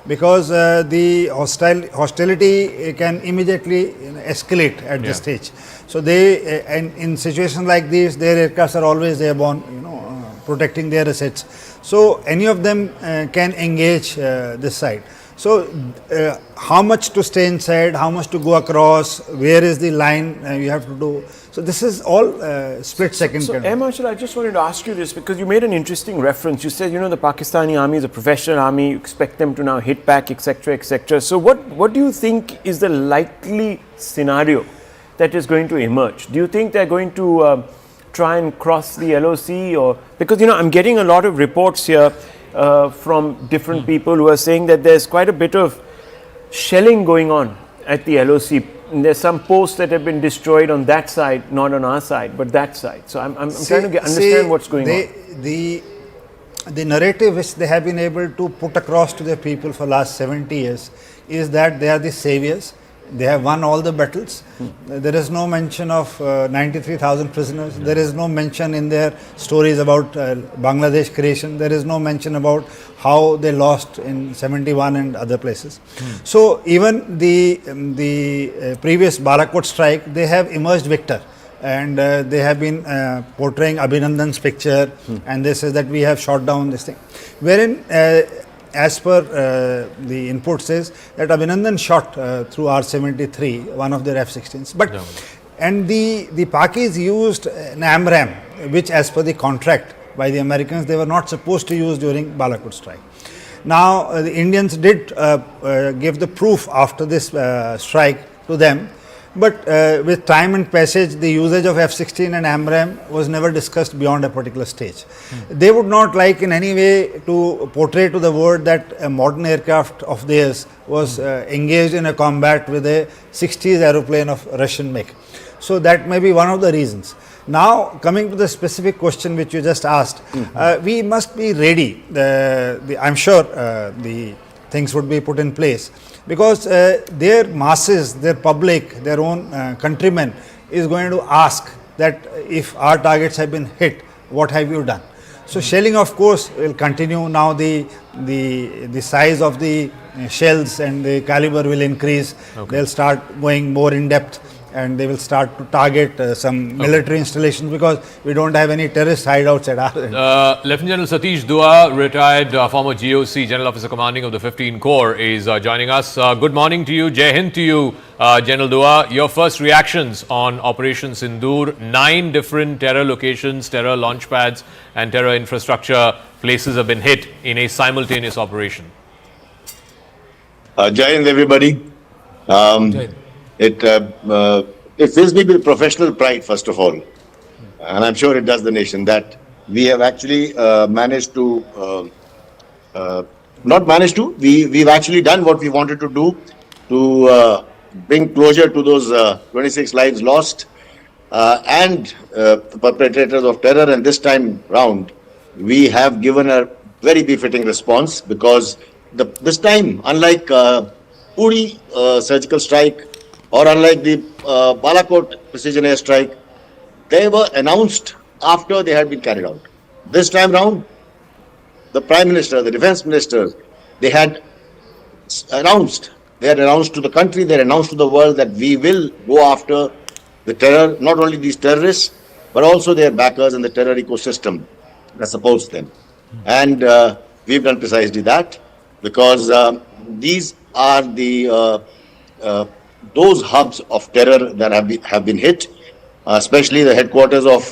because the hostility can immediately escalate at this stage. So they, and in situations like this, their aircrafts are always airborne, protecting their assets. So any of them can engage this side. So how much to stay inside, how much to go across, where is the line you have to do. So this is all split second. So Air Marshal, I just wanted to ask you this because you made an interesting reference. You said, the Pakistani army is a professional army. You expect them to now hit back, etc., etc. So what do you think is the likely scenario that is going to emerge? Do you think they're going to try and cross the LOC, or because I'm getting a lot of reports here from different people who are saying that there's quite a bit of shelling going on at the LOC. And there's some posts that have been destroyed on that side, not on our side, but that side. So I'm trying to understand what's going on. The narrative which they have been able to put across to their people for last 70 years is that they are the saviors. They have won all the battles. There is no mention of 93,000 prisoners. There is no mention in their stories about Bangladesh creation. There is no mention about how they lost in 71 and other places. So even the previous Balakot strike, they have emerged victor. And they have been portraying Abhinandan's picture, and they say that we have shot down this thing. Wherein as per the input says that Abhinandan shot through R-73, one of their F-16s. But and the Pakis used an AMRAAM, which as per the contract by the Americans, they were not supposed to use during Balakot strike. Now the Indians did give the proof after this strike to them. But with time and passage, the usage of F-16 and AMRAAM was never discussed beyond a particular stage. They would not like in any way to portray to the world that a modern aircraft of theirs was engaged in a combat with a 60s aeroplane of Russian make. So that may be one of the reasons. Now coming to the specific question which you just asked, we must be ready. I'm sure the things would be put in place, because their masses, their public, their own countrymen is going to ask that if our targets have been hit, what have you done? So shelling of course will continue. Now the size of the shells and the caliber will increase. They'll start going more in depth, and they will start to target some military installations, because we don't have any terrorist hideouts at our end. Lieutenant General Satish Dua, retired former GOC, General Officer Commanding of the 15 Corps, is joining us. Good morning to you. Jai Hind to you, General Dua. Your first reactions on Operation Sindoor. 9 different terror locations, terror launch pads and terror infrastructure places have been hit in a simultaneous operation. Jai Hind, everybody. It fills me with professional pride, first of all, and I'm sure it does the nation, that we have actually managed to, we've actually done what we wanted to do to bring closure to those 26 lives lost and the perpetrators of terror, and this time round we have given a very befitting response because this time, unlike Puri surgical strike or unlike the Balakot precision air strike, they were announced after they had been carried out. This time round, the Prime Minister, the Defence Minister, they had announced to the country, they had announced to the world that we will go after the terror, not only these terrorists, but also their backers and the terror ecosystem that supports them. And we've done precisely that because these are the those hubs of terror that have been hit, especially the headquarters of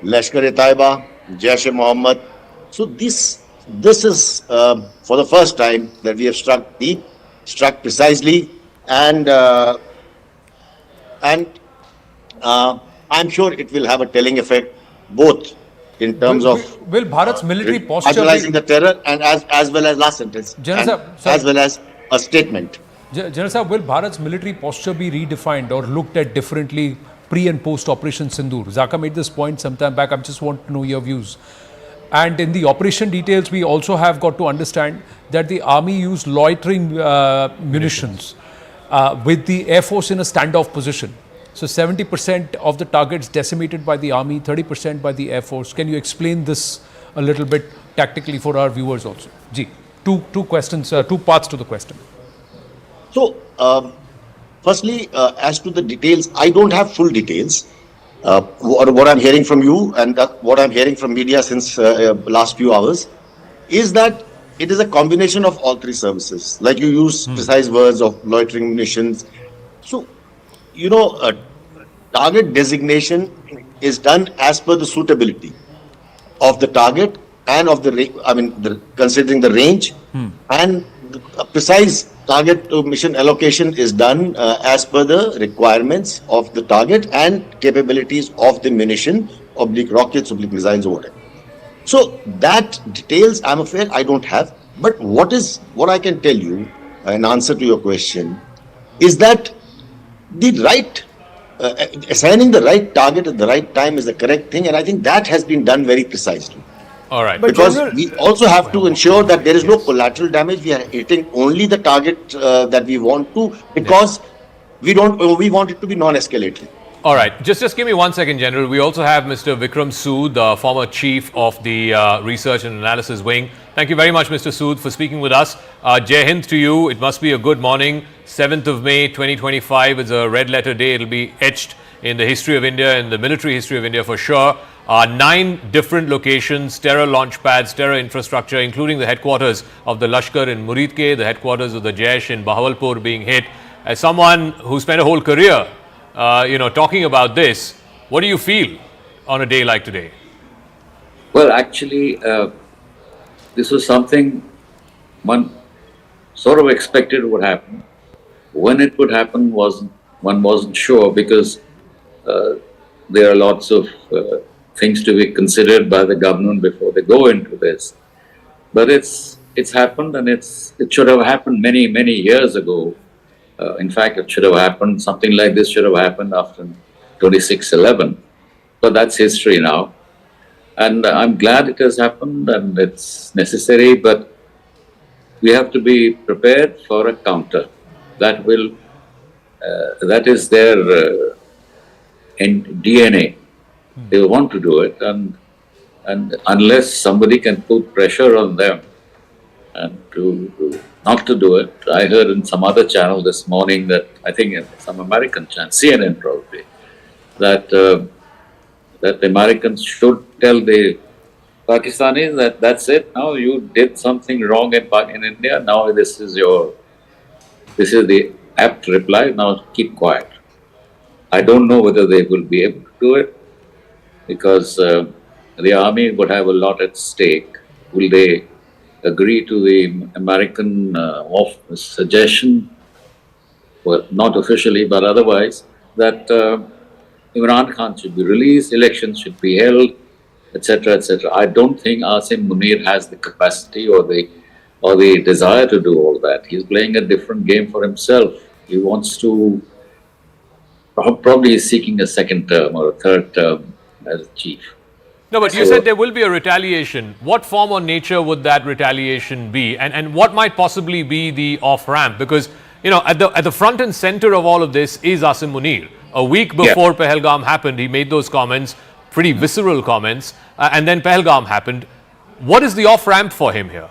Lashkar-e-Taiba, Jaish-e-Mohammad. So this is for the first time that we have struck deep, struck precisely, and I'm sure it will have a telling effect both in terms of will Bharat's military posture marginalizing the terror and as well as last sentence, as well as a statement. General Sahab, will Bharat's military posture be redefined or looked at differently pre and post Operation Sindoor? Zaka made this point some time back. I just want to know your views. And in the operation details, we also have got to understand that the army used loitering munitions with the Air Force in a standoff position. So 70% of the targets decimated by the army, 30% by the Air Force. Can you explain this a little bit tactically for our viewers also? Ji, two questions, two parts to the question. So, firstly, as to the details, I don't have full details. What I'm hearing from you and what I'm hearing from media since last few hours is that it is a combination of all three services. Like you use precise words of loitering munitions. So, you know, target designation is done as per the suitability of the target and of the, considering the range and a precise target to mission allocation is done as per the requirements of the target and capabilities of the munition, oblique rockets, oblique missiles or whatever. So that details, I'm afraid I don't have. But what I can tell you in answer to your question is that the right, assigning the right target at the right time is the correct thing, and I think that has been done very precisely. All right. Because we also have to ensure that there is no collateral damage. We are hitting only the target that we want to, because we want it to be non-escalatory. All right. Just give me 1 second, General. We also have Mr. Vikram Sood, the former chief of the Research and Analysis Wing. Thank you very much, Mr. Sood, for speaking with us. Jai Hind to you. It must be a good morning. 7th of May, 2025 is a red letter day. It will be etched in the history of India, in the military history of India for sure. 9 different locations, terror launch pads, terror infrastructure, including the headquarters of the Lashkar in Muridke, the headquarters of the Jaish in Bahawalpur being hit. As someone who spent a whole career talking about this, what do you feel on a day like today? Well, actually, this was something one sort of expected would happen. When it would happen, one wasn't sure, because there are lots of things to be considered by the government before they go into this. But it's happened, and it should have happened many, many years ago. In fact, it should have happened, something like this should have happened after 26/11. But that's history now. And I'm glad it has happened, and it's necessary, but we have to be prepared for a counter. That is their DNA. They want to do it, and unless somebody can put pressure on them and not to do it. I heard in some other channel this morning that, I think in some American channel, CNN probably, that the Americans should tell the Pakistanis that that's it. Now you did something wrong in India. Now this is the apt reply. Now keep quiet. I don't know whether they will be able to do it, because the army would have a lot at stake. Will they agree to the American suggestion, well, not officially but otherwise, that Imran Khan should be released, elections should be held, etc., etc. I don't think Asim Munir has the capacity or the desire to do all that. He's playing a different game for himself. He wants to, probably is seeking a second term or a third term as chief. No, but you said there will be a retaliation. What form or nature would that retaliation be? And what might possibly be the off-ramp? Because, you know, at the front and center of all of this is Asim Munir. A week before Pahalgam happened, he made those comments, pretty visceral comments, and then Pahalgam happened. What is the off-ramp for him here?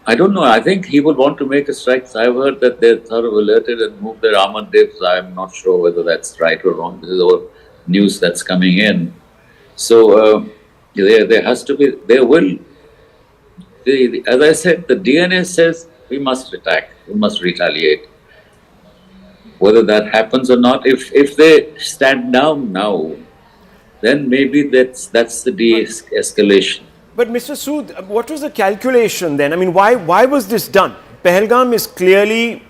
I don't know. I think he would want to make a strike. I've heard that they're sort of alerted and moved their armored dips. I'm not sure whether that's right or wrong. This is all news that's coming in. So there has to be, there will, as I said, the DNA says we must attack, we must retaliate. Whether that happens or not, if they stand down now, then maybe that's the de-escalation. But Mr. Sood, what was the calculation then? I mean, why was this done? Pahalgam is clearly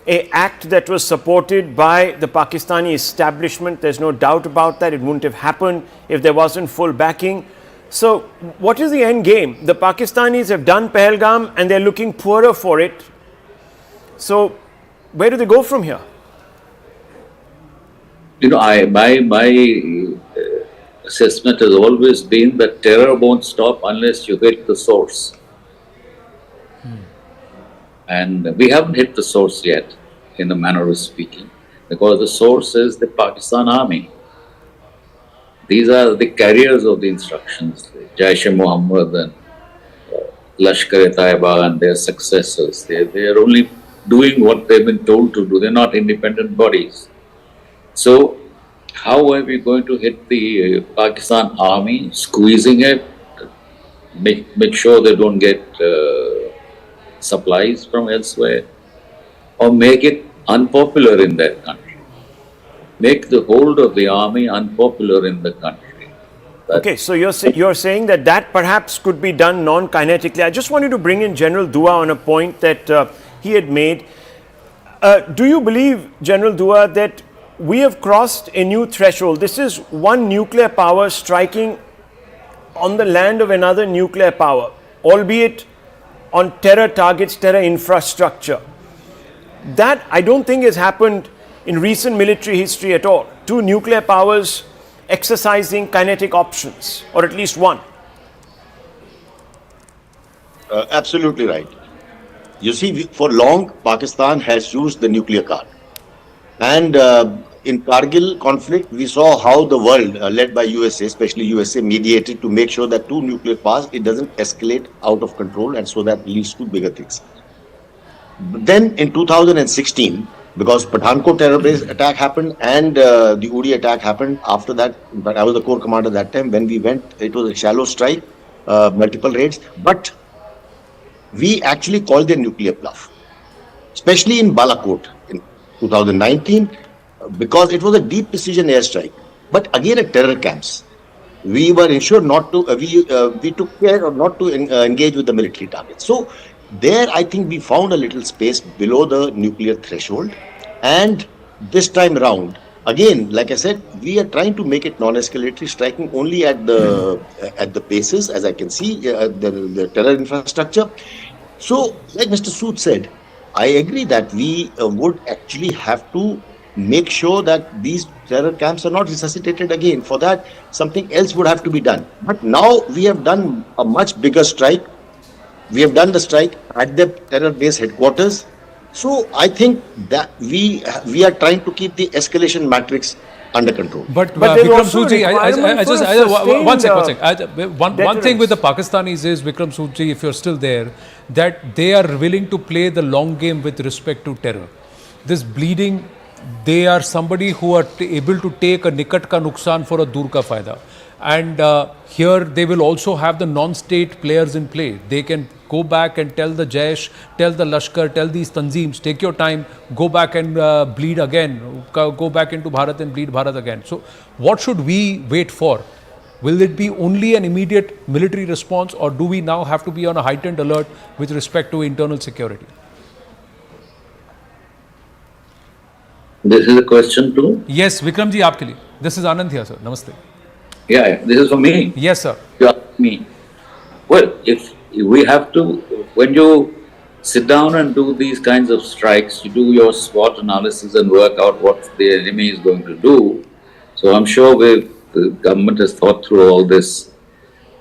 an act that was supported by the Pakistani establishment. There's no doubt about that. It wouldn't have happened if there wasn't full backing. So what is the end game? The Pakistanis have done Pahalgam and they're looking poorer for it. So where do they go from here? You know, my assessment has always been that terror won't stop unless you hit the source. And we haven't hit the source yet, in a manner of speaking, because the source is the Pakistan army. These are the carriers of the instructions, Jaish-e-Mohammad and Lashkar-e-Taiba and their successors. They are only doing what they've been told to do. They're not independent bodies. So how are we going to hit the Pakistan army, squeezing it, make sure they don't get supplies from elsewhere, or make it unpopular in that country? Make the hold of the army unpopular in the country. Okay, so you're saying that perhaps could be done non-kinetically. I just wanted to bring in General Dua on a point that he had made. Do you believe, General Dua, that we have crossed a new threshold? This is one nuclear power striking on the land of another nuclear power, albeit on terror targets, terror infrastructure. That I don't think has happened in recent military history at all. Two nuclear powers exercising kinetic options, or at least one. Absolutely right. You see, for long, Pakistan has used the nuclear card. And in Kargil conflict, we saw how the world, led by USA, especially USA, mediated to make sure that two nuclear powers, it doesn't escalate out of control, and so that leads to bigger things. But then in 2016, because Pathankot terror-based attack happened and the Uri attack happened after that, but I was the corps commander that time. When we went, it was a shallow strike, multiple raids, but we actually called their nuclear bluff, especially in Balakot in 2019, because it was a deep precision airstrike, but again at terror camps. We were ensured not to, we took care of not to engage with the military targets. So there, I think we found a little space below the nuclear threshold. And this time round, again, like I said, we are trying to make it non-escalatory, striking only at the bases, as I can see, the terror infrastructure. So, like Mr. Sood said, I agree that we would actually have to make sure that these terror camps are not resuscitated again. For that, something else would have to be done. But now we have done a much bigger strike. We have done the strike at the terror base headquarters. So I think that we are trying to keep the escalation matrix under control. But Vikram Soodji, one thing with the Pakistanis is, Vikram Soodji, if you're still there, that they are willing to play the long game with respect to terror. This bleeding, they are somebody who are able to take a nikat ka nuksan for a dur ka fayda. And here they will also have the non-state players in play. They can go back and tell the Jaish, tell the Lashkar, tell these Tanzeems, take your time, go back and bleed again, go back into Bharat and bleed Bharat again. So what should we wait for? Will it be only an immediate military response, or do we now have to be on a heightened alert with respect to internal security? This is a question too? Yes, Vikramji, aapke liye. This is Anand here, sir. Namaste. Yeah, this is for me. Yes, sir. You ask me. Well, if we have to, when you sit down and do these kinds of strikes, you do your SWOT analysis and work out what the enemy is going to do. So I'm sure the government has thought through all this,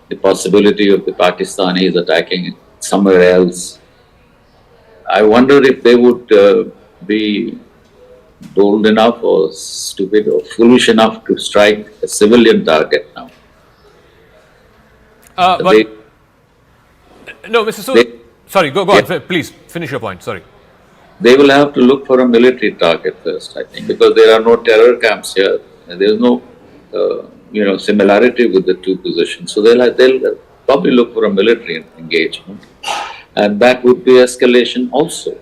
the possibility of the Pakistanis attacking somewhere else. I wonder if they would be bold enough or stupid or foolish enough to strike a civilian target now. No, Mr. Sood, sorry, go on, please finish your point, sorry. They will have to look for a military target first, I think, because there are no terror camps here. And there is no, similarity with the two positions. So they'll probably look for a military engagement, and that would be escalation also.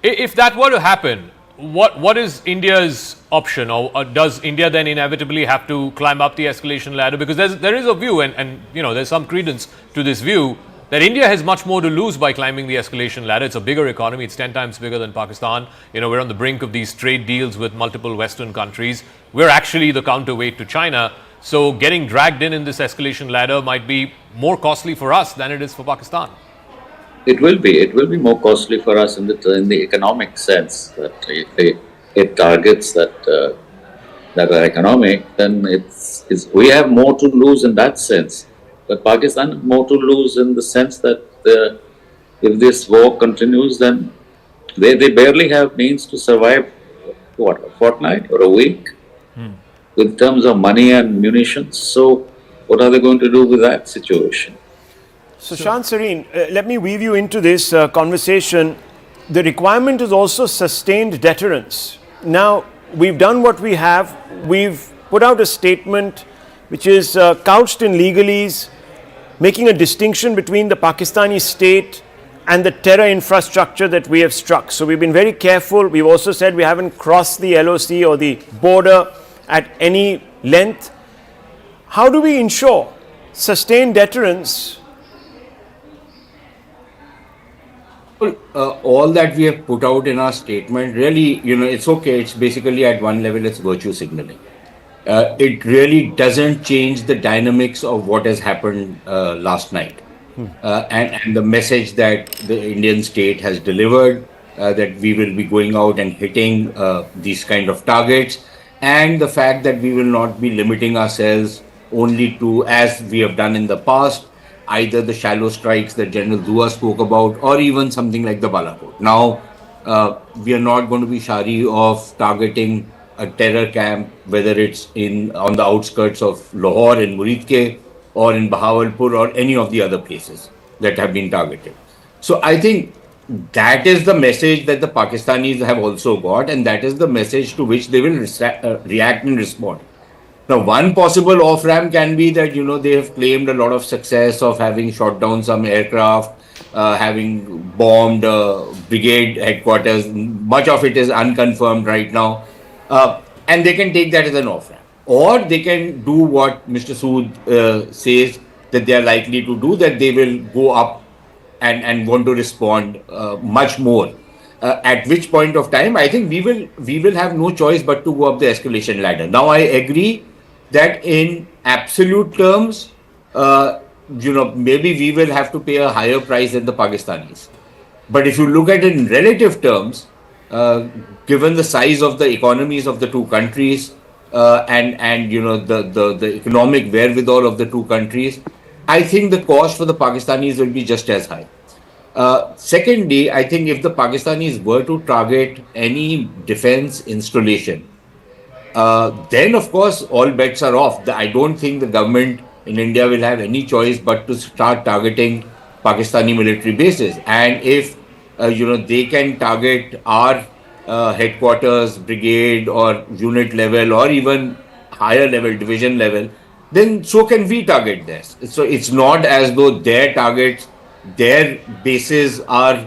If that were to happen, what is India's option, or does India then inevitably have to climb up the escalation ladder? Because there is a view, and there's some credence to this view, that India has much more to lose by climbing the escalation ladder. It's a bigger economy. It's 10 times bigger than Pakistan. We're on the brink of these trade deals with multiple Western countries. We're actually the counterweight to China. So getting dragged in this escalation ladder might be more costly for us than it is for Pakistan. It will be. It will be more costly for us in the economic sense. That if they hit targets that are economic, then we have more to lose in that sense. But Pakistan has more to lose in the sense that if this war continues, then they barely have means to survive, a fortnight or a week, in terms of money and munitions. So what are they going to do with that situation? So Shah and Sareen, let me weave you into this conversation. The requirement is also sustained deterrence. Now, we've done what we have. We've put out a statement which is couched in legalese, making a distinction between the Pakistani state and the terror infrastructure that we have struck. So we've been very careful. We've also said we haven't crossed the LOC or the border at any length. How do we ensure sustained deterrence? All that we have put out in our statement, really, it's okay. It's basically at one level, it's virtue signaling. It really doesn't change the dynamics of what has happened last night. And the message that the Indian state has delivered, that we will be going out and hitting these kind of targets, and the fact that we will not be limiting ourselves only to, as we have done in the past, either the shallow strikes that General Dua spoke about, or even something like the Bahawalpur. Now, we are not going to be shy of targeting a terror camp, whether it's on the outskirts of Lahore in Muridke, or in Bahawalpur, or any of the other places that have been targeted. So I think that is the message that the Pakistanis have also got, and that is the message to which they will react and respond. Now, one possible off-ramp can be that, they have claimed a lot of success of having shot down some aircraft, having bombed brigade headquarters. Much of it is unconfirmed right now. And they can take that as an off-ramp. Or they can do what Mr. Sood says that they are likely to do, that they will go up and want to respond much more. At which point of time, I think we will have no choice but to go up the escalation ladder. Now, I agree that in absolute terms, maybe we will have to pay a higher price than the Pakistanis. But if you look at it in relative terms, given the size of the economies of the two countries and the economic wherewithal of the two countries, I think the cost for the Pakistanis will be just as high. Secondly, I think if the Pakistanis were to target any defense installation, then of course all bets are off. I don't think the government in India will have any choice but to start targeting Pakistani military bases. And if they can target our headquarters, brigade or unit level, or even higher level, division level, then so can we target this. So it's not as though their targets, their bases are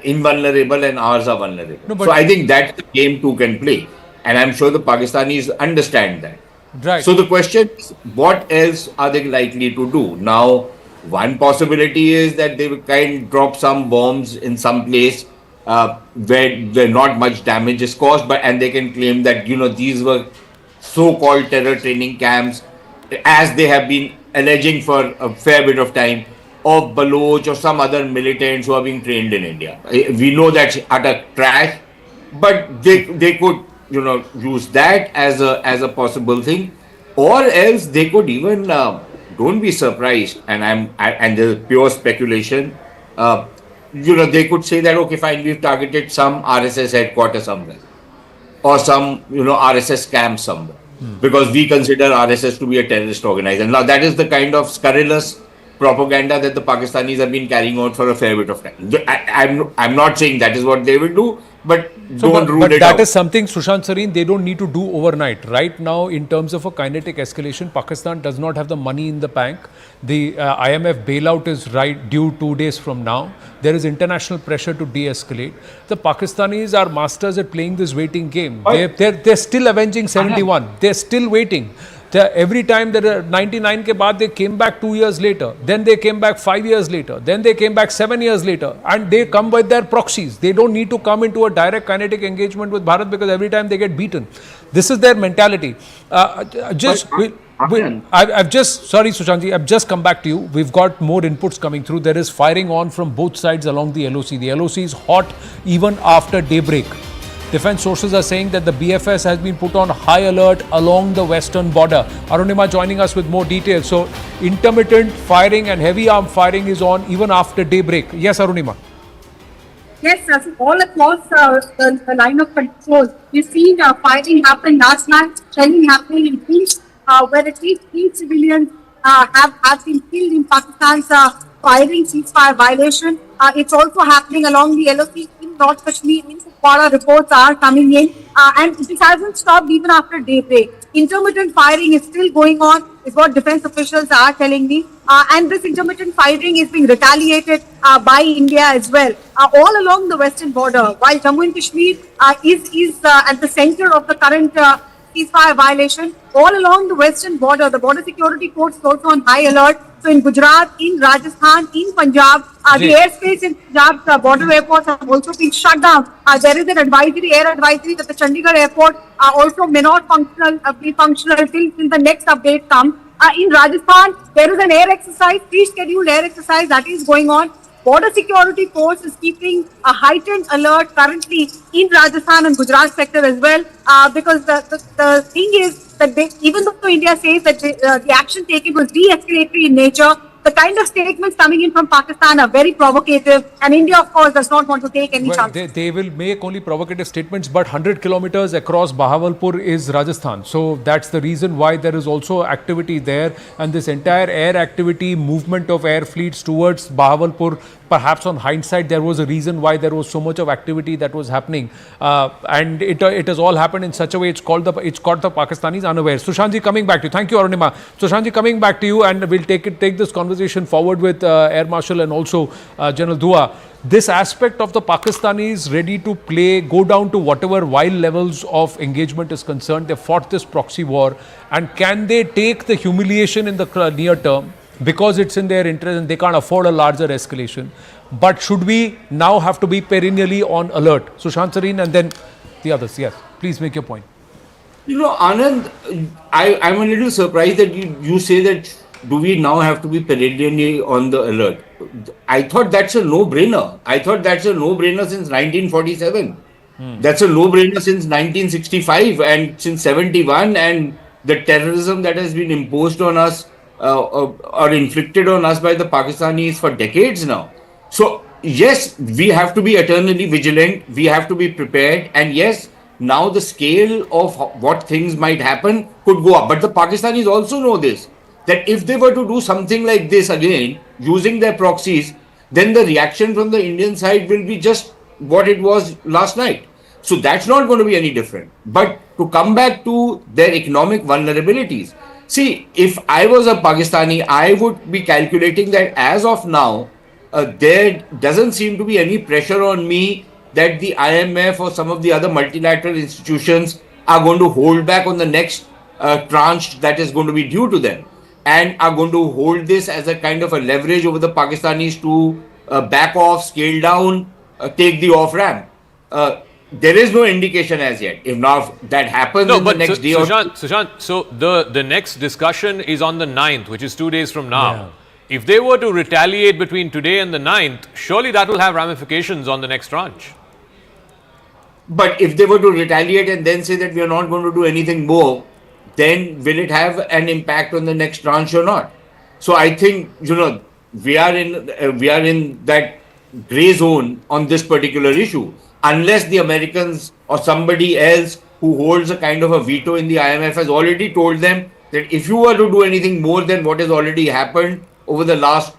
invulnerable and ours are vulnerable. No, so I think that's the game two can play. And I'm sure the Pakistanis understand that. Right. So the question is, what else are they likely to do? Now, one possibility is that they will drop some bombs in some place where not much damage is caused, and they can claim that, these were so-called terror training camps, as they have been alleging for a fair bit of time, of Baloch or some other militants who are being trained in India. We know that's utter trash, but they could use that as a possible thing. Or else they could even don't be surprised, and there's pure speculation. They could say that okay, fine, we've targeted some RSS headquarters somewhere, or some RSS camp somewhere, because we consider RSS to be a terrorist organization. Now that is the kind of scurrilous propaganda that the Pakistanis have been carrying out for a fair bit of time. I'm not saying that is what they will do, but don't rule it out. That is something, Sushant Sareen, they don't need to do overnight. Right now, in terms of a kinetic escalation, Pakistan does not have the money in the bank. The IMF bailout is due 2 days from now. There is international pressure to de-escalate. The Pakistanis are masters at playing this waiting game. They're still avenging 71. They're still waiting. Every time that 99 ke baad, they came back 2 years later, then they came back 5 years later, then they came back 7 years later, and they come with their proxies. They don't need to come into a direct kinetic engagement with Bharat because every time they get beaten. This is their mentality. I've just, sorry Sushantji, I've just come back to you. We've got more inputs coming through. There is firing on from both sides along the LOC. The LOC is hot even after daybreak. Defense sources are saying that the BFS has been put on high alert along the western border. Arunima joining us with more details. So, intermittent firing and heavy arm firing is on even after daybreak. Yes, Arunima. Yes, sir. So all across the line of control, we've seen fighting happen last night, shelling happening in Queens, where at least 3 civilians have been killed in Pakistan's firing ceasefire violation. It's also happening along the LOC in North Kashmir. Kupwara reports are coming in, and this hasn't stopped even after daybreak. Intermittent firing is still going on, is what defense officials are telling me. And this intermittent firing is being retaliated by India as well, all along the western border. While Jammu and Kashmir is at the center of the current ceasefire violation, all along the western border, the border security force is also on high alert. So in Gujarat, in Rajasthan, in Punjab, the airspace in Punjab border airports have also been shut down. There is an air advisory that the Chandigarh airport also may not be functional till the next update comes. In Rajasthan, there is an air exercise, pre-scheduled air exercise that is going on. Border security force is keeping a heightened alert currently in Rajasthan and Gujarat sector as well, because the thing is that even though India says that the action taken was de-escalatory in nature, the kind of statements coming in from Pakistan are very provocative, and India, of course, does not want to take any chances. They will make only provocative statements, but 100 kilometers across Bahawalpur is Rajasthan. So that's the reason why there is also activity there, and this entire air activity, movement of air fleets towards Bahawalpur, perhaps on hindsight, there was a reason why there was so much of activity that was happening, and it has all happened in such a way it's caught the Pakistanis unaware. Sushantji, coming back to you. Thank you, Arunima. Sushantji, coming back to you, and we'll take this conversation forward with Air Marshal and also General Dua. This aspect of the Pakistanis ready to go down to whatever wild levels of engagement is concerned. They fought this proxy war, and can they take the humiliation in the near term? Because it's in their interest and they can't afford a larger escalation. But should we now have to be perennially on alert? Sushant Sareen and then the others. Yes, please make your point. Anand, I'm a little surprised that you say that do we now have to be perennially on the alert? I thought that's a no-brainer. Since 1947. That's a no-brainer since 1965 and since 71, and the terrorism that has been imposed on us or inflicted on us by the Pakistanis for decades now. So yes, we have to be eternally vigilant, we have to be prepared, and yes, now the scale of what things might happen could go up. But the Pakistanis also know this, that if they were to do something like this again, using their proxies, then the reaction from the Indian side will be just what it was last night. So that's not going to be any different. But to come back to their economic vulnerabilities, see, if I was a Pakistani, I would be calculating that as of now, there doesn't seem to be any pressure on me that the IMF or some of the other multilateral institutions are going to hold back on the next tranche that is going to be due to them, and are going to hold this as a kind of a leverage over the Pakistanis to back off, scale down, take the off-ramp. There is no indication as yet. If now that happens in the next day or Sushant, so the next discussion is on the 9th, which is 2 days from now. Yeah. If they were to retaliate between today and the 9th, surely that will have ramifications on the next tranche. But if they were to retaliate and then say that we are not going to do anything more, then will it have an impact on the next tranche or not? So I think, we are in that gray zone on this particular issue, unless the Americans or somebody else who holds a kind of a veto in the IMF has already told them that if you were to do anything more than what has already happened over the last,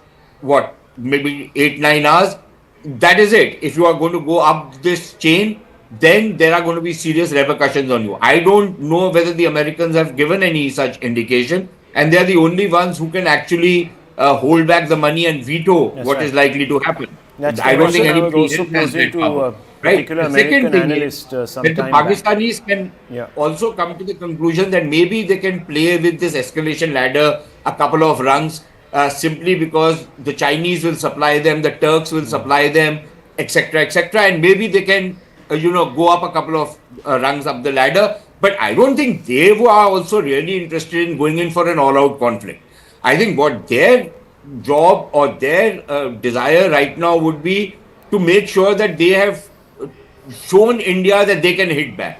maybe 8-9 hours, that is it. If you are going to go up this chain, then there are going to be serious repercussions on you. I don't know whether the Americans have given any such indication, and they are the only ones who can actually hold back the money and veto what is likely to happen. I don't think anybody else has that power. Right. The second thing is that the Pakistanis can Yeah. also come to the conclusion that maybe they can play with this escalation ladder a couple of rungs, simply because the Chinese will supply them, the Turks will supply them, etc., etc., and maybe they can, go up a couple of rungs up the ladder. But I don't think they are also really interested in going in for an all-out conflict. I think what their job or their desire right now would be to make sure that they have shown India that they can hit back.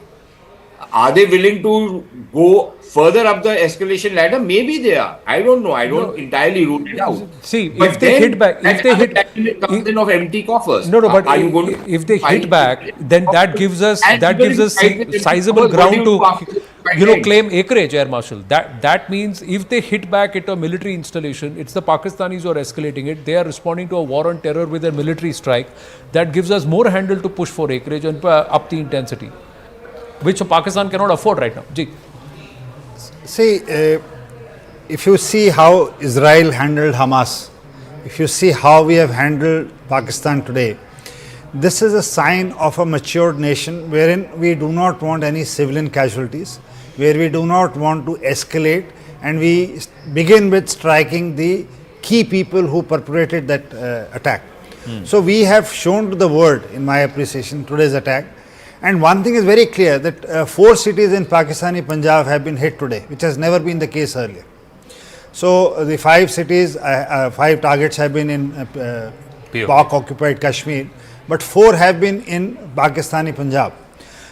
Are they willing to go further up the escalation ladder? Maybe they are. I don't know. I don't entirely rule it out. See, But if they then hit back, if they hit, it comes in of empty coffers. no, but Are you going to if they fight hit back, then that gives us And even if you fight with empty sizable coffers, what do ground you do after to the fight? claim acreage, Air Marshal. That means if they hit back at a military installation, it's the Pakistanis who are escalating it. They are responding to a war on terror with a military strike. That gives us more handle to push for acreage and up the intensity, which Pakistan cannot afford right now. Ji. See, if you see how Israel handled Hamas, if you see how we have handled Pakistan today, this is a sign of a matured nation wherein we do not want any civilian casualties, where we do not want to escalate, and we begin with striking the key people who perpetrated that attack. So we have shown to the world, in my appreciation, today's attack. And one thing is very clear, that 4 cities in Pakistani Punjab have been hit today, which has never been the case earlier. So the 5 cities, 5 targets have been in Pak-occupied Kashmir, but 4 have been in Pakistani Punjab.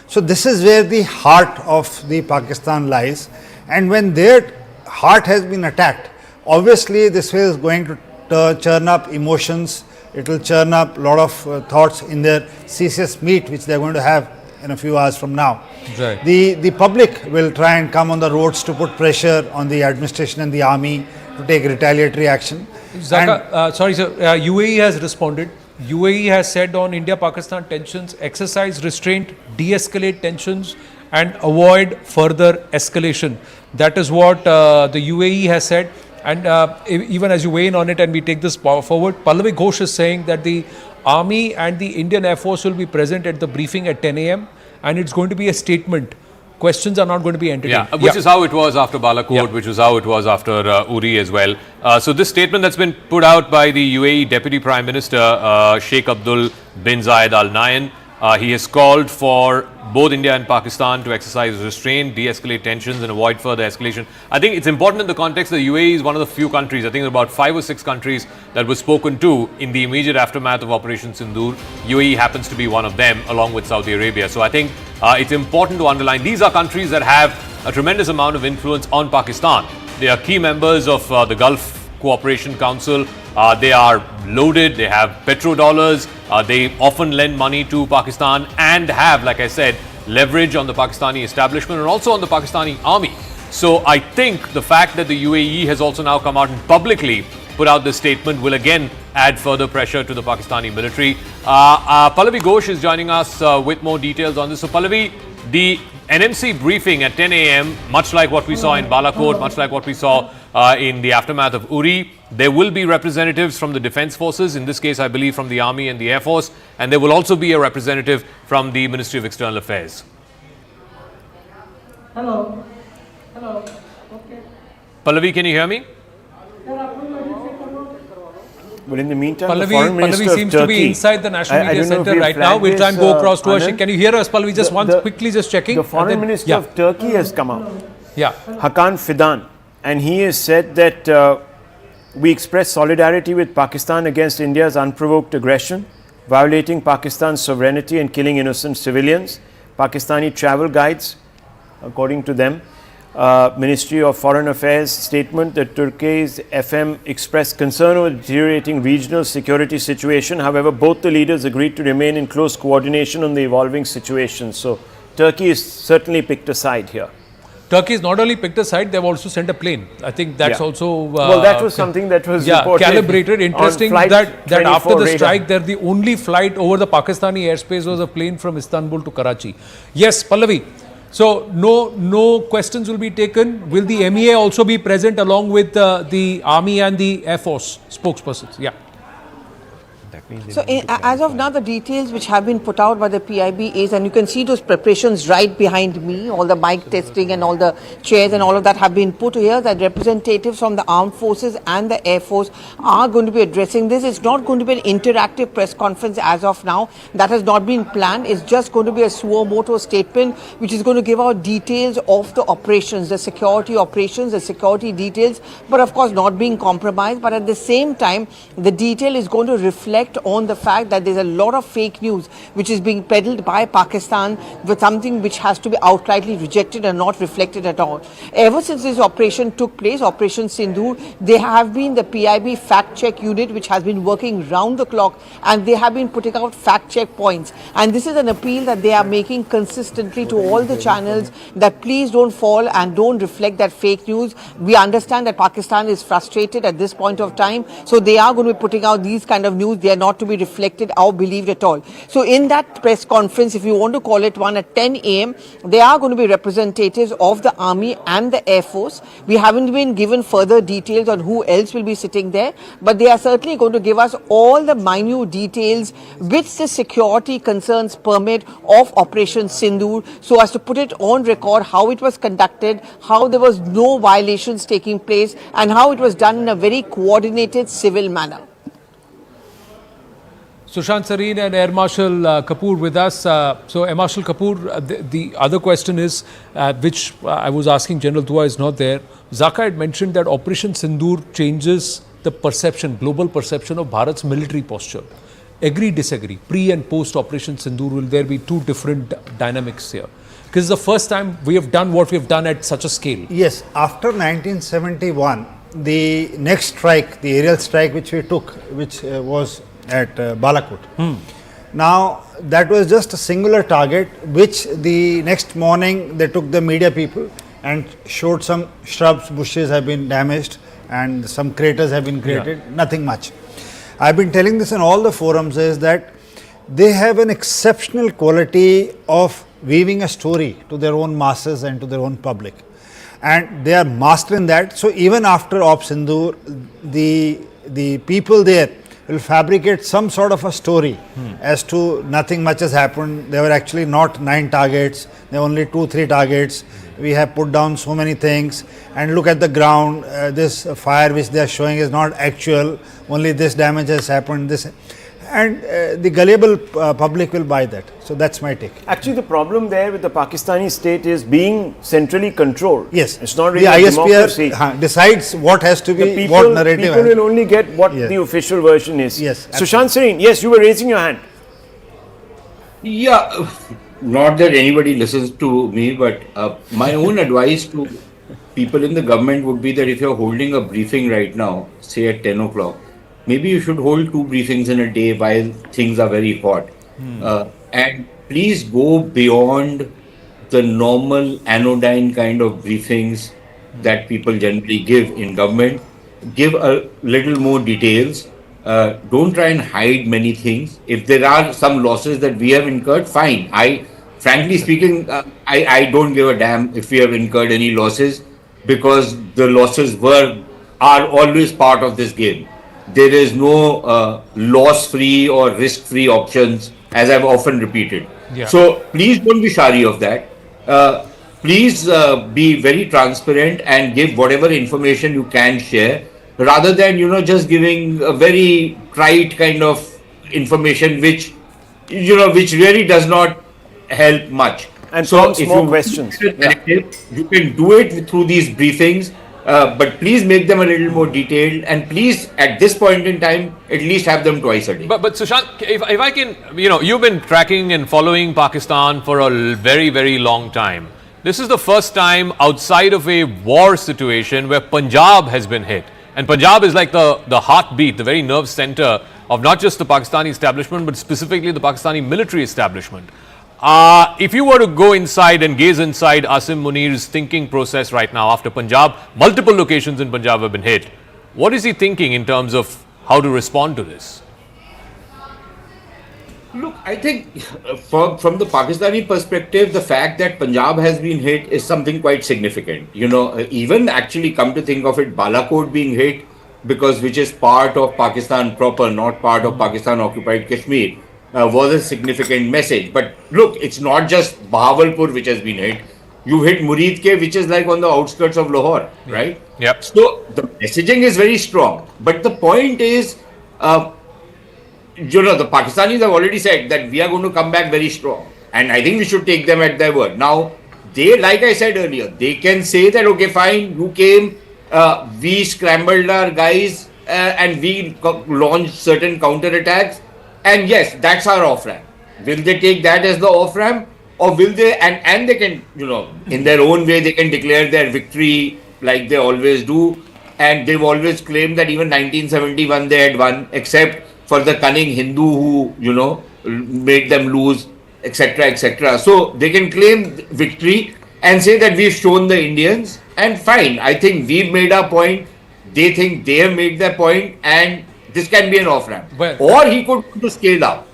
So this is where the heart of the Pakistan lies, and when their heart has been attacked, obviously this is going to churn up emotions. It will churn up a lot of thoughts in their CCS meet, which they are going to have in a few hours from now. Right. The public will try and come on the roads to put pressure on the administration and the army to take retaliatory action. Zaka, sorry sir, UAE has responded. UAE has said on India-Pakistan tensions, exercise restraint, de-escalate tensions and avoid further escalation. That is what the UAE has said. And even as you weigh in on it and we take this forward, Pallavi Ghosh is saying that the Army and the Indian Air Force will be present at the briefing at 10 a.m. and it's going to be a statement. Questions are not going to be entertained. Yeah, which is how it was after Balakot, which was how it was after Uri as well. So this statement that's been put out by the UAE Deputy Prime Minister Sheikh Abdul bin Zayed Al Nahyan, he has called for both India and Pakistan to exercise restraint, de-escalate tensions and avoid further escalation. I think it's important in the context that the UAE is one of the few countries, I think there are about 5 or 6 countries that were spoken to in the immediate aftermath of Operation Sindoor. UAE happens to be one of them along with Saudi Arabia. So I think it's important to underline these are countries that have a tremendous amount of influence on Pakistan. They are key members of the Gulf Cooperation Council. They are loaded, they have petrodollars, they often lend money to Pakistan and have, like I said, leverage on the Pakistani establishment and also on the Pakistani army. So I think the fact that the UAE has also now come out and publicly put out this statement will again add further pressure to the Pakistani military. Pallavi Ghosh is joining us with more details on this. So Pallavi, the NMC briefing at 10 a.m., much like what we saw in Balakot, much like what we saw in the aftermath of Uri, there will be representatives from the defense forces, in this case I believe from the army and the air force, and there will also be a representative from the Ministry of External Affairs. Hello. Hello. Okay. Pallavi, can you hear me? But in the meantime, Pallavi seems to be inside the National Media Center right now. We'll try and go across to her. Can you hear us, Pallavi? Just quickly just checking. The Foreign Minister of Turkey has come out. Yeah. Hakan Fidan. And he has said that we express solidarity with Pakistan against India's unprovoked aggression, violating Pakistan's sovereignty and killing innocent civilians. Pakistani travel guides, according to them, Ministry of Foreign Affairs statement that Turkey's FM expressed concern over deteriorating regional security situation. However, both the leaders agreed to remain in close coordination on the evolving situation. So, Turkey has certainly picked a side here. Turkey has not only picked a side, they've also sent a plane. I think that's also... well, that was something that was reported calibrated. Interesting that after the radar. strike, the only flight over the Pakistani airspace was a plane from Istanbul to Karachi. Yes, Pallavi. So, no questions will be taken. Will the MEA also be present along with the Army and the Air Force spokespersons? Yeah. So, as of now, the details which have been put out by the PIB is, and you can see those preparations right behind me, all the mic testing and all the chairs and all of that have been put here, that representatives from the armed forces and the Air Force are going to be addressing this. It's not going to be an interactive press conference as of now. That has not been planned. It's just going to be a suo motu statement which is going to give out details of the operations, the security operations, the security details, but of course not being compromised. But at the same time, the detail is going to reflect on the fact that there's a lot of fake news which is being peddled by Pakistan with something which has to be outrightly rejected and not reflected at all. Ever since this operation took place, Operation Sindoor, they have been the PIB fact check unit which has been working round the clock, and they have been putting out fact check points. And this is an appeal that they are making consistently to all the channels, that please don't fall and don't reflect that fake news. We understand that Pakistan is frustrated at this point of time, so they are going to be putting out these kind of news. They are not to be reflected or believed at all. So in that press conference, if you want to call it one, at 10 a.m., there are going to be representatives of the Army and the Air Force. We haven't been given further details on who else will be sitting there, but they are certainly going to give us all the minute details which the security concerns permit of Operation Sindoor, so as to put it on record how it was conducted, how there was no violations taking place, and how it was done in a very coordinated civil manner. Sushant Sareen and Air Marshal Kapoor with us. So, Air Marshal Kapoor, the other question is, which I was asking General Dua is not there. Zaka had mentioned that Operation Sindoor changes the perception, global perception of Bharat's military posture. Agree, disagree? Pre and post Operation Sindoor, will there be two different dynamics here? Because it's the first time we have done what we have done at such a scale. Yes, after 1971, the next strike, the aerial strike which we took, which was at Balakot. Now, that was just a singular target, which the next morning they took the media people and showed some shrubs, bushes have been damaged and some craters have been created, nothing much. I've been telling this in all the forums, is that they have an exceptional quality of weaving a story to their own masses and to their own public. And they are mastering that. So even after Op Sindoor, the people there will fabricate some sort of a story as to nothing much has happened. There were actually not 9 targets, there were only 2-3 targets. We have put down so many things, and look at the ground, this fire which they are showing is not actual, only this damage has happened, this, and the gullible public will buy that. So that's my take. Actually, the problem there with the Pakistani state is being centrally controlled. Yes, it's not really the ISPR decides what has to be, people, what narrative. People will only get what the official version is. Yes. Sushant Sareen, yes, you were raising your hand. Yeah, not that anybody listens to me, but my own advice to people in the government would be that if you're holding a briefing right now, say at 10 o'clock, maybe you should hold 2 briefings in a day while things are very hot. And please go beyond the normal anodyne kind of briefings that people generally give in government. Give a little more details. Don't try and hide many things. If there are some losses that we have incurred, fine. Frankly speaking, I don't give a damn if we have incurred any losses, because the losses are always part of this game. There is no loss-free or risk-free options, as I've often repeated. Yeah. So please don't be sorry of that. Please be very transparent and give whatever information you can share, rather than just giving a very trite kind of information which really does not help much. And so if more questions. You can do it through these briefings. But please make them a little more detailed, and please, at this point in time, at least have them twice a day. But Sushant, if I can, you've been tracking and following Pakistan for a very, very long time. this is the first time outside of a war situation where Punjab has been hit. And Punjab is like the heartbeat, the very nerve center of not just the Pakistani establishment, but specifically the Pakistani military establishment. If you were to go inside and gaze inside Asim Munir's thinking process right now after Punjab, multiple locations in Punjab have been hit. What is he thinking in terms of how to respond to this? Look, I think from the Pakistani perspective, the fact that Punjab has been hit is something quite significant. You know, even actually come to think of it, Balakot being hit, because which is part of Pakistan proper, not part of Pakistan-occupied Kashmir, was a significant message. But look, it's not just Bahawalpur which has been hit. You hit Muridke, which is like on the outskirts of Lahore, right? Yep. So the messaging is very strong. But the point is, you know, the Pakistanis have already said that we are going to come back very strong. And I think we should take them at their word. Now, they, like I said earlier, they can say that, okay, fine, you came, we scrambled our guys and we launched certain counterattacks. And yes, that's our off-ramp. Will they take that as the off-ramp? Or will they, and they can, you know, in their own way, they can declare their victory like they always do. And they've always claimed that even 1971 they had won, except for the cunning Hindu who, you know, made them lose, etc., etc. So they can claim victory and say that we've shown the Indians, and fine. I think we've made our point. They think they have made their point, and this can be an off-ramp. Or he could to scale up,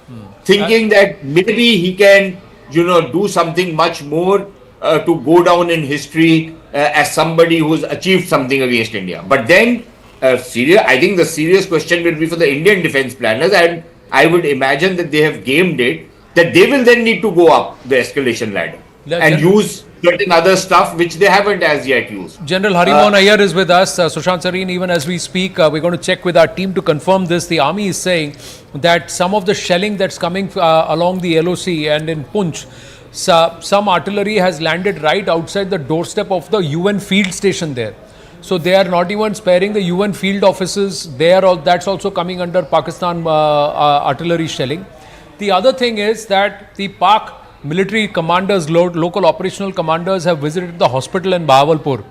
thinking that maybe he can, you know, do something much more to go down in history as somebody who's achieved something against India. But then, I think the serious question will be for the Indian defense planners, and I would imagine that they have gamed it, that they will then need to go up the escalation ladder and use certain other stuff which they haven't as yet used. General Harimon Iyer is with us. Sushant Sareen, even as we speak, we're going to check with our team to confirm this. The army is saying that some of the shelling that's coming along the LOC and in Punch, some artillery has landed right outside the doorstep of the UN field station there. So they are not even sparing the UN field offices there. That's also coming under Pakistan artillery shelling. The other thing is that the Pak military commanders, local operational commanders have visited the hospital in Bahawalpur.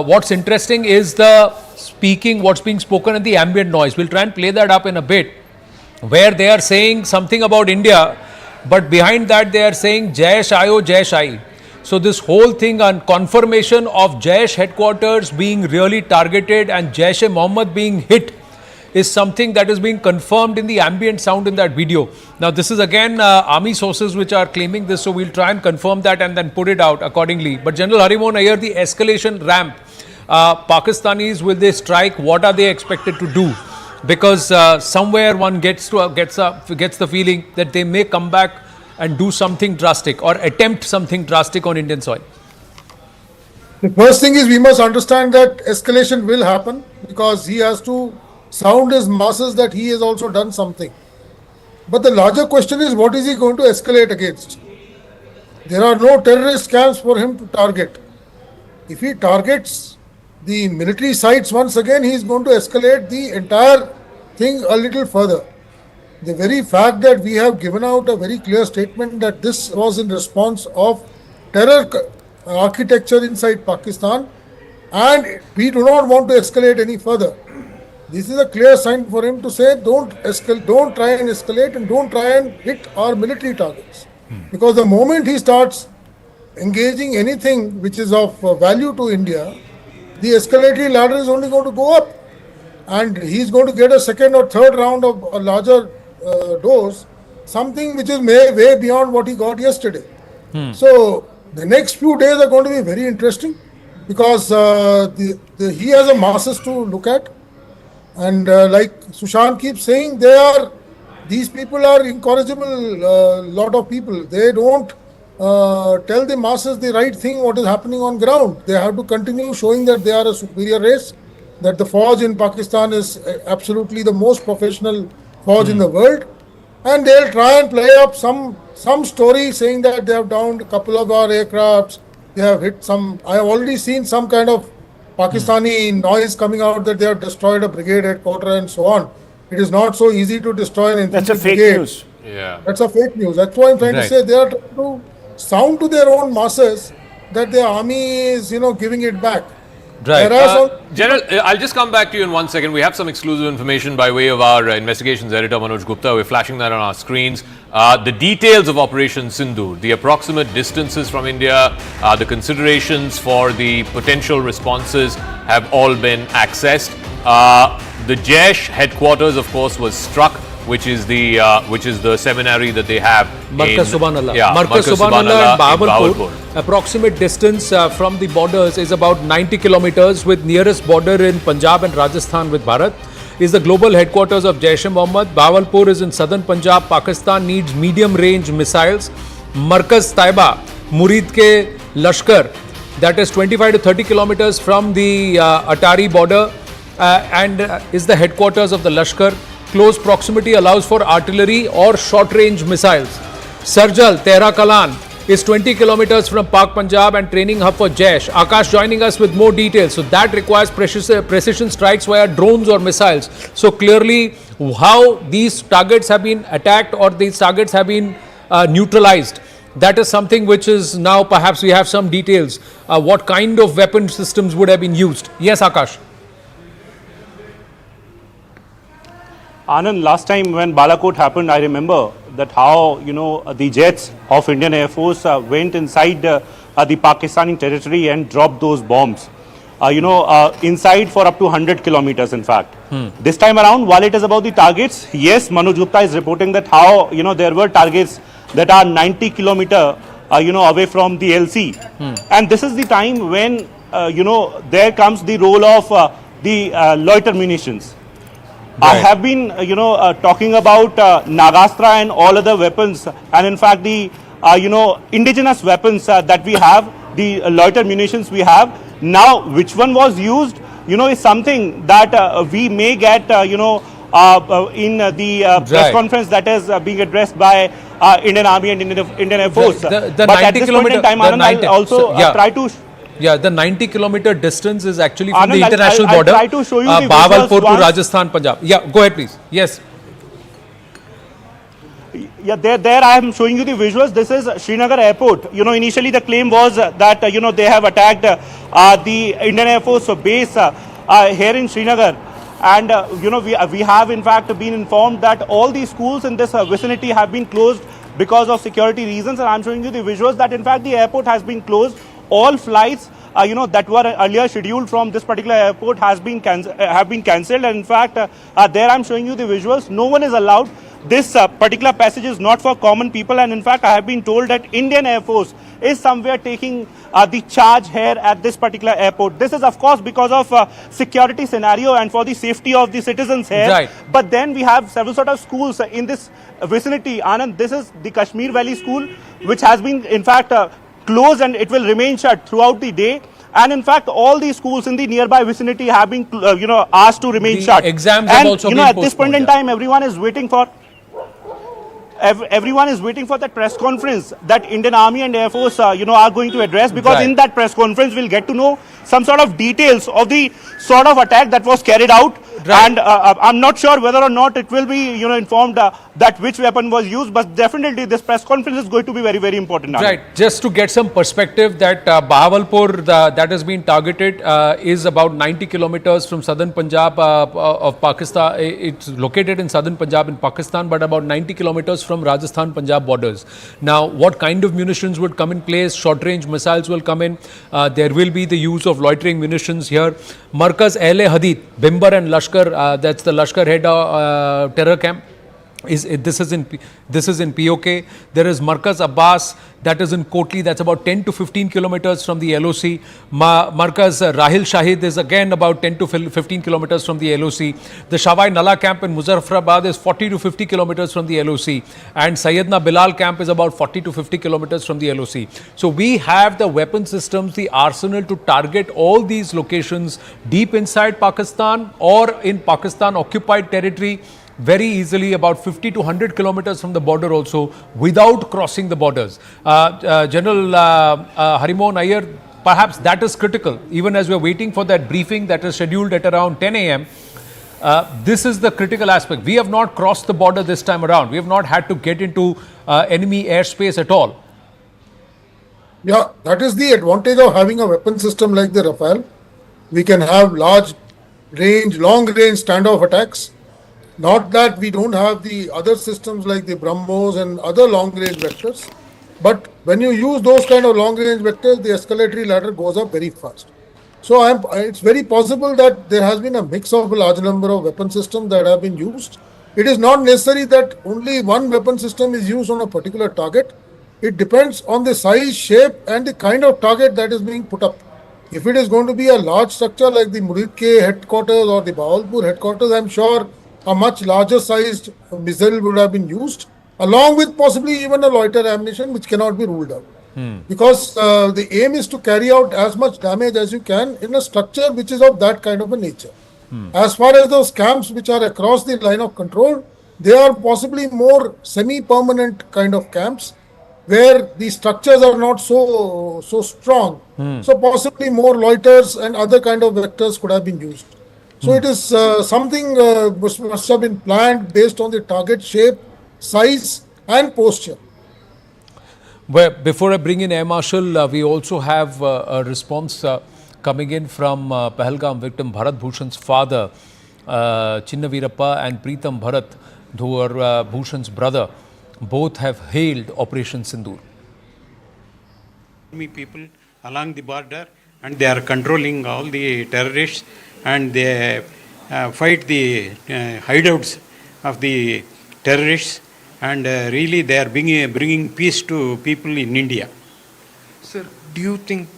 What's interesting is what's being spoken and the ambient noise. We'll try and play that up in a bit, where they are saying something about India, but behind that they are saying Jaish Ayo, Jaish Ai. So this whole thing on confirmation of Jaish headquarters being really targeted and Jaish-e-Mohammad being hit is something that is being confirmed in the ambient sound in that video. Now this is again army sources which are claiming this, so we'll try and confirm that and then put it out accordingly. But General Harimon Iyer, the escalation ramp, Pakistanis, will they strike? What are they expected to do? Because somewhere one gets the feeling that they may come back and do something drastic or attempt something drastic on Indian soil. The first thing is we must understand that escalation will happen because he has to sound his masses that he has also done something. But the larger question is, what is he going to escalate against? There are no terrorist camps for him to target. If he targets the military sites once again, he is going to escalate the entire thing a little further. The very fact that we have given out a very clear statement that this was in response of terror architecture inside Pakistan, and we do not want to escalate any further. This is a clear sign for him to say, don't try and escalate and don't try and hit our military targets. Because the moment he starts engaging anything which is of value to India, the escalatory ladder is only going to go up. And he's going to get a second or third round of a larger dose, something which is way beyond what he got yesterday. So the next few days are going to be very interesting because he has a masses to look at. And like Sushant keeps saying, these people are incorrigible, lot of people. They don't tell the masses the right thing, what is happening on ground. They have to continue showing that they are a superior race, that the Fauj in Pakistan is absolutely the most professional Fauj in the world. And they'll try and play up some story saying that they have downed a couple of our aircrafts, they have hit some. I have already seen some kind of Pakistani noise coming out that they have destroyed a brigade headquarters and so on. It is not so easy to destroy an infantry That's a fake brigade. news. Yeah. That's a fake news. That's why I'm trying to say they are trying to sound to their own masses that the army is, giving it back. Right. Whereas General, I'll just come back to you in 1 second. We have some exclusive information by way of our investigations editor, Manoj Gupta. We're flashing that on our screens. The details of Operation Sindoor, the approximate distances from India, the considerations for the potential responses have all been accessed. The Jaish headquarters, of course, was struck, which is the seminary that they have. Markaz Subhanallah. Yeah, Markaz Subhanallah and Bahawalpur. Bahawalpur. Approximate distance from the borders is about 90 kilometers, with nearest border in Punjab and Rajasthan with Bharat. Is the global headquarters of Jaish-e-Mohammad. Bahawalpur is in southern Punjab. Pakistan needs medium range missiles. Markaz Taiba, Murid ke Lashkar, that is 25 to 30 kilometers from the Atari border and is the headquarters of the Lashkar. Close proximity allows for artillery or short-range missiles. Sarjal, Tehra Kalan is 20 kilometers from Pak Punjab and training hub for Jaish. Akash joining us with more details. So that requires precision strikes via drones or missiles. So clearly how these targets have been attacked or these targets have been neutralized. That is something which is now perhaps we have some details. What kind of weapon systems would have been used? Yes, Akash. Anand, last time when Balakot happened, I remember that how, the jets of Indian Air Force went inside the Pakistani territory and dropped those bombs. Inside for up to 100 kilometers, in fact. This time around, while it is about the targets, yes, Manoj Gupta is reporting that how, there were targets that are 90 kilometer, away from the LC. And this is the time when, there comes the role of the loiter munitions. Right. I have been, talking about Nagastra and all other weapons, and in fact the, indigenous weapons that we have, the loiter munitions we have. Now, which one was used, is something that we may get, in the press conference that is being addressed by Indian Army and Indian Air Force. The but 90 at this point in time, Anand, I'll also try to... Yeah, the 90 kilometer distance is actually from Anand, the international border, I'll try to show you the Bahawalpur to once. Rajasthan, Punjab. Yeah, go ahead please. Yes. Yeah, there I am showing you the visuals. This is Srinagar Airport. Initially the claim was that, they have attacked the Indian Air Force base here in Srinagar. And, we have in fact been informed that all the schools in this vicinity have been closed because of security reasons. And I am showing you the visuals that in fact the airport has been closed. All flights, that were earlier scheduled from this particular airport have been cancelled. And in fact, there I am showing you the visuals. No one is allowed. This particular passage is not for common people. And in fact, I have been told that Indian Air Force is somewhere taking the charge here at this particular airport. This is of course because of security scenario and for the safety of the citizens here. Right. But then we have several sort of schools in this vicinity. Anand, this is the Kashmir Valley School, which has been in fact closed and it will remain shut throughout the day. And in fact, all these schools in the nearby vicinity have been, asked to remain shut. Exams and, have also been at this point in postponed, time, everyone is waiting for that press conference that Indian Army and Air Force, are going to address, because in that press conference, we'll get to know some sort of details of the sort of attack that was carried out. And I'm not sure whether or not it will be, informed that which weapon was used, but definitely this press conference is going to be very, very important. Right. Just to get some perspective, that Bahawalpur that has been targeted is about 90 kilometers from southern Punjab of Pakistan. It's located in southern Punjab in Pakistan, but about 90 kilometers from Rajasthan Punjab borders. Now, what kind of munitions would come in place? Short-range missiles will come in. There will be the use of loitering munitions here. Markaz Ahle-Hadith, Bimbar and Lashkar, that's the Lashkar head terror camp. This is in POK. There is Markaz Abbas, that is in Kotli, that's about 10 to 15 kilometers from the LOC. Markaz Rahil Shahid is again about 10 to 15 kilometers from the LOC. The Shawai Nala camp in Muzaffarabad is 40 to 50 kilometers from the LOC. And Sayyidna Bilal camp is about 40 to 50 kilometers from the LOC. So we have the weapon systems, the arsenal to target all these locations deep inside Pakistan or in Pakistan-occupied territory very easily, about 50 to 100 kilometers from the border also, without crossing the borders. General Harimohan Iyer, perhaps that is critical. Even as we are waiting for that briefing that is scheduled at around 10 a.m., this is the critical aspect. We have not crossed the border this time around. We have not had to get into enemy airspace at all. Yeah, that is the advantage of having a weapon system like the Rafale. We can have long range standoff attacks. Not that we don't have the other systems like the BrahMos and other long range vectors, but when you use those kind of long range vectors, the escalatory ladder goes up very fast. So it's very possible that there has been a mix of a large number of weapon systems that have been used. It is not necessary that only one weapon system is used on a particular target. It depends on the size, shape, and the kind of target that is being put up. If it is going to be a large structure like the Muridke headquarters or the Bahawalpur headquarters, I'm sure a much larger sized missile would have been used, along with possibly even a loiter ammunition, which cannot be ruled out. Because the aim is to carry out as much damage as you can in a structure which is of that kind of a nature. As far as those camps which are across the line of control, they are possibly more semi-permanent kind of camps where the structures are not so strong. So possibly more loiters and other kind of vectors could have been used. So it is something must have been planned based on the target shape, size and posture. Well, before I bring in Air Marshal, we also have a response coming in from Pahalgam victim Bharat Bhushan's father, Chinna Veerappa and Preetam Bharat, who are Bhushan's brother. Both have hailed Operation Sindoor. People along the border, and they are controlling all the terrorists, and they fight the hideouts of the terrorists, and really they are bringing peace to people in India. Sir, do you think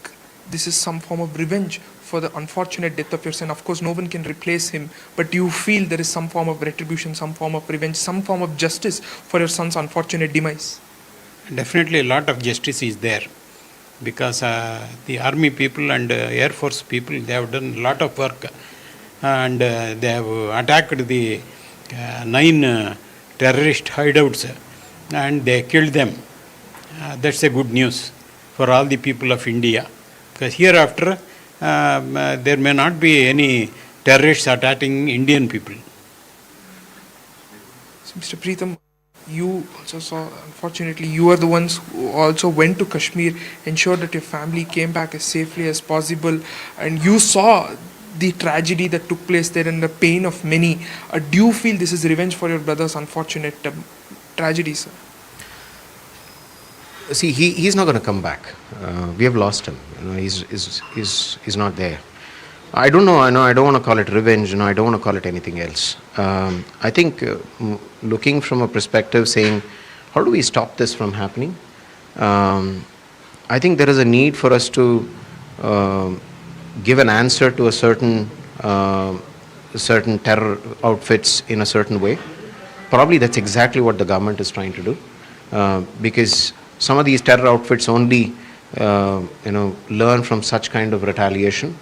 this is some form of revenge for the unfortunate death of your son? Of course, no one can replace him, but do you feel there is some form of retribution, some form of revenge, some form of justice for your son's unfortunate demise? Definitely a lot of justice is there, because the army people and air force people, they have done a lot of work, and they have attacked the 9 terrorist hideouts and they killed them. That's a good news for all the people of India, because hereafter there may not be any terrorists attacking Indian people. So, Mr. Preetam, you also saw, unfortunately, you are the ones who also went to Kashmir, ensured that your family came back as safely as possible, and you saw the tragedy that took place there and the pain of many. Do you feel this is revenge for your brother's unfortunate tragedy, sir? See, he's not going to come back. We have lost him. He's not there. I don't know. I don't want to call it revenge. I don't want to call it anything else. I think looking from a perspective saying, how do we stop this from happening? I think there is a need for us to give an answer to a certain terror outfits in a certain way. Probably that's exactly what the government is trying to do, because some of these terror outfits only learn from such kind of retaliation.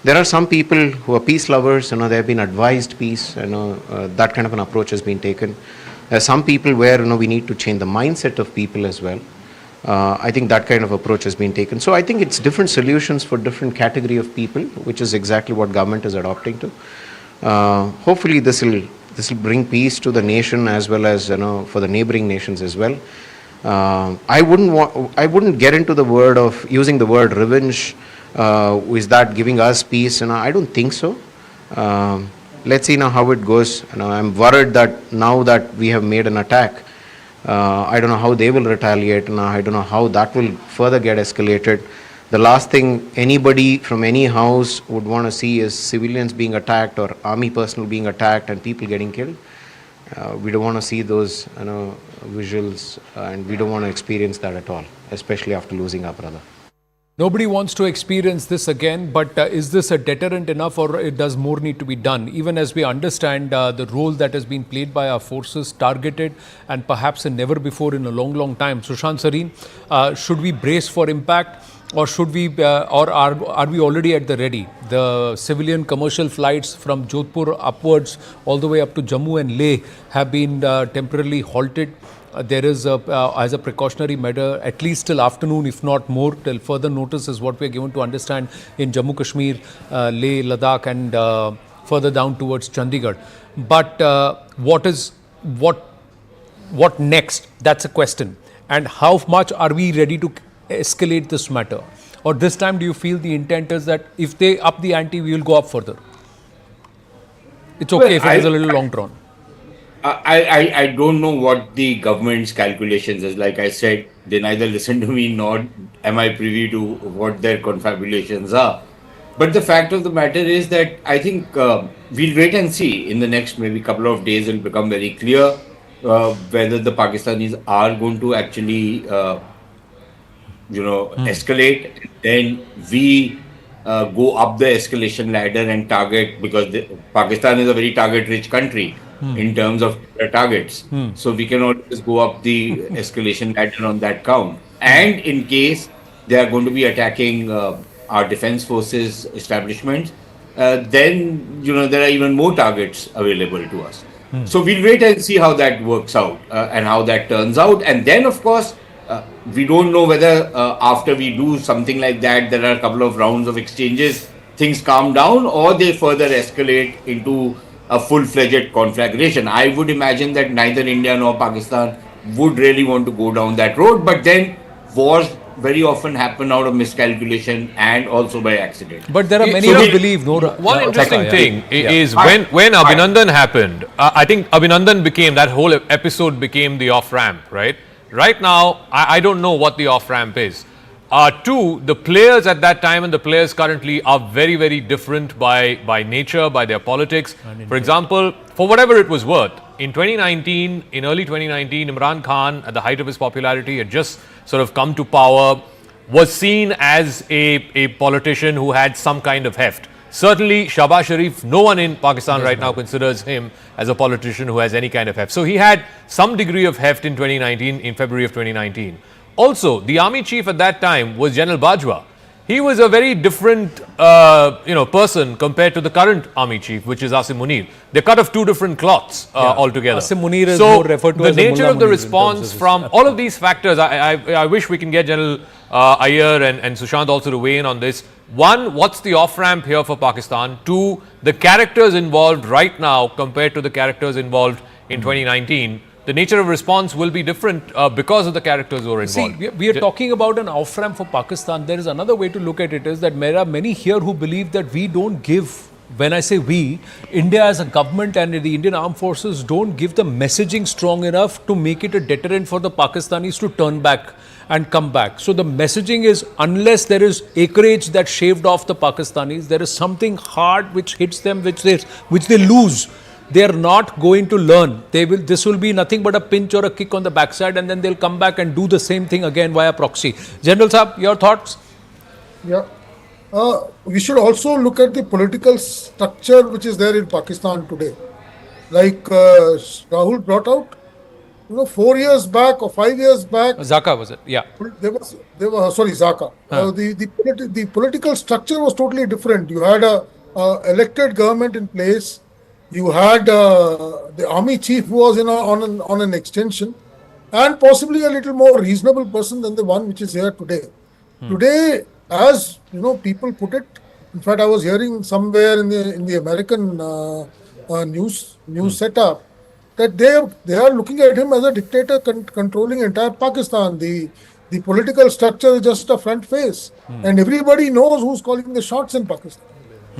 There are some people who are peace lovers, they have been advised peace, that kind of an approach has been taken. There are some people where we need to change the mindset of people as well. I think that kind of approach has been taken. So I think it's different solutions for different category of people, which is exactly what government is adopting to. Hopefully this will bring peace to the nation as well as for the neighboring nations as well. I wouldn't get into the word of using the word revenge. Is that giving us peace? I don't think so. Let's see now how it goes. I'm worried that now that we have made an attack, I don't know how they will retaliate. I don't know how that will further get escalated. The last thing anybody from any house would want to see is civilians being attacked or army personnel being attacked and people getting killed. We don't want to see those visuals, and we don't want to experience that at all, especially after losing our brother. Nobody wants to experience this again, but is this a deterrent enough, or does more need to be done? Even as we understand the role that has been played by our forces, targeted and perhaps never before in a long time. Sushant Sareen, should we brace for impact, or should we, or are we already at the ready? The civilian commercial flights from Jodhpur upwards all the way up to Jammu and Leh have been temporarily halted. There is, as a precautionary measure, at least till afternoon, if not more, till further notice is what we are given to understand in Jammu Kashmir, Leh, Ladakh and further down towards Chandigarh. But what next? That's a question. And how much are we ready to escalate this matter? Or this time do you feel the intent is that if they up the ante, we will go up further? It's okay if it is a little long drawn. I don't know what the government's calculations is. Like I said, they neither listen to me nor am I privy to what their confabulations are. But the fact of the matter is that I think we'll wait and see. In the next maybe couple of days, it will become very clear whether the Pakistanis are going to actually, escalate. Then we go up the escalation ladder and target, because Pakistan is a very target-rich country in terms of targets. So we can always go up the escalation ladder on that count. And in case they are going to be attacking our defense forces establishments, then there are even more targets available to us. So we'll wait and see how that works out and how that turns out. And then, of course, we don't know whether after we do something like that, there are a couple of rounds of exchanges, things calm down, or they further escalate into a full-fledged conflagration. I would imagine that neither India nor Pakistan would really want to go down that road, but then wars very often happen out of miscalculation and also by accident. But there are many who believe. One interesting thing is when Abhinandan happened, I think Abhinandan became, that whole episode became the off-ramp, right? Right now, I don't know what the off-ramp is. Two, the players at that time and the players currently are very, very different by nature, by their politics. For example, for whatever it was worth, in early 2019, Imran Khan, at the height of his popularity, had just sort of come to power, was seen as a politician who had some kind of heft. Certainly, Shahbaz Sharif, no one in Pakistan right now considers him as a politician who has any kind of heft. So he had some degree of heft in 2019, in February of 2019. Also, the army chief at that time was General Bajwa. He was a very different, person compared to the current army chief, which is Asim Munir. They're cut of two different cloths altogether. Asim Munir is more referred to as the nature of the response from all of these factors. I wish we can get General Iyer and Sushant also to weigh in on this. One, what's the off-ramp here for Pakistan? Two, the characters involved right now compared to the characters involved in 2019. The nature of response will be different because of the characters who are involved. See, we are talking about an off-ramp for Pakistan. There is another way to look at it, is that there are many here who believe that we don't give, when I say we, India as a government and the Indian armed forces don't give the messaging strong enough to make it a deterrent for the Pakistanis to turn back and come back. So the messaging is, unless there is acreage that shaved off the Pakistanis, there is something hard which hits them, which they lose. They are not going to learn. This will be nothing but a pinch or a kick on the backside, and then they'll come back and do the same thing again via proxy. General Saab, your thoughts? Yeah. We should also look at the political structure which is there in Pakistan today. Like Rahul brought out, 4 years back or 5 years back. Zaka was it? Yeah. Zaka. The political structure was totally different. You had a elected government in place. You had the army chief who was on an extension, and possibly a little more reasonable person than the one which is here today. Today, as people put it, in fact, I was hearing somewhere in the American news setup that they are looking at him as a dictator controlling entire Pakistan. The political structure is just a front face, and everybody knows who's calling the shots in Pakistan.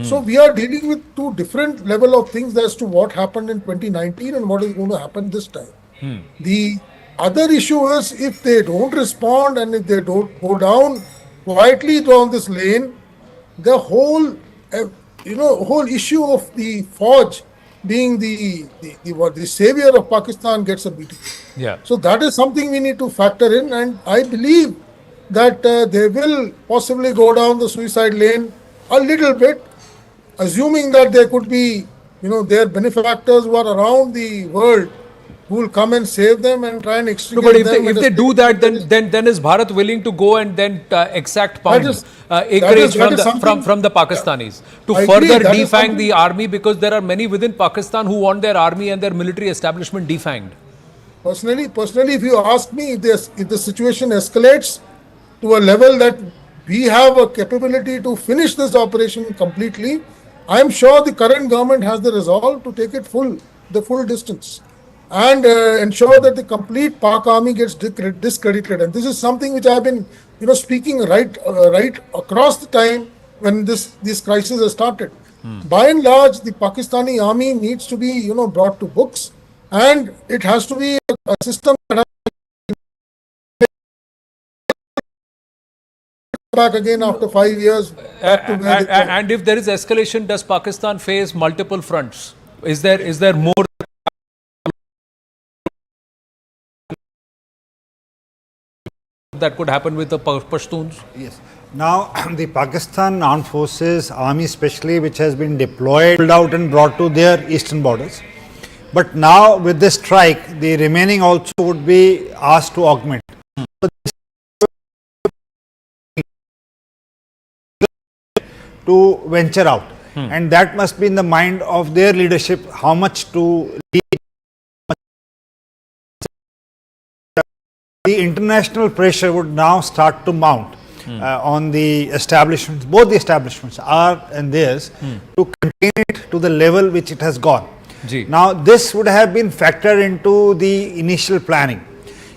So we are dealing with two different level of things as to what happened in 2019 and what is going to happen this time. The other issue is, if they don't respond and if they don't go down quietly down this lane, the whole issue of the Fauj being the savior of Pakistan gets a beating. Yeah. So that is something we need to factor in, and I believe that they will possibly go down the suicide lane a little bit, assuming that there could be, their benefactors who are around the world who will come and save them and try and extricate them. But if they do that, then is Bharat willing to go and then exact acreage from the Pakistanis to further defang the army, because there are many within Pakistan who want their army and their military establishment defanged? Personally, if you ask me, if the situation escalates to a level that we have a capability to finish this operation completely, I am sure the current government has the resolve to take it the full distance and ensure that the complete Pak army gets discredited. And this is something which I have been speaking right across the time when this crisis has started. By and large, the Pakistani army needs to be, brought to books, and it has to be a system that has back again after 5 years. Back to where they were. And if there is escalation, does Pakistan face multiple fronts? Is there more that could happen with the Pashtuns? Yes. Now, the Pakistan Armed Forces, Army especially, which has been deployed, pulled out and brought to their eastern borders. But now, with this strike, the remaining also would be asked to augment. To venture out. And that must be in the mind of their leadership, how much to lead. The international pressure would now start to mount on the establishments, both the establishments, ours and theirs, to contain it to the level which it has gone. Now, this would have been factored into the initial planning.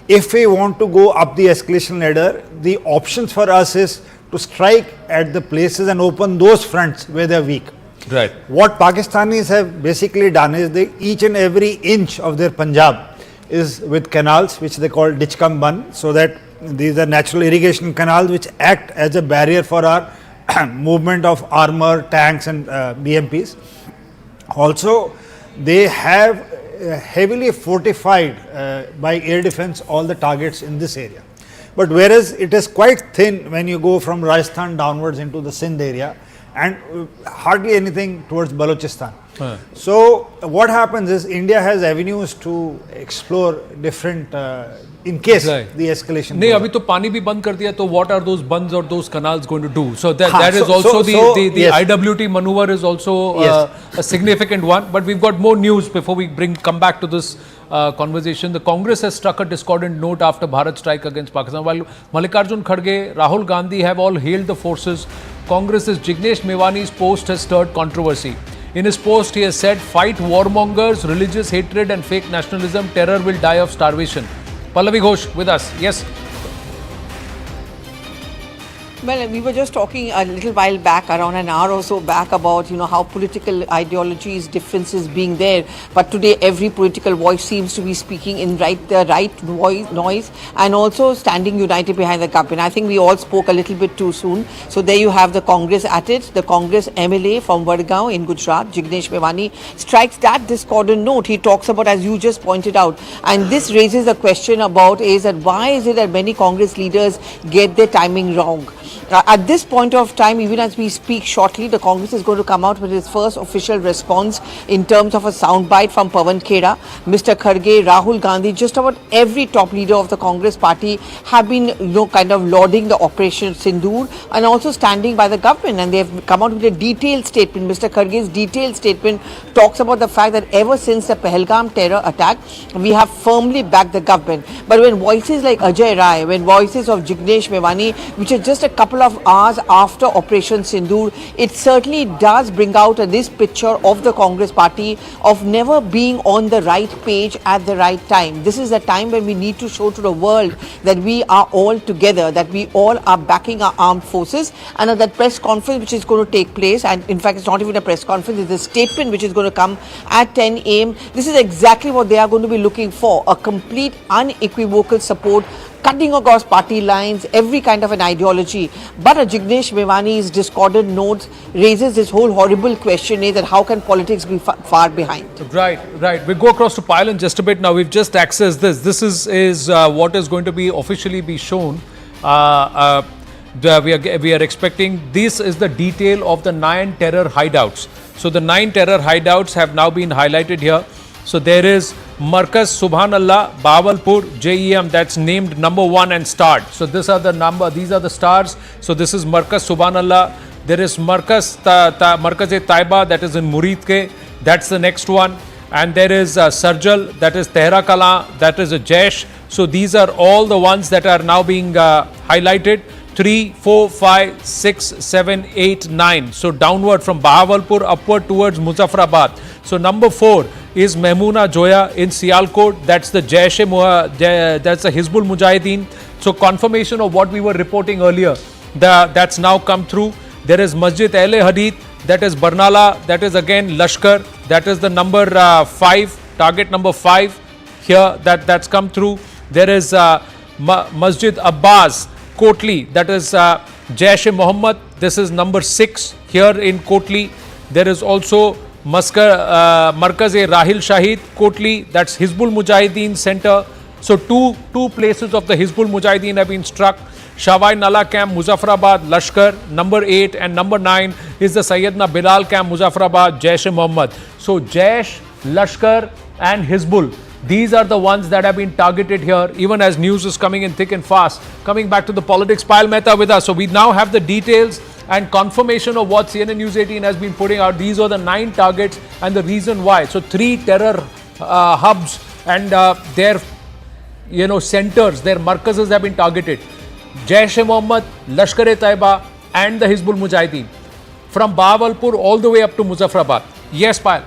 If we want to go up the escalation ladder, the options for us is to strike at the places and open those fronts where they are weak. Right. What Pakistanis have basically done is each and every inch of their Punjab is with canals, which they call ditch cum bun, so that these are natural irrigation canals which act as a barrier for our movement of armor, tanks and BMPs. Also, they have heavily fortified by air defense all the targets in this area. But whereas it is quite thin when you go from Rajasthan downwards into the Sindh area and hardly anything towards Balochistan. So what happens is India has avenues to explore different in case the escalation. नहीं अभी तो पानी भी बंद कर दिया तो what are those bunds or those canals going to do? So that is also the IWT maneuver is also a significant one. But we've got more news before we come back to this conversation. The Congress has struck a discordant note after Bharat strike against Pakistan. While Mallikarjun Kharge, Rahul Gandhi have all hailed the forces, Congress's Jignesh Mewani's post has stirred controversy. In his post, he has said, "Fight warmongers, religious hatred and fake nationalism. Terror will die of starvation." Pallavi Ghosh with us. Yes. Well, we were just talking a little while back, around an hour or so back, about how political ideologies, differences being there. But today, every political voice seems to be speaking in the right noise, and also standing united behind the government. I think we all spoke a little bit too soon. So there you have the Congress at it. The Congress MLA from Vadgaon in Gujarat, Jignesh Mewani, strikes that discordant note. He talks about, as you just pointed out, and this raises a question about why is it that many Congress leaders get their timing wrong? At this point of time, even as we speak shortly, the Congress is going to come out with its first official response in terms of a soundbite from Pawan Khera. Mr. Kharge, Rahul Gandhi, just about every top leader of the Congress party have been, kind of lauding the Operation Sindoor and also standing by the government. And they have come out with a detailed statement. Mr. Kharge's detailed statement talks about the fact that ever since the Pahalgam terror attack, we have firmly backed the government. But when voices like Ajay Rai, when voices of Jignesh Mewani, which are just a couple of hours after Operation Sindoor, it certainly does bring out this picture of the Congress party of never being on the right page at the right time. This is a time when we need to show to the world that we are all together, that we all are backing our armed forces. And at that press conference which is going to take place, and in fact it's not even a press conference, it's a statement which is going to come at 10 a.m. This is exactly what they are going to be looking for, a complete unequivocal support, cutting across party lines, every kind of an ideology. But Jignesh Mewani's discordant notes raises this whole horrible question, that how can politics be far behind? Right. We go across to Pile in just a bit now. We've just accessed this. This is what is going to be officially be shown. We are expecting, this is the detail of the 9 terror hideouts. So the 9 terror hideouts have now been highlighted here. So there is Markaz Subhanallah, Bahawalpur, JEM, that's named number 1 and starred. So these are the stars. So this is Markaz Subhanallah. There is Markaz-e-Taiba, that is in Muridke. That's the next one. And there is Sarjal, that is Tehra Kala, that is a Jaish. So these are all the ones that are now being highlighted. 3, 4, 5, 6, 7, 8, 9. So downward from Bahawalpur upward towards Muzaffarabad. So number 4 is Mehmoona Joya in Sialkot. That's the Jaish-e-Mohammad, that's the Hizbul Mujahideen. So confirmation of what we were reporting earlier, that's now come through. There is Masjid Hadith, that is Barnala, that is again Lashkar, that is the number 5, target number 5 here, that's come through. There is Masjid Abbas, Kotli, that is Jaish-e-Mohammad, this is number 6 here in Kotli. There is also Markaz-e-Rahil Shahid, Kotli, that's Hizbul Mujahideen Center. So two places of the Hizbul Mujahideen have been struck. Shawai Nala camp, Muzaffarabad, Lashkar, number 8 and number 9 is the Sayyidina Bilal camp, Muzaffarabad, Jaish-e-Mohammad. So Jaish, Lashkar and Hizbul, these are the ones that have been targeted here, even as news is coming in thick and fast. Coming back to the politics, Payal Mehta with us. So we now have the details and confirmation of what CNN News 18 has been putting out. These are the 9 targets and the reason why. So 3 terror hubs and their centers, their markazes have been targeted. Jaish-e-Mohammad, Lashkar-e-Taiba and the Hizbul Mujahideen. From Bahawalpur all the way up to Muzaffarabad. Yes, Payal.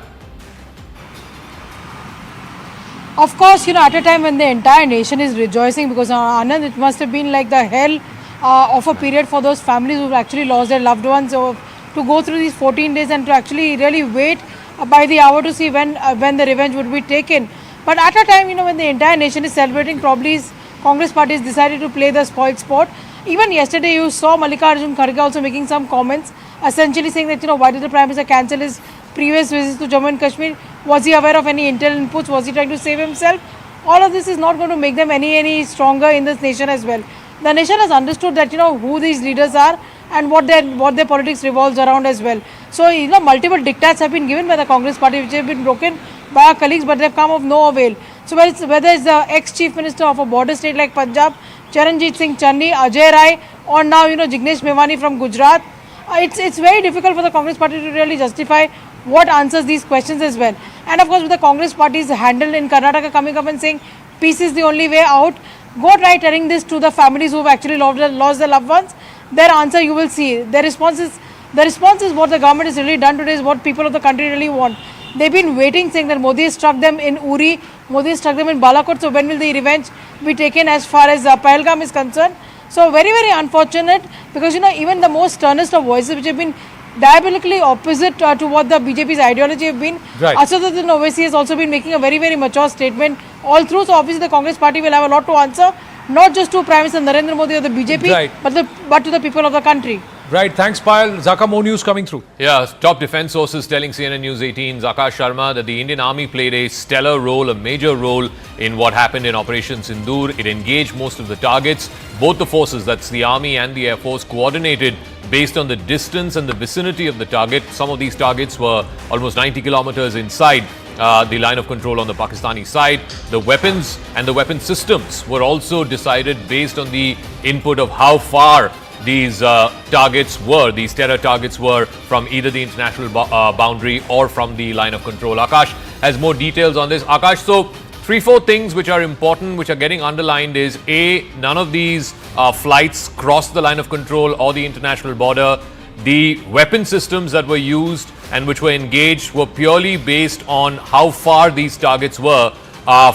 Of course, at a time when the entire nation is rejoicing, because Anand, it must have been like the hell of a period for those families who actually lost their loved ones, to go through these 14 days and to actually really wait by the hour to see when the revenge would be taken. But at a time, when the entire nation is celebrating, probably Congress party has decided to play the spoiled sport. Even yesterday, you saw Mallikarjun Kharge also making some comments, essentially saying that, why did the Prime Minister cancel his previous visits to Jammu and Kashmir? Was he aware of any intel inputs? Was he trying to save himself? All of this is not going to make them any stronger in this nation as well. The nation has understood that, who these leaders are and what their politics revolves around as well. So, multiple diktats have been given by the Congress party, which have been broken by our colleagues, but they've come of no avail. So whether it's the ex-chief minister of a border state like Punjab, Charanjit Singh Channi, Ajay Rai, or now Jignesh Mevani from Gujarat, it's very difficult for the Congress party to really justify what answers these questions as well. And of course, with the Congress party's handle in Karnataka coming up and saying peace is the only way out, go try telling this to the families who've actually lost their loved ones. Their answer you will see. The response is what the government has really done today is what people of the country really want. They've been waiting, saying that Modi has struck them in Uri, Modi has struck them in Balakot, so when will the revenge be taken as far as Pahalgam is concerned? So very, very unfortunate, because even the most sternest of voices which have been diabolically opposite to what the BJP's ideology have been. Right. Asaduddin Owaisi has also been making a very, very mature statement all through, so obviously the Congress party will have a lot to answer, not just to Prime Minister Narendra Modi or the BJP, right, but to the people of the country. Right, thanks Payal. Zaka, more news coming through. Yeah, top defense sources telling CNN News 18, Zaka Sharma, that the Indian Army played a stellar role, a major role in what happened in Operation Sindoor. It engaged most of the targets. Both the forces, that's the Army and the Air Force, coordinated based on the distance and the vicinity of the target. Some of these targets were almost 90 kilometers inside the line of control on the Pakistani side. The weapons and the weapon systems were also decided based on the input of how far these targets were, these terror targets were from either the international boundary or from the line of control. Akash has more details on this. Akash, so 3-4 things which are important, which are getting underlined is A, none of these flights crossed the line of control or the international border. The weapon systems that were used and which were engaged were purely based on how far these targets were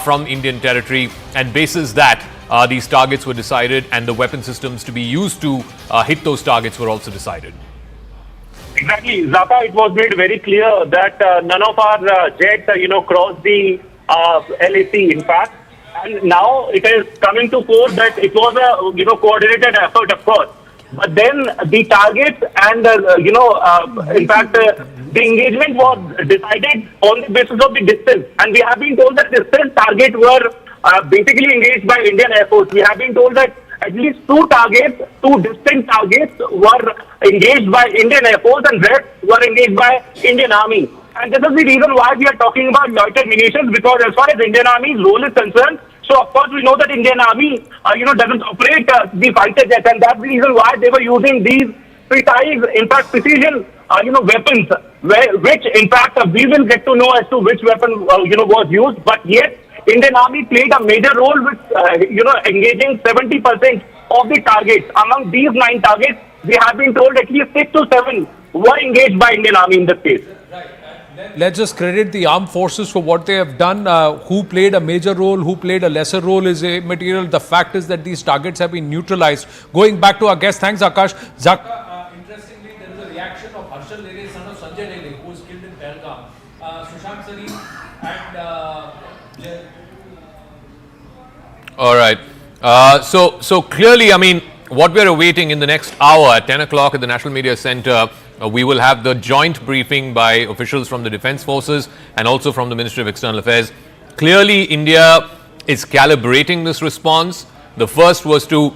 from Indian territory, and basis that these targets were decided and the weapon systems to be used to hit those targets were also decided. Exactly, Zaka, it was made very clear that none of our jets, crossed the LAC, in fact. And now it is coming to fore that it was a, coordinated effort, of course. But then the targets and, in fact, the engagement was decided on the basis of the distance. And we have been told that distance targets were basically engaged by Indian Air Force. We have been told that at least two distinct targets were engaged by Indian Air Force and rest were engaged by Indian Army. And this is the reason why we are talking about loitering munitions, because as far as Indian Army's role is concerned, so of course we know that Indian Army, doesn't operate the fighter jets, and that's the reason why they were using these precise, in fact, precision, weapons, which in fact we will get to know as to which weapon, was used. But yet, Indian Army played a major role with, engaging 70% of the targets. Among these 9 targets, we have been told at least 6 to 7 were engaged by Indian Army in this case. let's just credit the armed forces for what they have done. Who played a major role, who played a lesser role is immaterial. The fact is that these targets have been neutralized. Going back to our guest, thanks Akash. Interestingly, there is a reaction of Harshal Lele, son of Sanjay Lele, who was killed in Pahalgam. Sushant Sareen and... All right. So clearly, I mean, what we're awaiting in the next hour at 10 o'clock at the National Media Center, we will have the joint briefing by officials from the Defence Forces and also from the Ministry of External Affairs. Clearly, India is calibrating this response. The first was to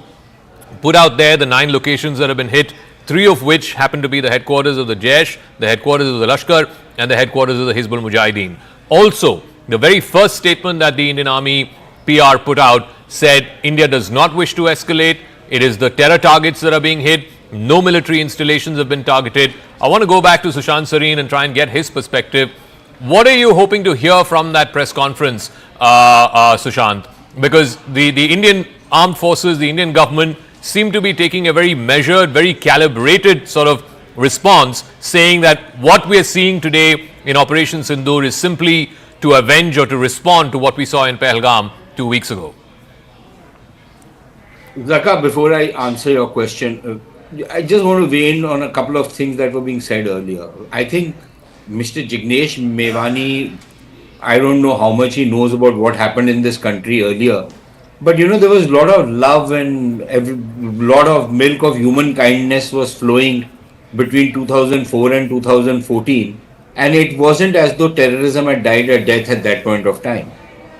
put out there the 9 locations that have been hit, 3 of which happen to be the headquarters of the Jaish, the headquarters of the Lashkar, and the headquarters of the Hizbul Mujahideen. Also, the very first statement that the Indian Army PR put out said India does not wish to escalate. It is the terror targets that are being hit. No military installations have been targeted. I want to go back to Sushant Sareen and try and get his perspective. What are you hoping to hear from that press conference, Sushant? Because the Indian armed forces, the Indian government seem to be taking a very measured, very calibrated sort of response, saying that what we are seeing today in Operation Sindoor is simply to avenge or to respond to what we saw in Pahalgam 2 weeks ago. Zaka, before I answer your question, I just want to weigh in on a couple of things that were being said earlier. I think Mr. Jignesh Mevani, I don't know how much he knows about what happened in this country earlier, but you know, there was a lot of love and a lot of milk of human kindness was flowing between 2004 and 2014, and it wasn't as though terrorism had died a death at that point of time.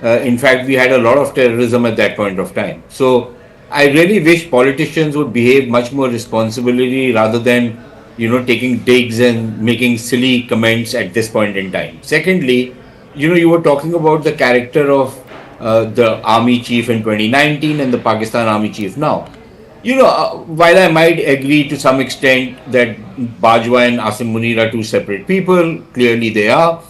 In fact, we had a lot of terrorism at that point of time. So I really wish politicians would behave much more responsibly rather than, you know, taking digs and making silly comments at this point in time. Secondly, you know, you were talking about the character of the army chief in 2019 and the Pakistan army chief now. You know, while I might agree to some extent that Bajwa and Asim Munir are 2 separate people, clearly they are.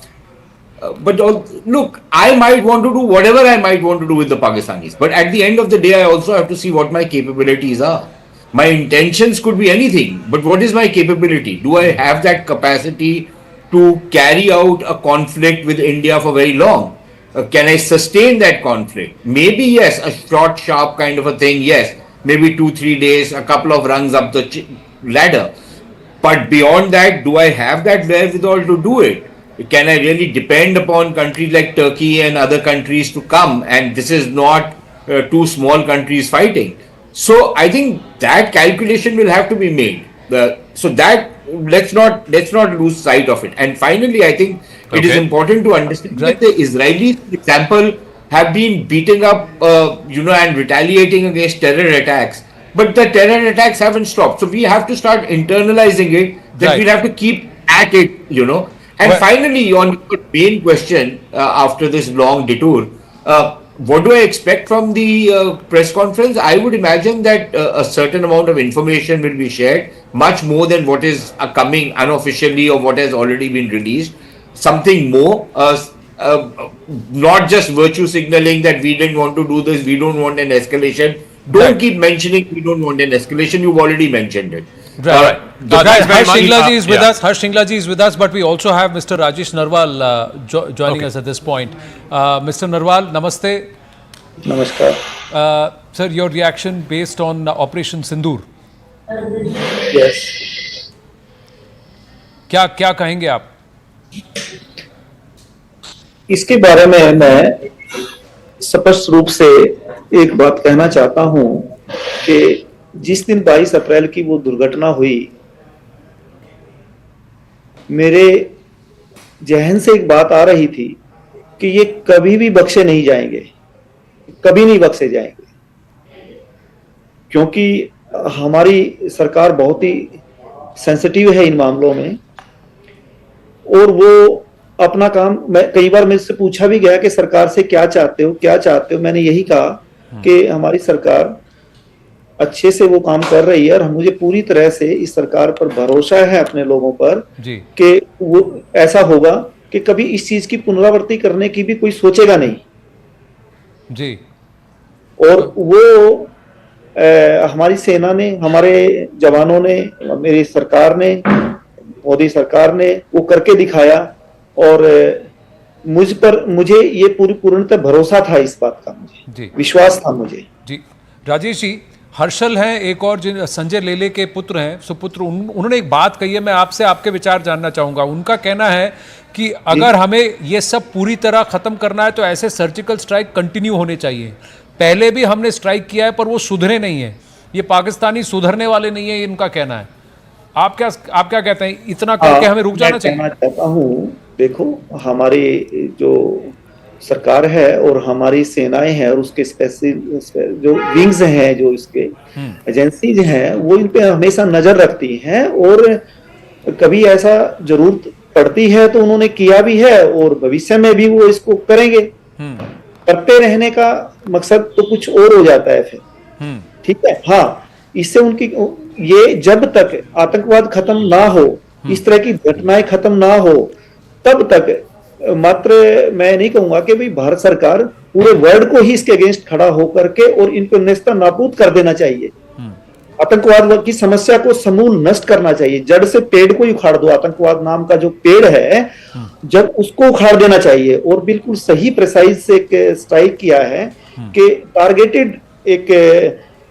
But look, I might want to do whatever I might want to do with the Pakistanis. But at the end of the day, I also have to see what my capabilities are. My intentions could be anything, but what is my capability? Do I have that capacity to carry out a conflict with India for very long? Can I sustain that conflict? Maybe yes, a short, sharp kind of a thing, yes. Maybe 2-3 days, a couple of rungs up the ladder. But beyond that, do I have that wherewithal to do it? Can I really depend upon countries like Turkey and other countries to come? And this is not 2 small countries fighting. So I think that calculation will have to be made. So that let's not lose sight of it. And finally, I think it is important to understand that the Israelis, for example, have been beating up, and retaliating against terror attacks. But the terror attacks haven't stopped. So we have to start internalizing it. That we'll have to keep at it, you know. And finally, on your main question, after this long detour, what do I expect from the press conference? I would imagine that a certain amount of information will be shared, much more than what is coming unofficially or what has already been released. Something more, not just virtue signaling that we didn't want to do this, we don't want an escalation. Don't keep mentioning we don't want an escalation, you've already mentioned it. Right. Harsh Shinglaji is with us. Harsh Shinglaji is with us, but we also have Mr. Rajesh Narwal joining us at this point. Mr. Narwal, namaste. Namaskar. Sir, your reaction based on Operation Sindoor? Yes. क्या कहेंगे आप? इसके बारे में मैं स्पष्ट रूप से एक बात कहना चाहता हूं कि जिस दिन 22 अप्रैल की वो दुर्घटना हुई, मेरे जहन से एक बात आ रही थी कि ये कभी भी बख्शे नहीं जाएंगे, कभी नहीं बख्शे जाएंगे, क्योंकि हमारी सरकार बहुत ही सेंसिटिव है इन मामलों में और वो अपना काम, मैं कई बार मुझसे पूछा भी गया कि सरकार से क्या चाहते हो, मैंने यही कहा कि हमारी सरकार अच्छे से वो काम कर रही है और मुझे पूरी तरह से इस सरकार पर भरोसा है, अपने लोगों पर, कि वो ऐसा होगा कि कभी इस चीज की पुनरावृत्ति करने की भी कोई सोचेगा नहीं जी। और वो हमारी सेना ने, हमारे जवानों ने, मेरी सरकार ने, मोदी सरकार ने वो करके दिखाया और मुझे ये पूर्णतः भरोसा था इस बात का, मुझे विश्वास था मुझे। जी राजेश जी, हर्षल हैं एक और जिन संजय लेले के पुत्र हैं, सुपुत्र, उन्होंने एक बात कही है, मैं आपसे आपके विचार जानना चाहूंगा। उनका कहना है कि अगर हमें ये सब पूरी तरह खत्म करना है तो ऐसे सर्जिकल स्ट्राइक कंटिन्यू होने चाहिए। पहले भी हमने स्ट्राइक किया है पर वो सुधरे नहीं है, ये पाकिस्तानी सुधरने वाले नहीं है, ये इनका कहना है। आप क्या कहते हैं, इतना करके हमें रुक जाना चाहिए? मैं कहना चाहता हूँ, देखो हमारी जो सरकार है और हमारी सेनाएं हैं और उसके स्पेशल जो विंग्स हैं, जो इसके एजेंसीज हैं, वो इन पे हमेशा नजर रखती हैं और कभी ऐसा जरूरत पड़ती है तो उन्होंने किया भी है और भविष्य में भी वो इसको करेंगे। करते रहने का मकसद तो कुछ और हो जाता है फिर, ठीक है। हाँ, इससे उनकी ये जब तक आतंकवाद खत्म ना हो, इस तरह की घटनाएं खत्म ना हो, तब तक मात्र मैं नहीं कहूंगा कि भाई भारत सरकार पूरे वर्ल्ड को ही इसके अगेंस्ट खड़ा होकर के और इनको नेस्ता नाबूद कर देना चाहिए। आतंकवाद की समस्या को समूल नष्ट करना चाहिए, जड़ से पेड़ को ही उखाड़ दो। आतंकवाद नाम का जो पेड़ है, जब उसको उखाड़ देना चाहिए। और बिल्कुल सही प्रिसाइज से एक स्ट्राइक किया है कि टारगेटेड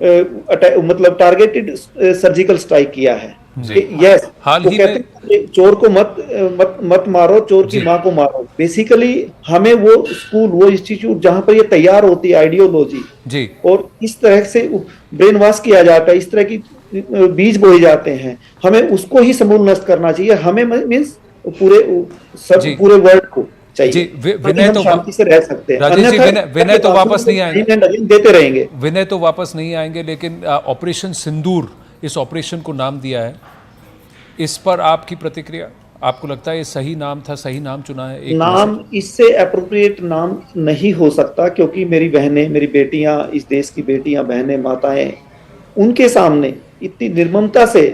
मतलब टारगेटेड सर्जिकल स्ट्राइक किया है। यस, तो कहते हैं चोर को मत मारो, चोर की माँ को मारो। बेसिकली हमें वो स्कूल, वो इंस्टीट्यूट जहां पर ये तैयार होती है आइडियोलॉजी और इस तरह से ब्रेन वॉश किया जाता है, इस तरह की बीज बोए जाते हैं, हमें उसको ही समूल नष्ट करना चाहिए। हमें मीन्स पूरे वर्ल्ड को चाहिए। विनय तो शांति से रह सकते हैं। राजेश जी, विनय तो वापस नहीं आएंगे, देते रहेंगे। विनय तो वापस नहीं आएंगे, लेकिन ऑपरेशन सिंदूर, इस ऑपरेशन को नाम दिया है, इस पर आपकी प्रतिक्रिया? आपको लगता है ये सही नाम था, सही नाम चुना है? एक नाम इससे अप्रोप्रिएट नाम नहीं हो सकता, क्योंकि मेरी बहनें, मेरी बेटियां, इस देश की बेटियां, बहनें, माताएं, उनके सामने इतनी निर्ममता से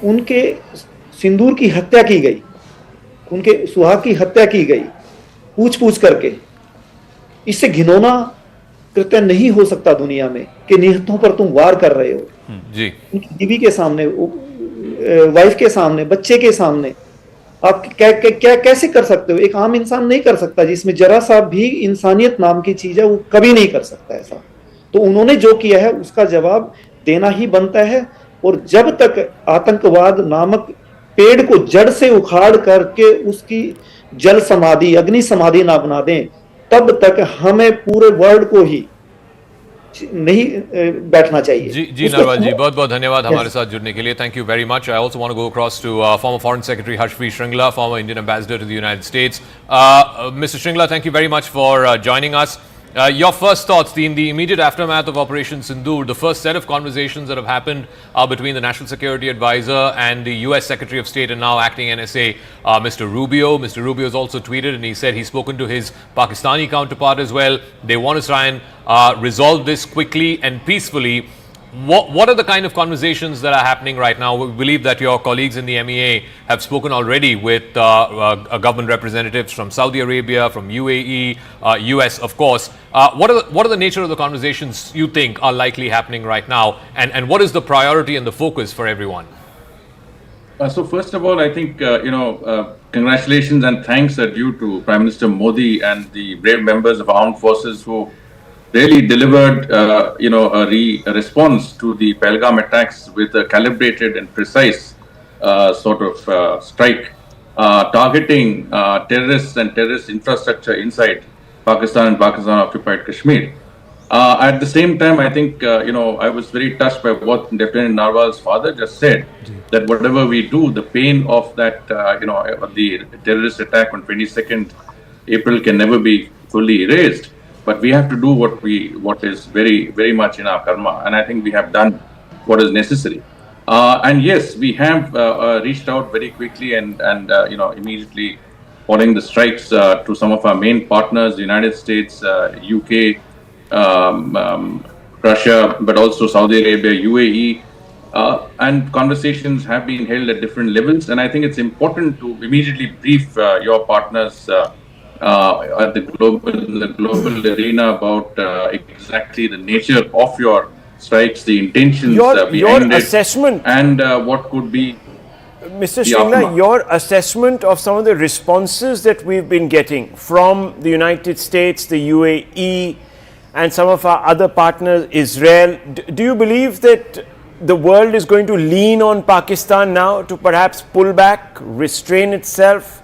उनके सिंदूर की हत्या की गई, उनके सुहाग की हत्या की गई पूछ करके। इससे घिनौना कृत्य नहीं हो सकता दुनिया में कि निहत्तों पर तुम वार कर रहे हो। जी, उनकी बीवी के सामने, वाइफ के सामने, बच्चे के सामने आप क्या कैसे कर सकते हो? एक आम इंसान नहीं कर सकता, जिसमें जरा सा भी इंसानियत नाम की चीज है, वो कभी नहीं कर सकता ऐसा। तो उन्होंने जो किया है उसका जवाब देना ही बनता है। और जब तक आतंकवाद नामक पेड़ को जड़ से उखाड़ करके उसकी जल समाधि, अग्नि समाधि ना बना दें, तब तक हमें पूरे वर्ल्ड को ही नहीं बैठना चाहिए। जी नरवाल जी, बहुत बहुत धन्यवाद हमारे साथ जुड़ने के लिए। Thank you very much. I also want to go across to former foreign secretary Harshpreet Shringla, former Indian ambassador to the United States. Mister Shringla, thank you very much for joining us. Your first thoughts in the immediate aftermath of Operation Sindoor, the first set of conversations that have happened between the National Security Advisor and the US Secretary of State and now acting NSA, Mr. Rubio. Mr. Rubio has also tweeted and he said he's spoken to his Pakistani counterpart as well. They want to try and resolve this quickly and peacefully. What are the kind of conversations that are happening right now? We believe that your colleagues in the MEA have spoken already with government representatives from Saudi Arabia, from UAE, US, of course. What are the nature of the conversations you think are likely happening right now, and what is the priority and the focus for everyone? So first of all, I think congratulations and thanks are due to Prime Minister Modi and the brave members of armed forces who really delivered, a response to the Pahalgam attacks with a calibrated and precise sort of strike, targeting terrorists and terrorist infrastructure inside Pakistan and Pakistan-occupied Kashmir. At the same time, I think, I was very touched by what Lieutenant Narwal's father just said, that whatever we do, the pain of that, the terrorist attack on 22nd April can never be fully erased. But we have to do what is very, very much in our karma, and I think we have done what is necessary. And yes, we have reached out very quickly and immediately following the strikes to some of our main partners, the United States, UK, Russia, but also Saudi Arabia, UAE, and conversations have been held at different levels. And I think it's important to immediately brief your partners at the global arena about exactly the nature of your strikes, the intentions behind it, assessment, and what could be. Mr. Shringla, your assessment of some of the responses that we've been getting from the United States, the UAE, and some of our other partners, Israel, do you believe that the world is going to lean on Pakistan now to perhaps pull back, restrain itself,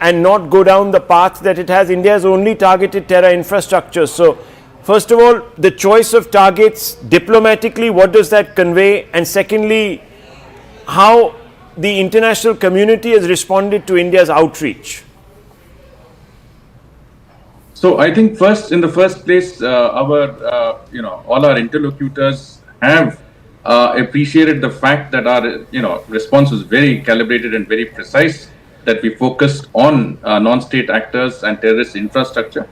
and not go down the path that it has? India has only targeted terror infrastructure. So, first of all, the choice of targets diplomatically, what does that convey? And secondly, how the international community has responded to India's outreach? So I think in the first place, all our interlocutors have appreciated the fact that our, response was very calibrated and very precise, that we focused on non-state actors and terrorist infrastructure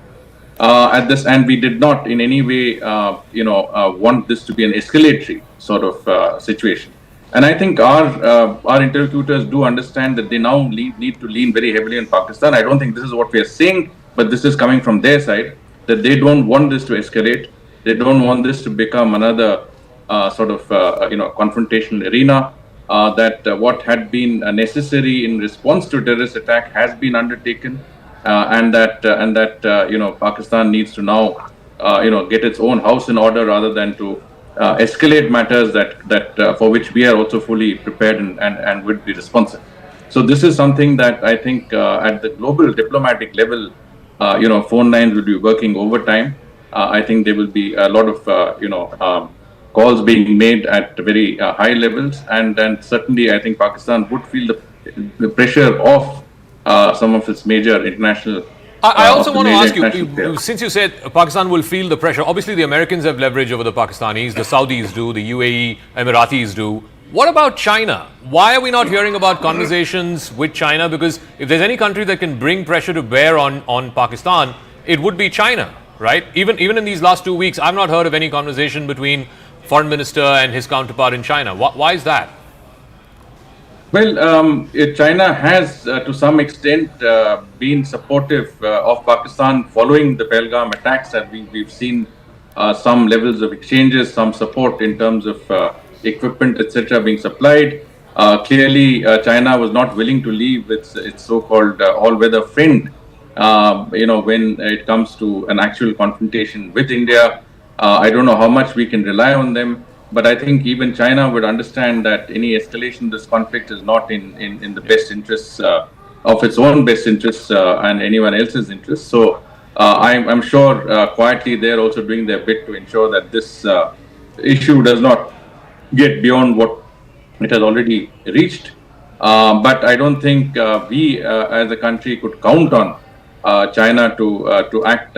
and we did not in any way, want this to be an escalatory sort of situation. And I think our interlocutors do understand that they now need to lean very heavily on Pakistan. I don't think this is what we are saying, but this is coming from their side, that they don't want this to escalate. They don't want this to become another confrontational arena. That what had been necessary in response to terrorist attack has been undertaken, and that Pakistan needs to now get its own house in order rather than to escalate matters that for which we are also fully prepared and would be responsive. So this is something that I think at the global diplomatic level, phone lines will be working overtime. I think there will be a lot of calls being made at very high levels, and then certainly I think Pakistan would feel the pressure of some of its major international. I also want to ask you, since you said Pakistan will feel the pressure, obviously the Americans have leverage over the Pakistanis, the Saudis do, the UAE, Emiratis do. What about China? Why are we not hearing about conversations with China? Because if there's any country that can bring pressure to bear on Pakistan, it would be China, right? Even in these last 2 weeks, I've not heard of any conversation between Foreign Minister and his counterpart in China. Why is that? Well, China has to some extent been supportive of Pakistan following the Pahalgam attacks, and we've seen some levels of exchanges, some support in terms of equipment, etc. being supplied. Clearly, China was not willing to leave its so-called all-weather friend, when it comes to an actual confrontation with India. I don't know how much we can rely on them. But I think even China would understand that any escalation of this conflict is not in the best interests of its own best interests and anyone else's interests. So I'm sure quietly they're also doing their bit to ensure that this issue does not get beyond what it has already reached. But I don't think we as a country could count on China to act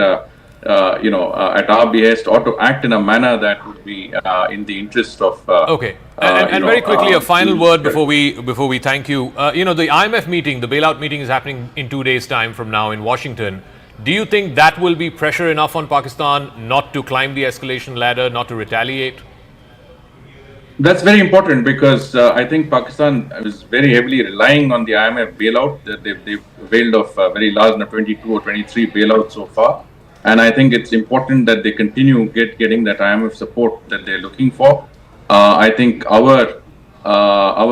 at our behest, or to act in a manner that would be in the interest of. Okay, and very quickly, a final word before we thank you. The IMF meeting, the bailout meeting, is happening in 2 days' time from now in Washington. Do you think that will be pressure enough on Pakistan not to climb the escalation ladder, not to retaliate? That's very important, because I think Pakistan is very heavily relying on the IMF bailout. They've availed of very large, 22 or 23 bailouts so far. And I think it's important that they continue getting that IMF support that they're looking for. I think our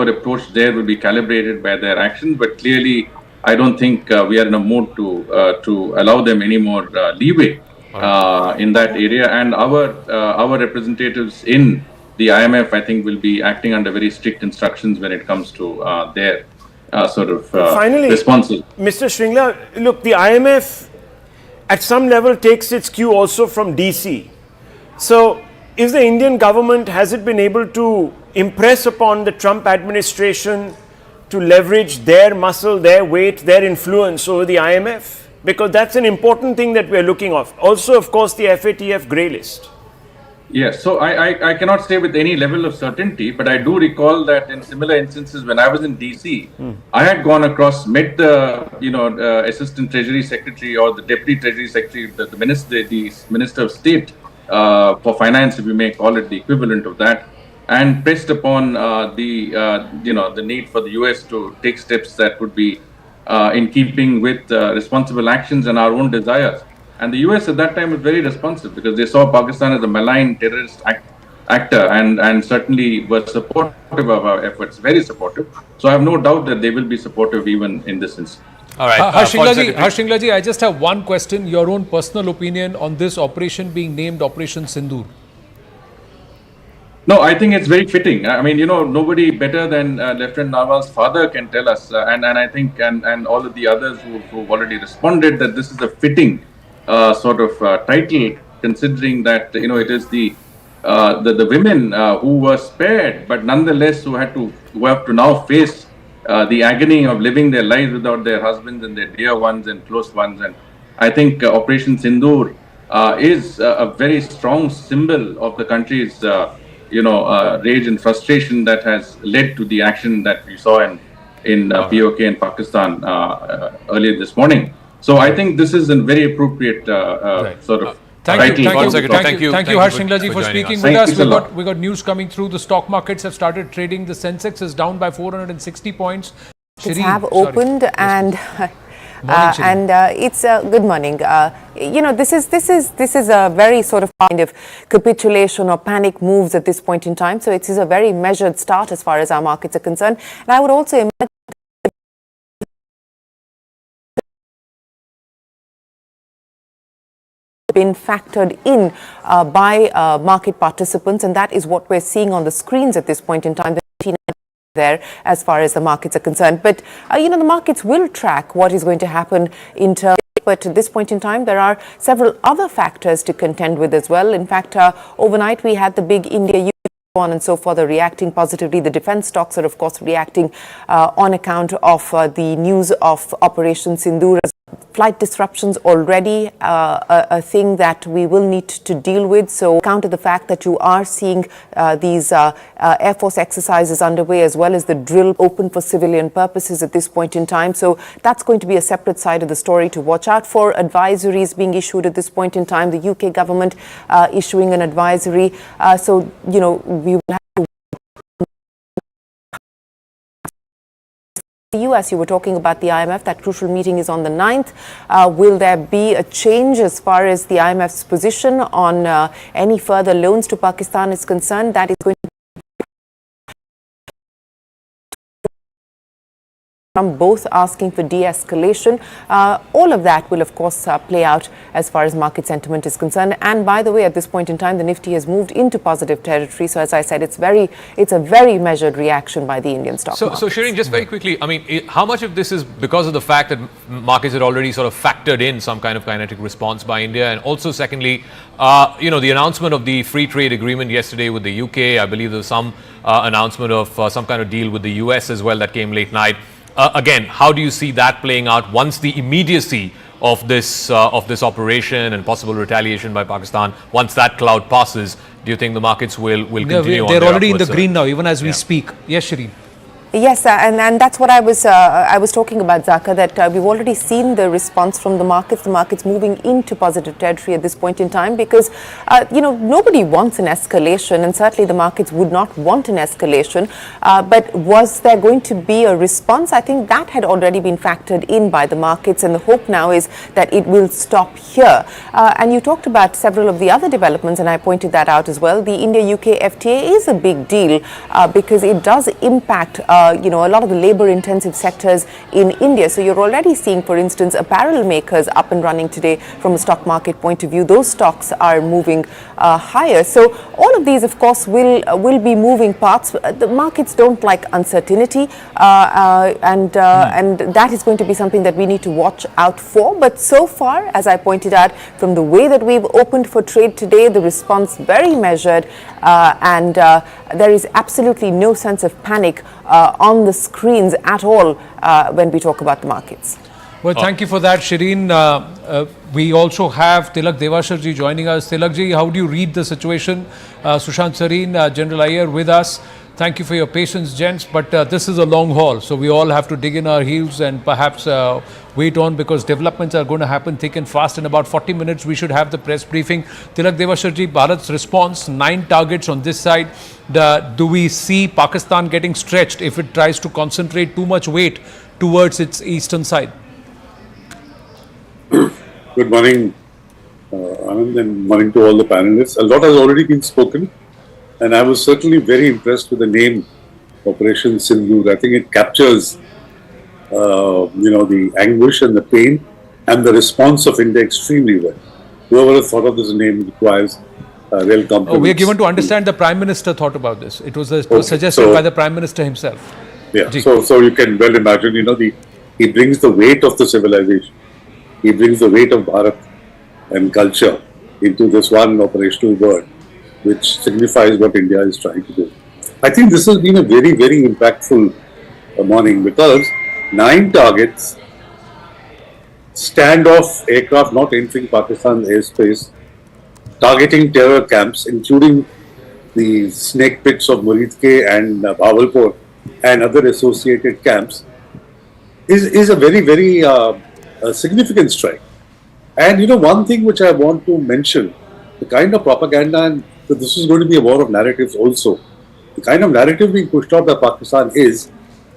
approach there will be calibrated by their actions, but clearly I don't think we are in a mood to allow them any more leeway in that area. And our representatives in the IMF, I think, will be acting under very strict instructions when it comes to their Finally, responses. Mr. Shringla, look, the IMF at some level takes its cue also from DC. So, is the Indian government, has it been able to impress upon the Trump administration to leverage their muscle, their weight, their influence over the IMF? Because that's an important thing that we are looking at. Also, of course, the FATF grey list. Yes, so I cannot say with any level of certainty, but I do recall that in similar instances when I was in DC, I had gone across, met the Assistant Treasury Secretary or the Deputy Treasury Secretary, the Minister of State for Finance, if you may call it the equivalent of that, and pressed upon the need for the US to take steps that would be in keeping with responsible actions and our own desires. And the US at that time was very responsive, because they saw Pakistan as a malign terrorist act actor and certainly were supportive of our efforts, very supportive. So I have no doubt that they will be supportive even in this instance. All right. Harshingla ji, I just have one question. Your own personal opinion on this operation being named Operation Sindoor. No, I think it's very fitting. I mean, nobody better than Lieutenant Nawal's father can tell us, and I think and all of the others who've already responded, that this is a fitting sort of title, considering that it is the women who were spared, but nonetheless who have to now face the agony of living their lives without their husbands and their dear ones and close ones. And I think Operation Sindoor is a very strong symbol of the country's rage and frustration that has led to the action that we saw in POK and Pakistan earlier this morning. So I think this is a very appropriate sort of Thank you, Harshingla Harshingla ji, for speaking with us. We got news coming through. The stock markets have started trading. The Sensex is down by 460 points. Have opened and. It's good morning. This is a very sort of kind of capitulation or panic moves at this point in time. So it is a very measured start as far as our markets are concerned. And I would also imagine been factored in by market participants, and that is what we're seeing on the screens at this point in time. There as far as the markets are concerned, but the markets will track what is going to happen in terms. But at this point in time, there are several other factors to contend with as well. In fact, overnight we had the big India on and so forth are reacting positively. The defense stocks are of course reacting on account of the news of Operation Sindoor. Flight disruptions already a thing that we will need to deal with. So counter the fact that you are seeing these Air Force exercises underway, as well as the drill open for civilian purposes at this point in time. So that's going to be a separate side of the story to watch out for. Advisories being issued at this point in time. The UK government issuing an advisory. So we will have to. The US, you were talking about the IMF, that crucial meeting is on the 9th. Will there be a change as far as the IMF's position on any further loans to Pakistan is concerned? That is going to from both asking for de-escalation. All of that will of course play out as far as market sentiment is concerned. And by the way, at this point in time, the Nifty has moved into positive territory. So as I said, it's a very measured reaction by the Indian stock market. So Shireen, just very quickly, I mean, how much of this is because of the fact that markets had already sort of factored in some kind of kinetic response by India? And also secondly, the announcement of the free trade agreement yesterday with the UK, I believe there was some announcement of some kind of deal with the US as well that came late night. Again, how do you see that playing out once the immediacy of this operation and possible retaliation by Pakistan, once that cloud passes, do you think the markets will continue? They're already in the green now, even as we speak. Yes, Shireen. Yes, and that's what I was talking about, Zaka, that we've already seen the response from the markets moving into positive territory at this point in time, because nobody wants an escalation, and certainly the markets would not want an escalation. But was there going to be a response? I think that had already been factored in by the markets, and the hope now is that it will stop here. And you talked about several of the other developments, and I pointed that out as well. The India-UK FTA is a big deal because it does impact a lot of the labor-intensive sectors in India. So you're already seeing, for instance, apparel makers up and running today from a stock market point of view. Those stocks are moving higher. So all of these, of course, will be moving parts. The markets don't like uncertainty, and that is going to be something that we need to watch out for. But so far, as I pointed out, from the way that we've opened for trade today, the response very measured, and there is absolutely no sense of panic on the screens at all when we talk about the markets. Well, thank you for that, Shireen. We also have Tilak Devashar ji joining us. Tilak ji, how do you read the situation? Sushant Sareen, General Iyer with us. Thank you for your patience, gents, but this is a long haul, so we all have to dig in our heels and perhaps wait on, because developments are going to happen thick and fast. In about 40 minutes, we should have the press briefing. Tilak Devashar ji, Bharat's response, 9 targets on this side. Do we see Pakistan getting stretched if it tries to concentrate too much weight towards its eastern side? Good morning, Anand, and morning to all the panelists. A lot has already been spoken. And I was certainly very impressed with the name Operation Sindoor. I think it captures, the anguish and the pain and the response of India extremely well. Whoever has thought of this name requires real compliments. Oh, we are given to understand the Prime Minister thought about this. It was suggested so- by the Prime Minister himself. Yeah, Ji. so you can well imagine, he brings the weight of the civilization. He brings the weight of Bharat and culture into this one operational word, which signifies what India is trying to do. I think this has been a very, very impactful morning because 9 targets, standoff aircraft not entering Pakistan's airspace, targeting terror camps, including the snake pits of Muridke and Bahawalpur and other associated camps, is a very, very significant strike. And one thing which I want to mention, the kind of propaganda, and this is going to be a war of narratives also. The kind of narrative being pushed out by Pakistan is,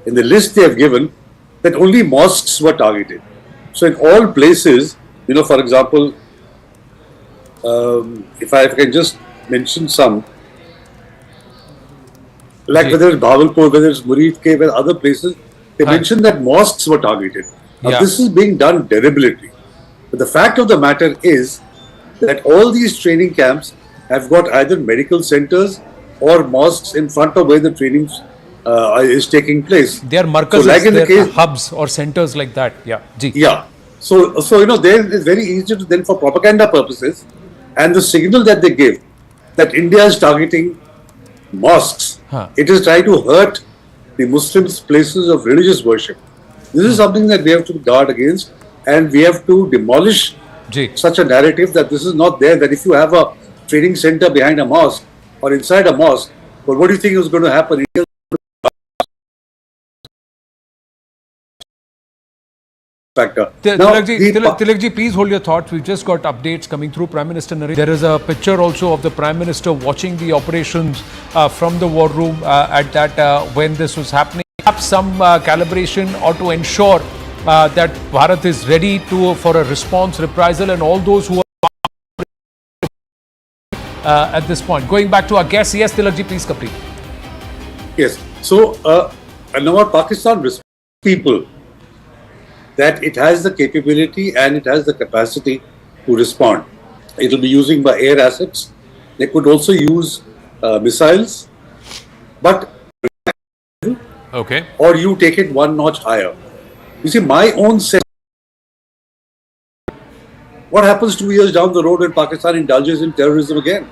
in the list they have given, that only mosques were targeted. So in all places, for example, if I can just mention some, like whether it's Bahawalpur, whether it's Muridke, whether other places, they mentioned that mosques were targeted. Now this is being done deliberately. But the fact of the matter is that all these training camps have got either medical centers or mosques in front of where the training is taking place. They are markazes, like in the they are case, hubs or centers like that. Yeah. Ji. yeah. So there it's very easy to then, for propaganda purposes, and the signal that they give that India is targeting mosques, it is trying to hurt the Muslims' places of religious worship. This is something that we have to guard against, and we have to demolish such a narrative that this is not there, that if you have a training center behind a mosque or inside a mosque, but what do you think is going to happen? Factor. Tilak ji, please hold your thoughts. We've just got updates coming through. Prime Minister Narendra. There is a picture also of the Prime Minister watching the operations from the war room at that when this was happening. Perhaps some calibration or to ensure that Bharat is ready for a response, reprisal, and all those who are at this point. Going back to our guest, yes, Tilak ji, please complete. Yes. So, now what Pakistan people that it has the capability and it has the capacity to respond. It will be using by air assets. They could also use missiles, but or you take it one notch higher. You see, my own sense, what happens 2 years down the road when Pakistan indulges in terrorism again?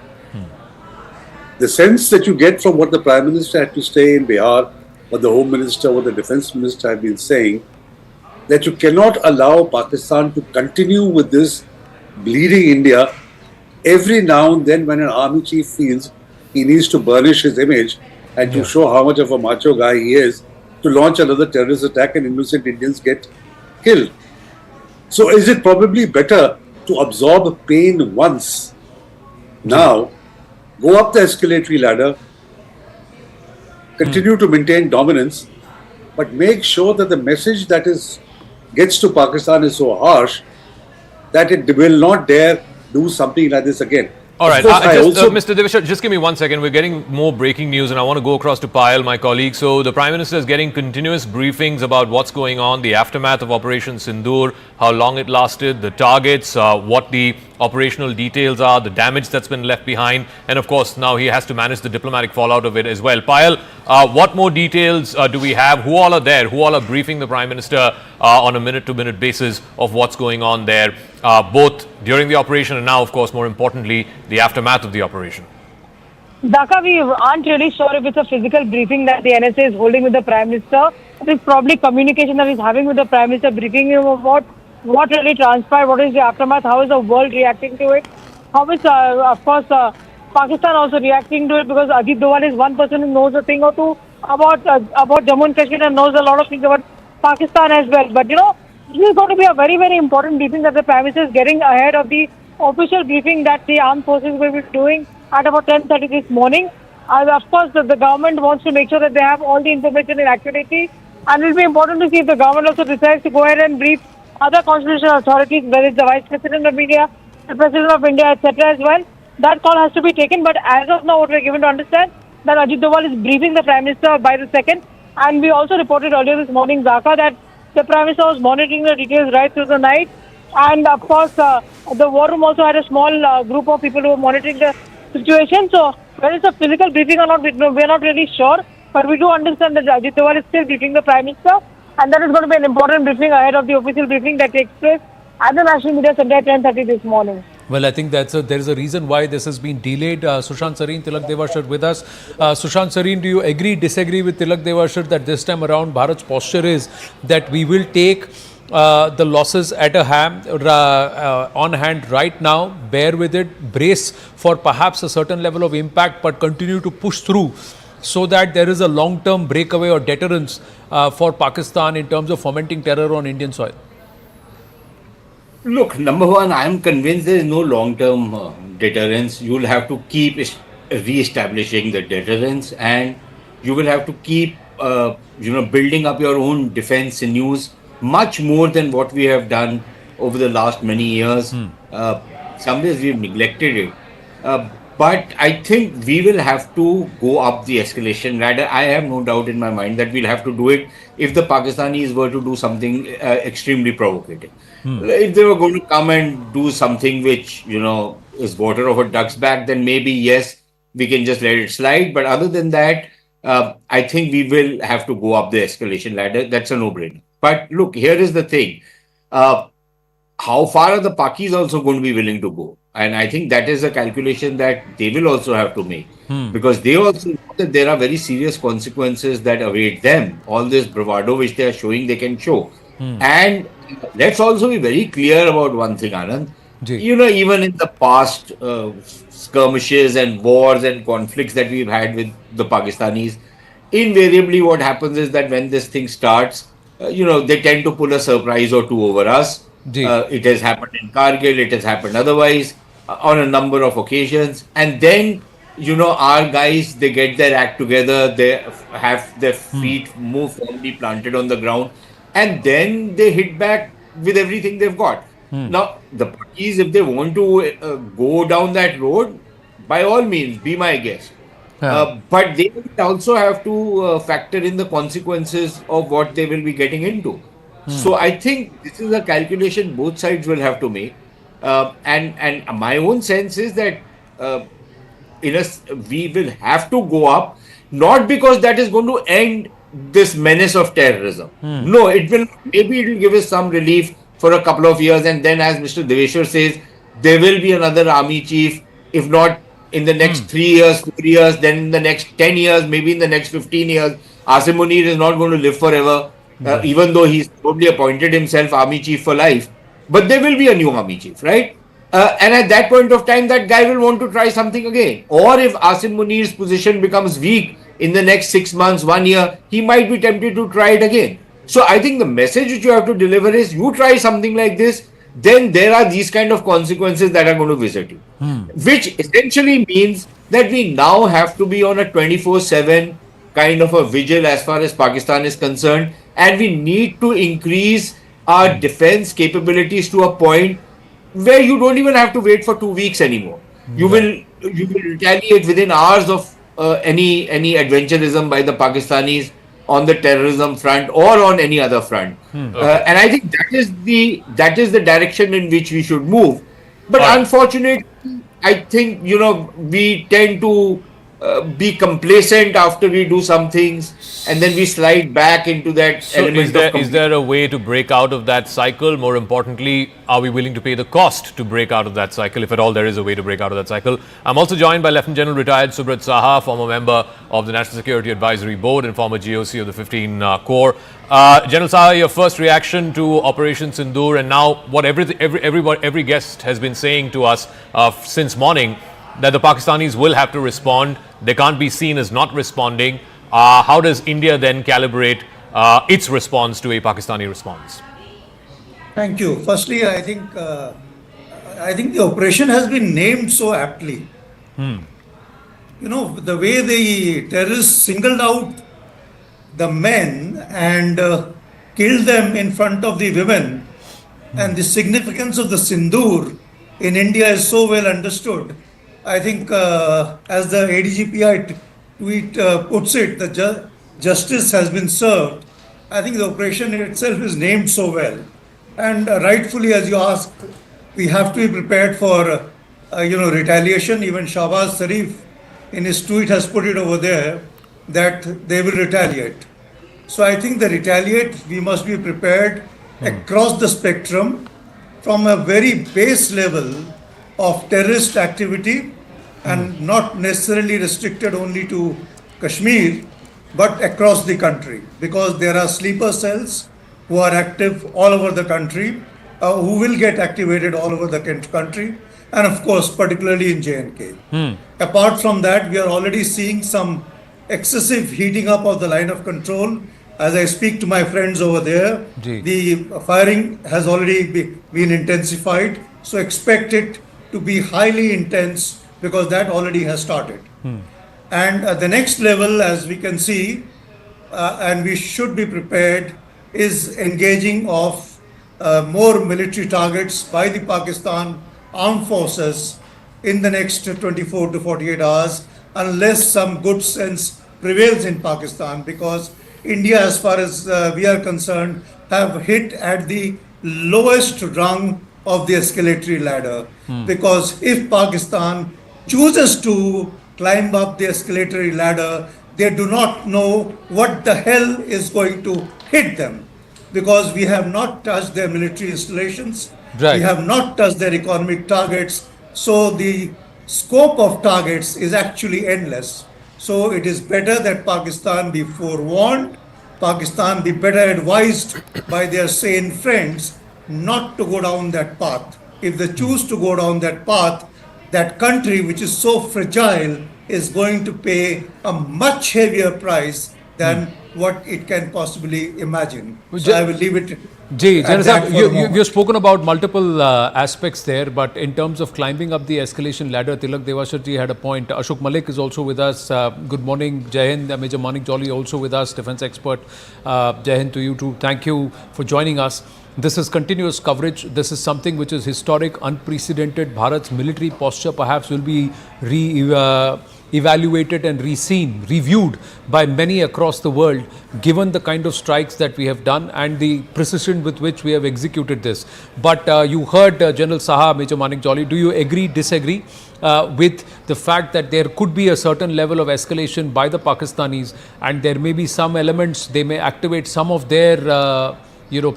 The sense that you get from what the Prime Minister had to say in Bihar, what the Home Minister, what the Defence Minister have been saying, that you cannot allow Pakistan to continue with this bleeding India. Every now and then when an army chief feels he needs to burnish his image and to show how much of a macho guy he is, to launch another terrorist attack and innocent Indians get killed. So is it probably better to absorb pain once, now, go up the escalatory ladder, continue to maintain dominance, but make sure that the message that gets to Pakistan is so harsh that it will not dare do something like this again. All right, Mr. Deveshwar, just give me 1 second. We're getting more breaking news and I want to go across to Payal, my colleague. So the Prime Minister is getting continuous briefings about what's going on, the aftermath of Operation Sindoor, how long it lasted, the targets, what the operational details are, the damage that's been left behind, and of course now he has to manage the diplomatic fallout of it as well. Payal, what more details do we have? Who all are there? Who all are briefing the Prime Minister on a minute-to-minute basis of what's going on there, both during the operation and now, of course, more importantly, the aftermath of the operation? Dhaka, we aren't really sure if it's a physical briefing that the NSA is holding with the Prime Minister. It's probably communication that he's having with the Prime Minister, briefing him about what really transpired, what is the aftermath, how is the world reacting to it, how is, of course, Pakistan also reacting to it, because Ajit Doval is one person who knows a thing or two about Jammu and Kashmir and knows a lot of things about Pakistan as well. But, this is going to be a very, very important briefing that the Prime Minister is getting ahead of the official briefing that the armed forces will be doing at about 10:30 this morning. Of course, the government wants to make sure that they have all the information in accuracy, and it will be important to see if the government also decides to go ahead and brief other constitutional authorities, whether it's the Vice President of India, the President of India, etc. as well. that call has to be taken. But as of now, what we're given to understand that Ajit Doval is briefing the Prime Minister by the second. And we also reported earlier this morning, Zaka, that the Prime Minister was monitoring the details right through the night. And of course, the war room also had a small group of people who were monitoring the situation. So whether it's a physical briefing or not, we're not really sure. But we do understand that Ajit Doval is still briefing the Prime Minister. And that is going to be an important briefing ahead of the official briefing that takes place at the National Media Center at 10:30 this morning. Well, I think there is a reason why this has been delayed. Sushant Sareen, Tilak Devashar with us. Sushant Sareen, do you agree, disagree with Tilak Devashar that this time around Bharat's posture is that we will take the losses at a on hand right now, bear with it, brace for perhaps a certain level of impact, but continue to push through so that there is a long-term breakaway or deterrence for Pakistan in terms of fomenting terror on Indian soil? Look, number one, I am convinced there is no long-term deterrence. You will have to keep re-establishing the deterrence, and you will have to keep, building up your own defense sinews much more than what we have done over the last many years. Some ways we have neglected it. But I think we will have to go up the escalation ladder. I have no doubt in my mind that we'll have to do it if the Pakistanis were to do something extremely provocative. If they were going to come and do something which, is water off a duck's back, then maybe, yes, we can just let it slide. But other than that, I think we will have to go up the escalation ladder. That's a no-brainer. But look, here is the thing. How far are the Pakis also going to be willing to go? And I think that is a calculation that they will also have to make. Because they also know that there are very serious consequences that await them. All this bravado which they are showing, they can show. And let's also be very clear about one thing, Anand. Even in the past skirmishes and wars and conflicts that we've had with the Pakistanis, invariably what happens is that when this thing starts, they tend to pull a surprise or two over us. It has happened in Kargil, it has happened otherwise on a number of occasions. And then, our guys, they get their act together, they have their feet more firmly planted on the ground, and then they hit back with everything they've got. Now, the Pakis, if they want to go down that road, by all means, be my guest. But they will also have to factor in the consequences of what they will be getting into. So I think this is a calculation both sides will have to make. And my own sense is that we will have to go up, not because that is going to end this menace of terrorism. No, maybe it will give us some relief for a couple of years, and then, as Mr. Deveshwar says, there will be another army chief, if not in the next 3 years, 4 years, then in the next 10 years, maybe in the next 15 years. Asim Munir is not going to live forever, even though he's probably appointed himself army chief for life. But there will be a new army chief, right? And at that point of time, that guy will want to try something again. Or if Asim Munir's position becomes weak in the next 6 months, 1 year, he might be tempted to try it again. So I think the message which you have to deliver is, you try something like this, then there are these kind of consequences that are going to visit you. Which essentially means that we now have to be on a 24/7 kind of a vigil as far as Pakistan is concerned, and we need to increase our defense capabilities to a point where you don't even have to wait for 2 weeks anymore. You will retaliate within hours of any adventurism by the Pakistanis on the terrorism front or on any other front. And I think that is the direction in which we should move. But unfortunately, I think, we tend to be complacent after we do some things, and then we slide back into that element is there a way to break out of that cycle? More importantly, are we willing to pay the cost to break out of that cycle, if at all there is a way to break out of that cycle? I'm also joined by Lieutenant General retired Subrat Saha, former member of the National Security Advisory Board and former GOC of the 15 Corps. General Saha, your first reaction to Operation Sindoor, and now what every guest has been saying to us since morning, that the Pakistanis will have to respond. They can't be seen as not responding. How does India then calibrate its response to a Pakistani response? Thank you. Firstly, I think the operation has been named so aptly. The way the terrorists singled out the men and killed them in front of the women, and the significance of the Sindoor in India is so well understood I think, as the ADGPI tweet puts it, the justice has been served. I think the operation itself is named so well. And rightfully, as you ask, we have to be prepared for, retaliation. Even Shahbaz Sharif in his tweet has put it over there that they will retaliate. So I think the retaliate, we must be prepared across the spectrum from a very base level of terrorist activity and not necessarily restricted only to Kashmir, but across the country, because there are sleeper cells who are active all over the country, who will get activated all over the country, and of course, particularly in J&K. Apart from that, we are already seeing some excessive heating up of the line of control. As I speak to my friends over there, the firing has already been intensified. So expect it to be highly intense because that already has started. And the next level, as we can see, and we should be prepared, is engaging of more military targets by the Pakistan armed forces in the next 24 to 48 hours, unless some good sense prevails in Pakistan, because India, as far as we are concerned, have hit at the lowest rung of the escalatory ladder. Because if Pakistan chooses to climb up the escalatory ladder, they do not know what the hell is going to hit them. Because we have not touched their military installations, we have not touched their economic targets, so the scope of targets is actually endless. So it is better that Pakistan be forewarned, Pakistan be better advised by their sane friends not to go down that path. If they choose to go down that path, that country which is so fragile is going to pay a much heavier price than what it can possibly imagine. So I will leave it. You've spoken about multiple aspects there, but in terms of climbing up the escalation ladder, Tilak Devasharji had a point. Ashok Malik is also with us. Good morning, Jai Hind. Major Manik Jolly also with us, defense expert. Jai Hind to you too. Thank you for joining us. This is continuous coverage. This is something which is historic, unprecedented. Bharat's military posture perhaps will be evaluated and reviewed by many across the world, given the kind of strikes that we have done and the precision with which we have executed this. But you heard General Saha, Major Manik Jolly. Do you agree, disagree with the fact that there could be a certain level of escalation by the Pakistanis, and there may be some elements, they may activate some of their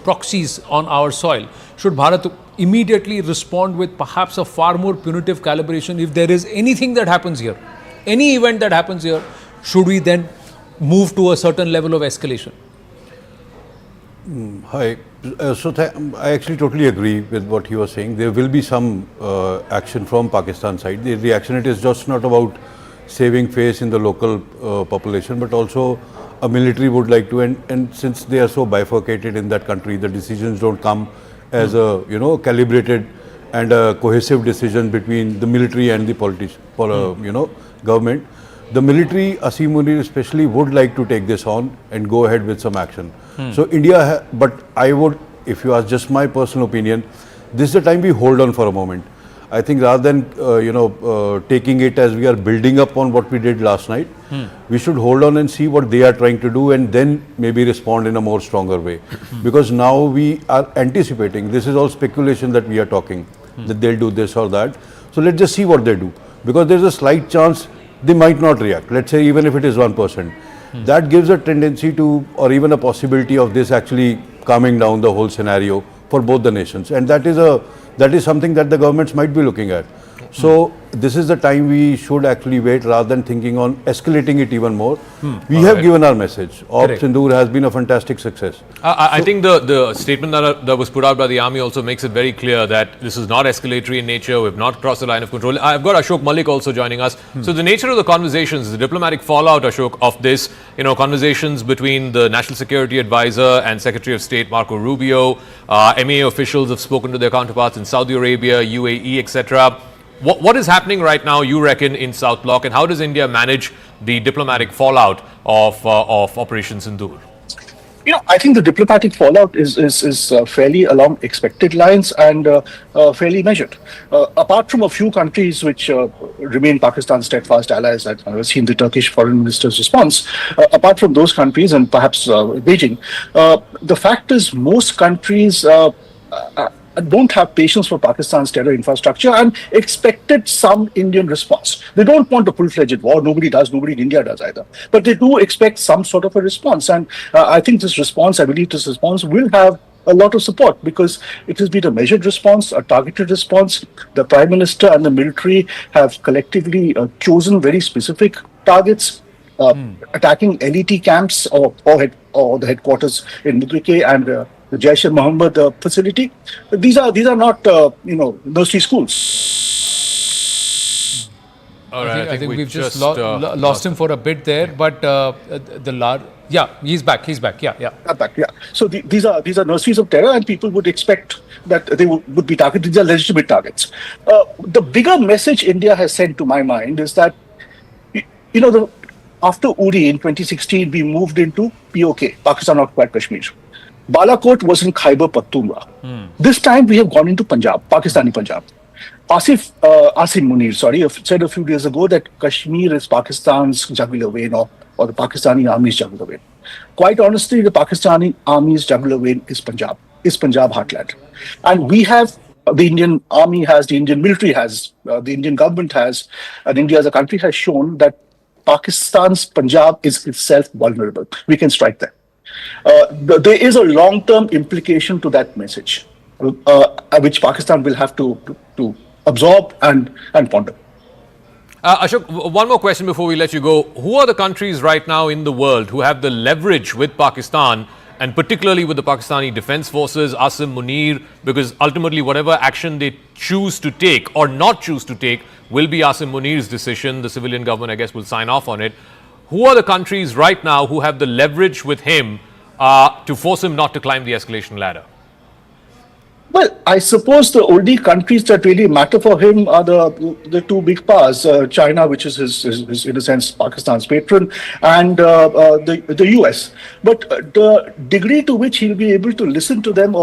proxies on our soil? Should Bharat immediately respond with perhaps a far more punitive calibration if there is anything that happens here? Any event that happens here, should we then move to a certain level of escalation? Hi. I actually totally agree with what he was saying. There will be some action from Pakistan side. The action, it is just not about saving face in the local population, but also a military would like to, and since they are so bifurcated in that country, the decisions don't come as a calibrated and a cohesive decision between the military and the politician, government. The military, Asim Munir especially, would like to take this on and go ahead with some action. So India, but I would, if you ask just my personal opinion, this is the time we hold on for a moment. I think rather than taking it as we are building up on what we did last night, we should hold on and see what they are trying to do and then maybe respond in a more stronger way. Because now we are anticipating, this is all speculation that we are talking, that they'll do this or that. So let's just see what they do. Because there's a slight chance they might not react. Let's say even if it is 1%. That gives a tendency to, or even a possibility of this actually calming down the whole scenario for both the nations. And that is something that the governments might be looking at. So this is the time we should actually wait rather than thinking on escalating it even more. We have given our message. Operation Sindoor has been a fantastic success. I think the statement that was put out by the army also makes it very clear that this is not escalatory in nature. We have not crossed the line of control. I've got Ashok Malik also joining us. So the nature of the conversations, the diplomatic fallout, Ashok, of this, conversations between the National Security Advisor and Secretary of State Marco Rubio, MAA officials have spoken to their counterparts in Saudi Arabia, UAE, etc. What is happening right now, you reckon, in South Bloc, and how does India manage the diplomatic fallout of Operation Sindoor? I think the diplomatic fallout is fairly along expected lines and fairly measured. Apart from a few countries which remain Pakistan's steadfast allies, I've seen the Turkish foreign minister's response. Apart from those countries and perhaps Beijing, the fact is most countries don't have patience for Pakistan's terror infrastructure and expected some Indian response. They don't want a full-fledged war. Nobody does. Nobody in India does either. But they do expect some sort of a response. And I believe this response will have a lot of support because it has been a measured response, a targeted response. The Prime Minister and the military have collectively chosen very specific targets. Attacking LET camps or the headquarters in Mudrike and the Jaish-e-Mohammad facility. These are not nursery schools. All right, I think we've just lost him for a bit there, but he's back. Yeah. Back. Yeah. So these are nurseries of terror, and people would expect that they would be targeted. These are legitimate targets. The bigger message India has sent, to my mind, is that after Uri in 2016, we moved into POK, Pakistan-occupied Kashmir. Balakot was in Khyber Pakhtunkhwa. This time we have gone into Punjab, Pakistani Punjab. Asim Munir, said a few days ago that Kashmir is Pakistan's jugular vein or the Pakistani army's jugular vein. Quite honestly, the Pakistani army's jugular vein is Punjab heartland. And we have, the Indian army has, the Indian military has, the Indian government has, and India as a country has shown that Pakistan's Punjab is itself vulnerable. We can strike that. There is a long-term implication to that message, which Pakistan will have to absorb and ponder. Ashok, one more question before we let you go. Who are the countries right now in the world who have the leverage with Pakistan, and particularly with the Pakistani Defence Forces, Asim Munir, because ultimately whatever action they choose to take or not choose to take will be Asim Munir's decision. The civilian government, I guess, will sign off on it. Who are the countries right now who have the leverage with him to force him not to climb the escalation ladder? Well, I suppose the only countries that really matter for him are the two big powers, China, which is his, in a sense, Pakistan's patron, and the US. But the degree to which he'll be able to listen to them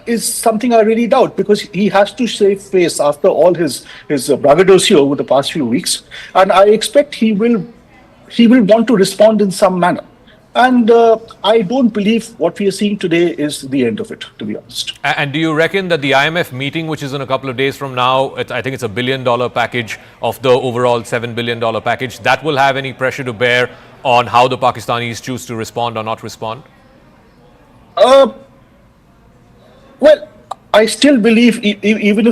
is something I really doubt, because he has to save face after all his braggadocio over the past few weeks, and I expect he will want to respond in some manner. And I don't believe what we are seeing today is the end of it, to be honest. And do you reckon that the IMF meeting, which is in a couple of days from now, I think it's $1 billion package of the overall $7 billion package, that will have any pressure to bear on how the Pakistanis choose to respond or not respond? Well, I still believe even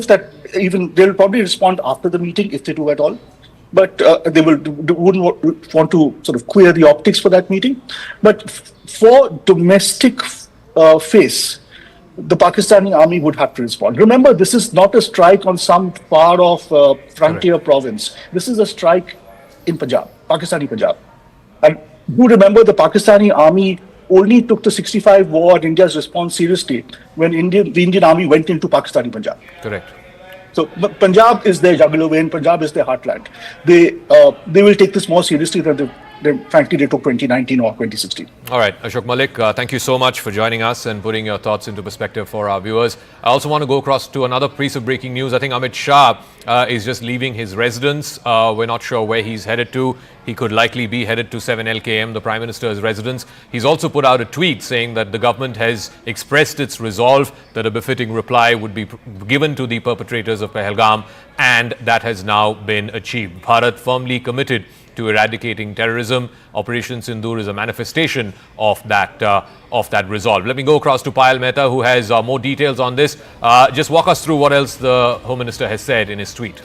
they'll probably respond after the meeting, if they do at all. But they wouldn't want to sort of queer the optics for that meeting. But for domestic face, the Pakistani army would have to respond. Remember, this is not a strike on some far-off frontier province. This is a strike in Punjab, Pakistani Punjab. And do remember, the Pakistani army only took the 65 war and India's response seriously when the Indian army went into Pakistani Punjab. Correct. So Punjab is their jugular vein, Punjab is their heartland. They will take this more seriously than frankly they took 2019 or 2016. All right, Ashok Malik, thank you so much for joining us and putting your thoughts into perspective for our viewers. I also want to go across to another piece of breaking news. I think Amit Shah is just leaving his residence. We're not sure where he's headed to. He could likely be headed to 7 LKM, the Prime Minister's residence. He's also put out a tweet saying that the government has expressed its resolve that a befitting reply would be given to the perpetrators of Pahalgam, and that has now been achieved. Bharat firmly committed to eradicating terrorism. Operation Sindoor is a manifestation of that resolve. Let me go across to Payal Mehta, who has more details on this. Just walk us through what else the Home Minister has said in his tweet.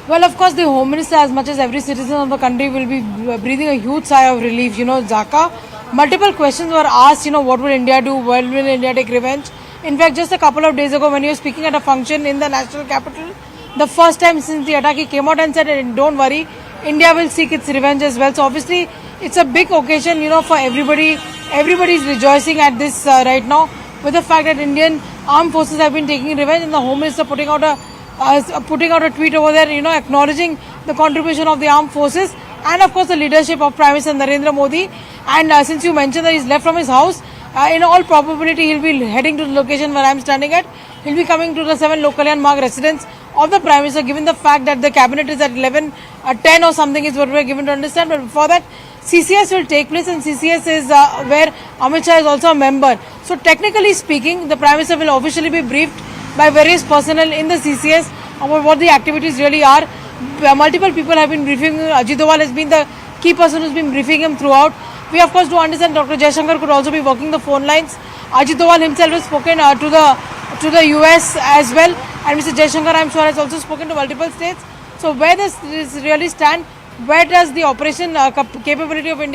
Well, of course, the Home Minister, as much as every citizen of the country, will be breathing a huge sigh of relief. Zaka, multiple questions were asked, what will India do? When will India take revenge? In fact, just a couple of days ago, when he was speaking at a function in the national capital, the first time since the attack, he came out and said, don't worry, India will seek its revenge as well. So obviously, it's a big occasion, for everybody. Everybody's rejoicing at this right now with the fact that Indian armed forces have been taking revenge, and the Home Minister putting out a tweet over there, acknowledging the contribution of the armed forces and of course the leadership of Prime Minister Narendra Modi. And since you mentioned that he's left from his house, in all probability he'll be heading to the location where I'm standing at. He'll be coming to the 7 Lokalyan Marg residence of the Prime Minister, given the fact that the cabinet is at 10 or something is what we're given to understand. But before that, CCS will take place, and CCS is where Amit Shah is also a member. So technically speaking, the Prime Minister will officially be briefed by various personnel in the CCS about what the activities really are. Multiple people have been briefing. Ajit Doval has been the key person who's been briefing him throughout. We of course do understand Dr. Jaishankar could also be working the phone lines. Ajit Doval himself has spoken to the US as well, and Mr. Jaishankar, I'm sure, has also spoken to multiple states. So where does this really stand? Where does the operation capability of India